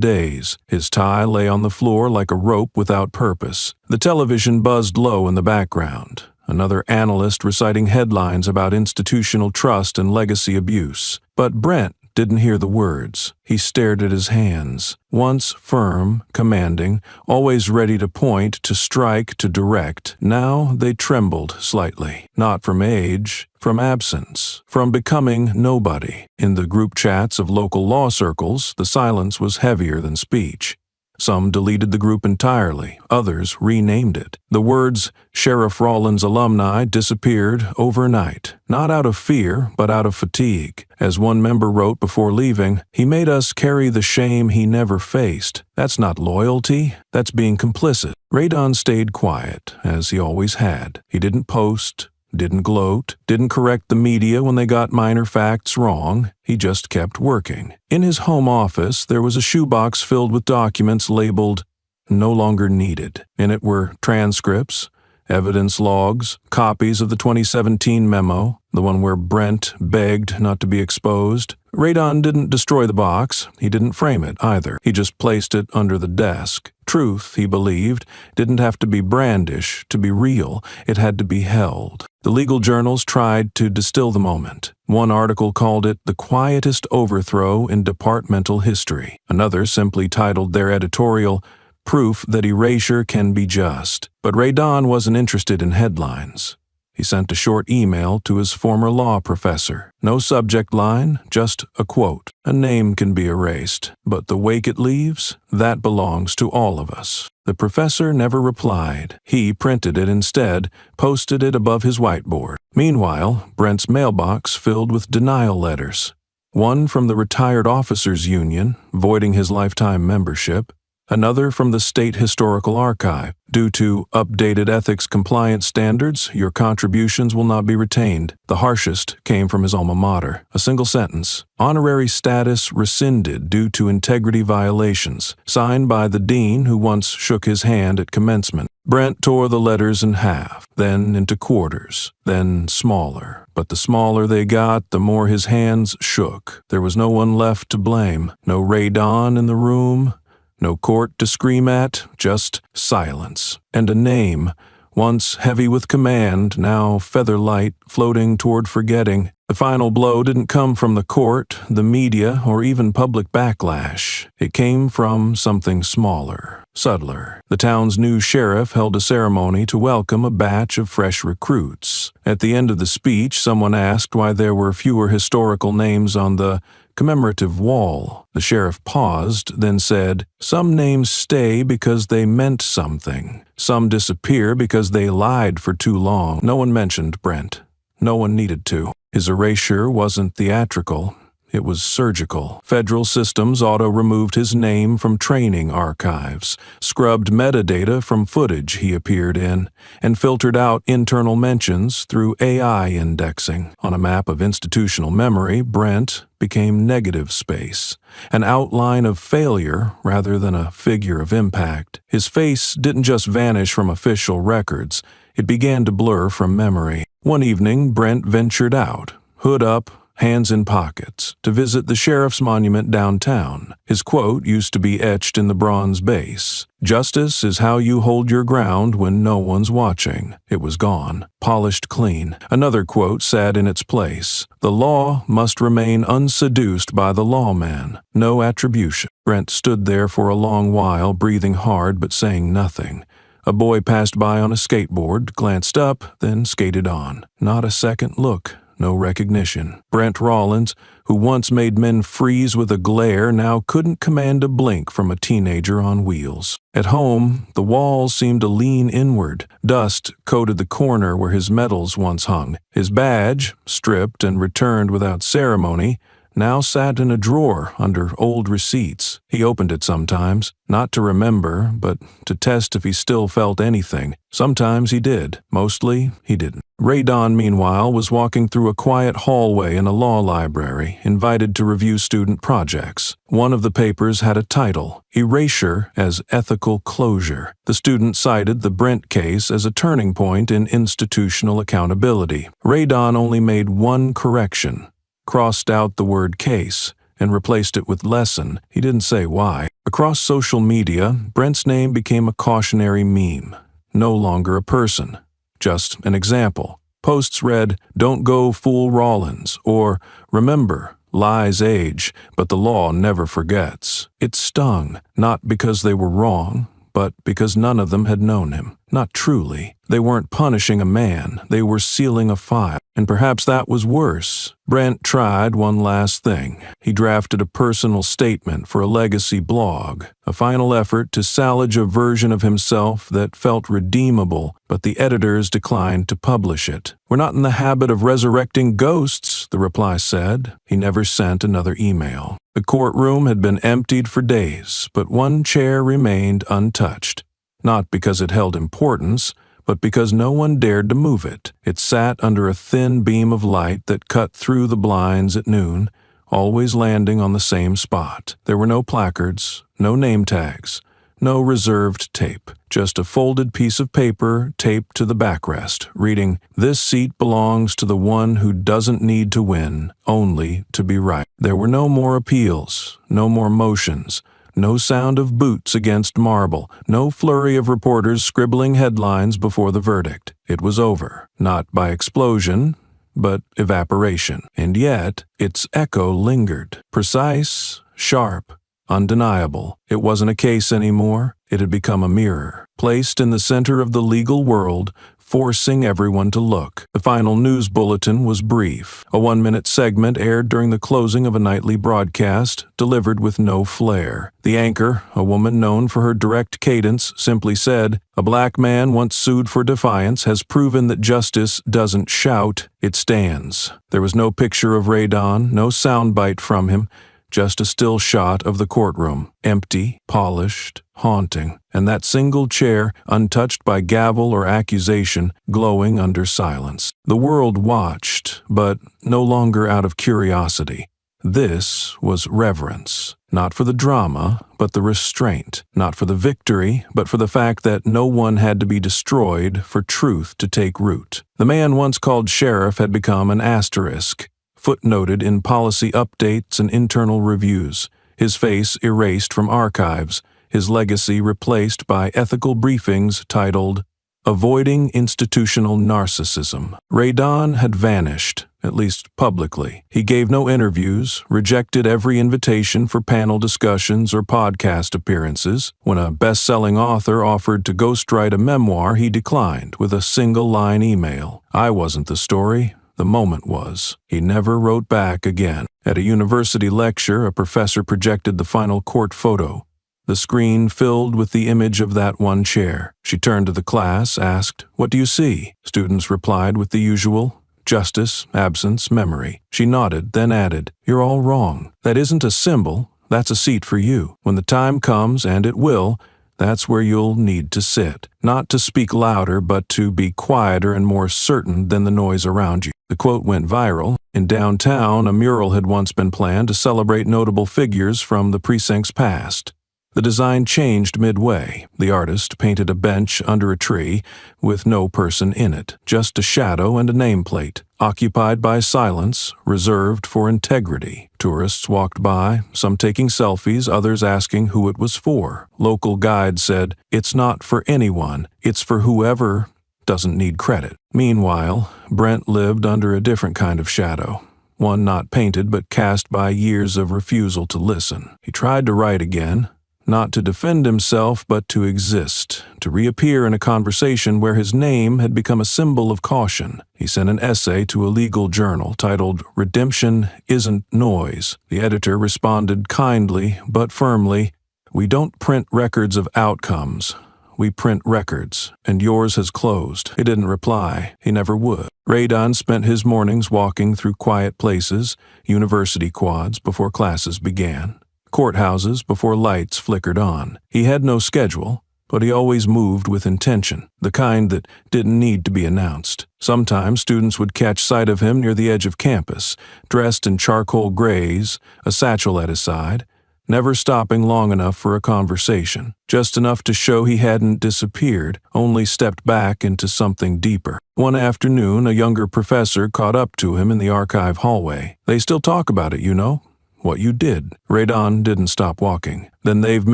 days. His tie lay on the floor like a rope without purpose. The television buzzed low in the background. Another analyst reciting headlines about institutional trust and legacy abuse. But Brent didn't hear the words. He stared at his hands, once firm, commanding, always ready to point, to strike, to direct. Now they trembled slightly, not from age, from absence, from becoming nobody. In the group chats of local law circles, the silence was heavier than speech. Some deleted the group entirely, others renamed it. The words Sheriff Rawlins alumni disappeared overnight, not out of fear, but out of fatigue. As one member wrote before leaving, "He made us carry the shame he never faced. That's not loyalty, that's being complicit." Radon stayed quiet, as he always had. He didn't post, didn't gloat, didn't correct the media when they got minor facts wrong. He just kept working. In his home office, there was a shoebox filled with documents labeled "No Longer Needed." In it were transcripts, evidence logs, copies of the 2017 memo, the one where Brent begged not to be exposed. Radon didn't destroy the box. He didn't frame it either. He just placed it under the desk. Truth, he believed, didn't have to be brandish to be real. It had to be held. The legal journals tried to distill the moment. One article called it the quietest overthrow in departmental history. Another simply titled their editorial, "Proof that Erasure Can Be Just." But Radon wasn't interested in headlines. He sent a short email to his former law professor. No subject line, just a quote. "A name can be erased, but the wake it leaves, that belongs to all of us." The professor never replied. He printed it instead, posted it above his whiteboard. Meanwhile, Brent's mailbox filled with denial letters. One from the Retired Officers Union, voiding his lifetime membership. Another from the State Historical Archive. "Due to updated ethics compliance standards, your contributions will not be retained." The harshest came from his alma mater. A single sentence. "Honorary status rescinded due to integrity violations." Signed by the dean who once shook his hand at commencement. Brent tore the letters in half, then into quarters, then smaller. But the smaller they got, the more his hands shook. There was no one left to blame. No Radon in the room. No court to scream at, just silence. And a name, once heavy with command, now feather-light, floating toward forgetting. The final blow didn't come from the court, the media, or even public backlash. It came from something smaller, subtler. The town's new sheriff held a ceremony to welcome a batch of fresh recruits. At the end of the speech, someone asked why there were fewer historical names on the commemorative wall. The sheriff paused, then said, "Some names stay because they meant something. Some disappear because they lied for too long." No one mentioned Brent. No one needed to. His erasure wasn't theatrical. It was surgical. Federal systems auto-removed his name from training archives, scrubbed metadata from footage he appeared in, and filtered out internal mentions through AI indexing. On a map of institutional memory, Brent became negative space, an outline of failure rather than a figure of impact. His face didn't just vanish from official records, it began to blur from memory. One evening, Brent ventured out, hood up, hands in pockets, to visit the sheriff's monument downtown. His quote used to be etched in the bronze base. "Justice is how you hold your ground when no one's watching." It was gone, polished clean. Another quote sat in its place. "The law must remain unseduced by the lawman. No attribution." Brent stood there for a long while, breathing hard but saying nothing. A boy passed by on a skateboard, glanced up, then skated on. Not a second look. No recognition. Brent Rawlins, who once made men freeze with a glare, now couldn't command a blink from a teenager on wheels. At home, the walls seemed to lean inward. Dust coated the corner where his medals once hung. His badge, stripped and returned without ceremony, now sat in a drawer under old receipts. He opened it sometimes, not to remember, but to test if he still felt anything. Sometimes he did. Mostly, he didn't. Ray Don, meanwhile, was walking through a quiet hallway in a law library, invited to review student projects. One of the papers had a title, Erasure as Ethical Closure. The student cited the Brent case as a turning point in institutional accountability. Ray Don only made one correction, crossed out the word case, and replaced it with lesson. He didn't say why. Across social media, Brent's name became a cautionary meme. No longer a person, just an example. Posts read, "Don't go fool Rollins," or "Remember, lies age, but the law never forgets." It stung, not because they were wrong, but because none of them had known him. Not truly. They weren't punishing a man, they were sealing a file. And perhaps that was worse. Brent tried one last thing. He drafted a personal statement for a legacy blog, a final effort to salvage a version of himself that felt redeemable, but the editors declined to publish it. "We're not in the habit of resurrecting ghosts," the reply said. He never sent another email. The courtroom had been emptied for days, but one chair remained untouched. Not because it held importance, but because no one dared to move it. It sat under a thin beam of light that cut through the blinds at noon, always landing on the same spot. There were no placards, no name tags, no reserved tape, just a folded piece of paper taped to the backrest, reading, "This seat belongs to the one who doesn't need to win, only to be right." There were no more appeals, no more motions, no sound of boots against marble, no flurry of reporters scribbling headlines before the verdict. It was over, not by explosion, but evaporation. And yet, its echo lingered, precise, sharp, undeniable. It wasn't a case anymore. It had become a mirror, placed in the center of the legal world, forcing everyone to look. The final news bulletin was brief. A 1-minute segment aired during the closing of a nightly broadcast, delivered with no flair. The anchor, a woman known for her direct cadence, simply said, "A black man once sued for defiance has proven that justice doesn't shout, it stands." There was no picture of Ray Don, no soundbite from him, just a still shot of the courtroom, empty, polished, haunting, and that single chair, untouched by gavel or accusation, glowing under silence. The world watched, but no longer out of curiosity. This was reverence, not for the drama, but the restraint, not for the victory, but for the fact that no one had to be destroyed for truth to take root. The man once called sheriff had become an asterisk, footnoted in policy updates and internal reviews, his face erased from archives, his legacy replaced by ethical briefings titled, "Avoiding Institutional Narcissism." Ray Don had vanished, at least publicly. He gave no interviews, rejected every invitation for panel discussions or podcast appearances. When a best-selling author offered to ghostwrite a memoir, he declined with a single-line email. "I wasn't the story. The moment was." He never wrote back again. At a university lecture, a professor projected the final court photo. The screen filled with the image of that one chair. She turned to the class, asked, "What do you see?" Students replied with the usual, justice, absence, memory. She nodded, then added, "You're all wrong. That isn't a symbol. That's a seat for you. When the time comes, and it will, that's where you'll need to sit. Not to speak louder, but to be quieter and more certain than the noise around you." The quote went viral. In downtown, a mural had once been planned to celebrate notable figures from the precinct's past. The design changed midway. The artist painted a bench under a tree with no person in it, just a shadow and a nameplate, occupied by silence, reserved for integrity. Tourists walked by, some taking selfies, others asking who it was for. Local guides said, "It's not for anyone, it's for whoever doesn't need credit." Meanwhile, Brent lived under a different kind of shadow, one not painted but cast by years of refusal to listen. He tried to write again, not to defend himself but to exist, to reappear in a conversation where his name had become a symbol of caution. He sent an essay to a legal journal titled "Redemption Isn't Noise." The editor responded kindly but firmly, "We don't print records of outcomes. We print records, and yours has closed." He didn't reply. He never would. Radon spent his mornings walking through quiet places, university quads before classes began, courthouses before lights flickered on. He had no schedule, but he always moved with intention, the kind that didn't need to be announced. Sometimes students would catch sight of him near the edge of campus, dressed in charcoal grays, a satchel at his side, never stopping long enough for a conversation, just enough to show he hadn't disappeared, only stepped back into something deeper. One afternoon, a younger professor caught up to him in the archive hallway. "They still talk about it, you know, what you did." Radon didn't stop walking. "Then they've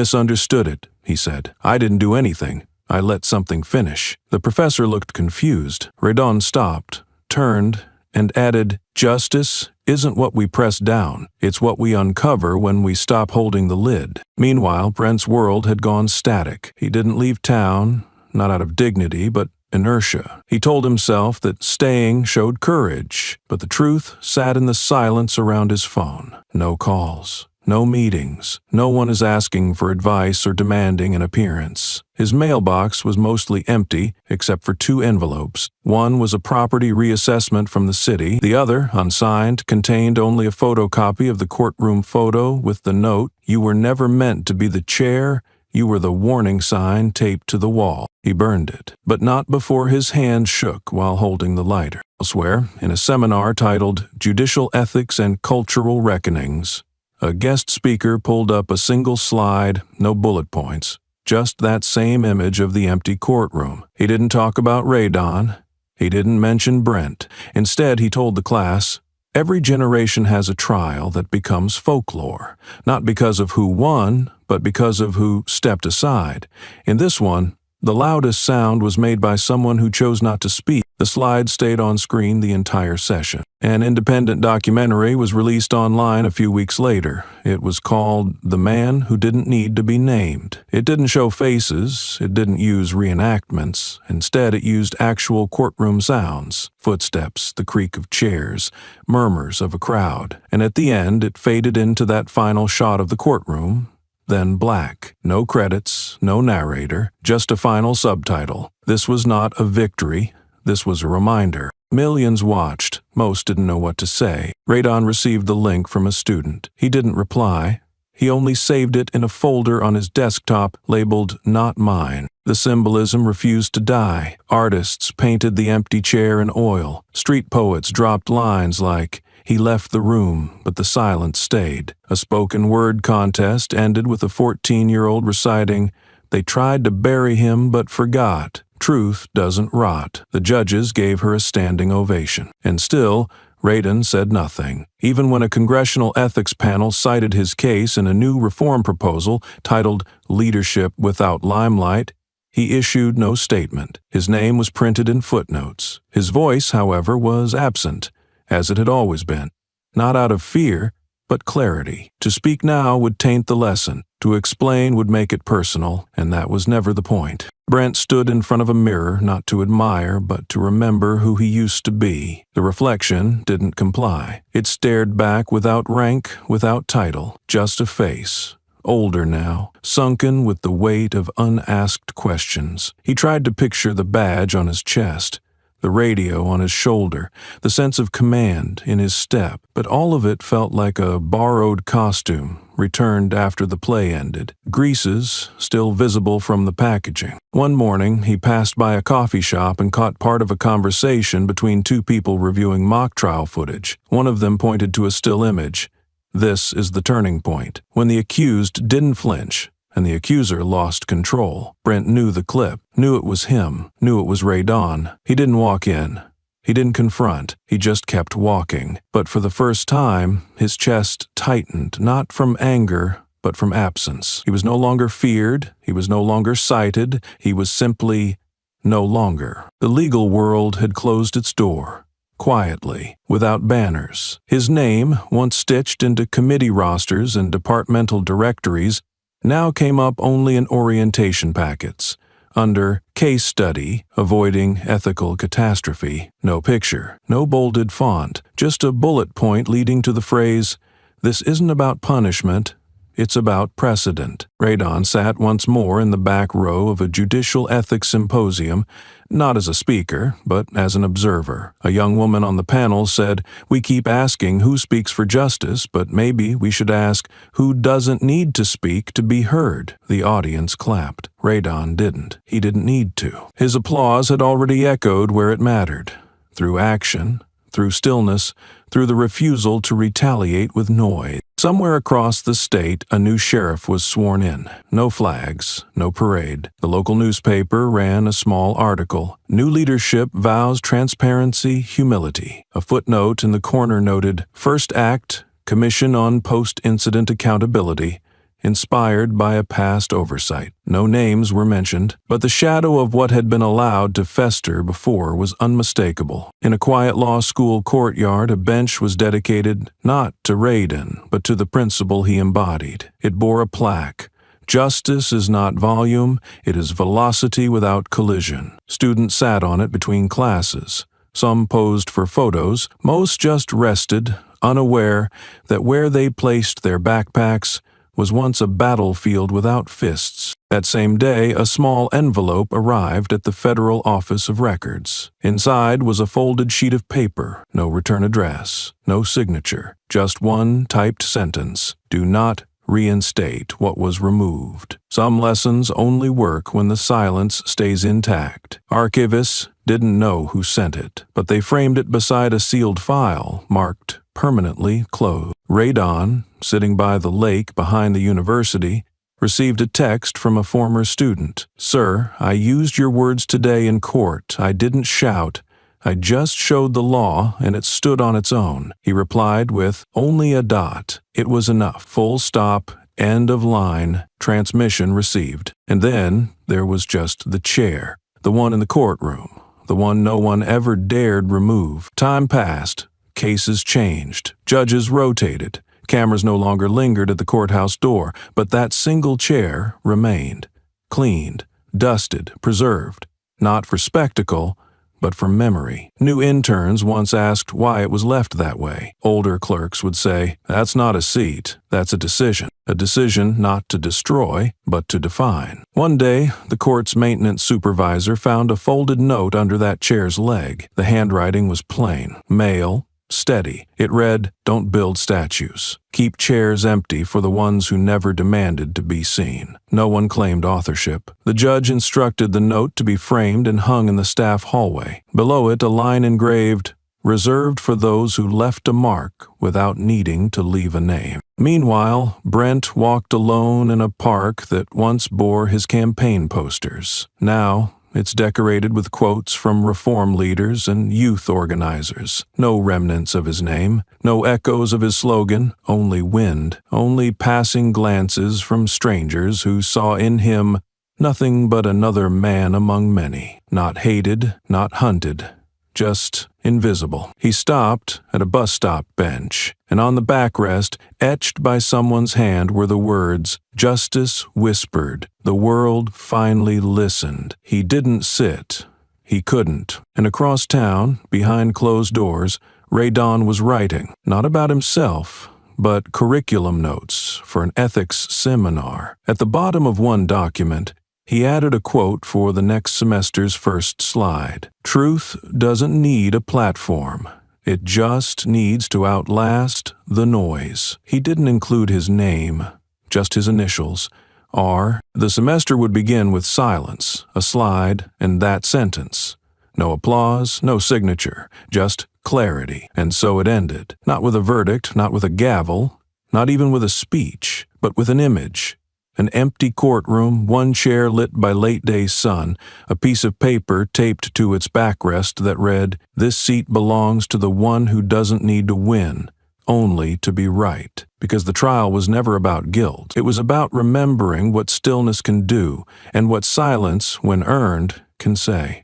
misunderstood it," he said. "I didn't do anything. I let something finish." The professor looked confused. Radon stopped, turned, and added, "Justice isn't what we press down. It's what we uncover when we stop holding the lid." Meanwhile, Brent's world had gone static. He didn't leave town, not out of dignity, but inertia. He told himself that staying showed courage, but the truth sat in the silence around his phone. No calls. No meetings. No one is asking for advice or demanding an appearance. His mailbox was mostly empty, except for 2 envelopes. One was a property reassessment from the city. The other, unsigned, contained only a photocopy of the courtroom photo with the note, "You were never meant to be the chair. You were the warning sign taped to the wall." He burned it, but not before his hand shook while holding the lighter. Elsewhere, in a seminar titled Judicial Ethics and Cultural Reckonings, a guest speaker pulled up a single slide, no bullet points, just that same image of the empty courtroom. He didn't talk about Radon. He didn't mention Brent. Instead, he told the class, "Every generation has a trial that becomes folklore, not because of who won, but because of who stepped aside. In this one, the loudest sound was made by someone who chose not to speak." The slide stayed on screen the entire session. An independent documentary was released online a few weeks later. It was called The Man Who Didn't Need to Be Named. It didn't show faces, it didn't use reenactments. Instead, it used actual courtroom sounds, footsteps, the creak of chairs, murmurs of a crowd. And at the end, it faded into that final shot of the courtroom, then black. No credits, no narrator, just a final subtitle. This was not a victory. This was a reminder. Millions watched. Most didn't know what to say. Radon received the link from a student. He didn't reply. He only saved it in a folder on his desktop labeled "Not Mine." The symbolism refused to die. Artists painted the empty chair in oil. Street poets dropped lines like, "He left the room, but the silence stayed." A spoken word contest ended with a 14-year-old reciting, "They tried to bury him but forgot. Truth doesn't rot." The judges gave her a standing ovation. And still, Radon said nothing. Even when a congressional ethics panel cited his case in a new reform proposal titled Leadership Without Limelight, he issued no statement. His name was printed in footnotes. His voice, however, was absent, as it had always been. Not out of fear, but clarity. To speak now would taint the lesson. To explain would make it personal, and that was never the point. Brent stood in front of a mirror, not to admire, but to remember who he used to be. The reflection didn't comply. It stared back without rank, without title, just a face. Older now, sunken with the weight of unasked questions. He tried to picture the badge on his chest, the radio on his shoulder, the sense of command in his step, but all of it felt like a borrowed costume, returned after the play ended, greases still visible from the packaging. One morning, he passed by a coffee shop and caught part of a conversation between 2 people reviewing mock trial footage. One of them pointed to a still image. This is the turning point. When the accused didn't flinch, and the accuser lost control. Brent knew the clip, knew it was him, knew it was Radon. He didn't walk in. He didn't confront. He just kept walking. But for the first time, his chest tightened, not from anger, but from absence. He was no longer feared. He was no longer cited. He was simply no longer. The legal world had closed its door. Quietly, without banners. His name, once stitched into committee rosters and departmental directories, now came up only in orientation packets, under Case Study, Avoiding Ethical Catastrophe. No picture, no bolded font, just a bullet point leading to the phrase, "This isn't about punishment, It's about precedent. Radon sat once more in the back row of a judicial ethics symposium, not as a speaker, but as an observer. A young woman on the panel said, "We keep asking who speaks for justice, but maybe we should ask who doesn't need to speak to be heard." The audience clapped. Radon didn't. He didn't need to. His applause had already echoed where it mattered. Through action, through stillness, through the refusal to retaliate with noise. Somewhere across the state, a new sheriff was sworn in. No flags, no parade. The local newspaper ran a small article. New leadership vows transparency, humility. A footnote in the corner noted, "First Act, Commission on Post-Incident Accountability, inspired by a past oversight." No names were mentioned, but the shadow of what had been allowed to fester before was unmistakable. In a quiet law school courtyard, a bench was dedicated not to Radon, but to the principle he embodied. It bore a plaque. "Justice is not volume, it is velocity without collision." Students sat on it between classes. Some posed for photos, most just rested, unaware that where they placed their backpacks was once a battlefield without fists. That same day, a small envelope arrived at the Federal Office of Records. Inside was a folded sheet of paper, no return address, no signature, just one typed sentence: "Do not reinstate what was removed." Some lessons only work when the silence stays intact. Archivists didn't know who sent it, but they framed it beside a sealed file marked "permanently closed." Radon, sitting by the lake behind the university, received a text from a former student. "Sir, I used your words today in court. I didn't shout. I just showed the law, and it stood on its own." He replied with only a dot. It was enough. Full stop, end of line, transmission received. And then there was just the chair, the one in the courtroom, the one no one ever dared remove. Time passed. Cases changed. Judges rotated. Cameras no longer lingered at the courthouse door, but that single chair remained. Cleaned, dusted, preserved. Not for spectacle, but for memory. New interns once asked why it was left that way. Older clerks would say, "That's not a seat, that's a decision." A decision not to destroy, but to define. One day, the court's maintenance supervisor found a folded note under that chair's leg. The handwriting was plain, male, steady. It read, "Don't build statues. Keep chairs empty for the ones who never demanded to be seen." No one claimed authorship. The judge instructed the note to be framed and hung in the staff hallway. Below it, a line engraved, "Reserved for those who left a mark without needing to leave a name." Meanwhile, Brent walked alone in a park that once bore his campaign posters. Now, it's decorated with quotes from reform leaders and youth organizers. No remnants of his name, no echoes of his slogan, only wind, only passing glances from strangers who saw in him nothing but another man among many. Not hated, not hunted, just invisible. He stopped at a bus stop bench, and on the backrest, etched by someone's hand, were the words, "Justice whispered. The world finally listened." He didn't sit. He couldn't. And across town, behind closed doors, Radon was writing, not about himself, but curriculum notes for an ethics seminar. At the bottom of one document, he added a quote for the next semester's first slide. "Truth doesn't need a platform. It just needs to outlast the noise." He didn't include his name, just his initials, R. The semester would begin with silence, a slide, and that sentence. No applause, no signature, just clarity. And so it ended. Not with a verdict, not with a gavel, not even with a speech, but with an image. An empty courtroom, one chair lit by late-day sun, a piece of paper taped to its backrest that read, "This seat belongs to the one who doesn't need to win, only to be right." Because the trial was never about guilt. It was about remembering what stillness can do and what silence, when earned, can say.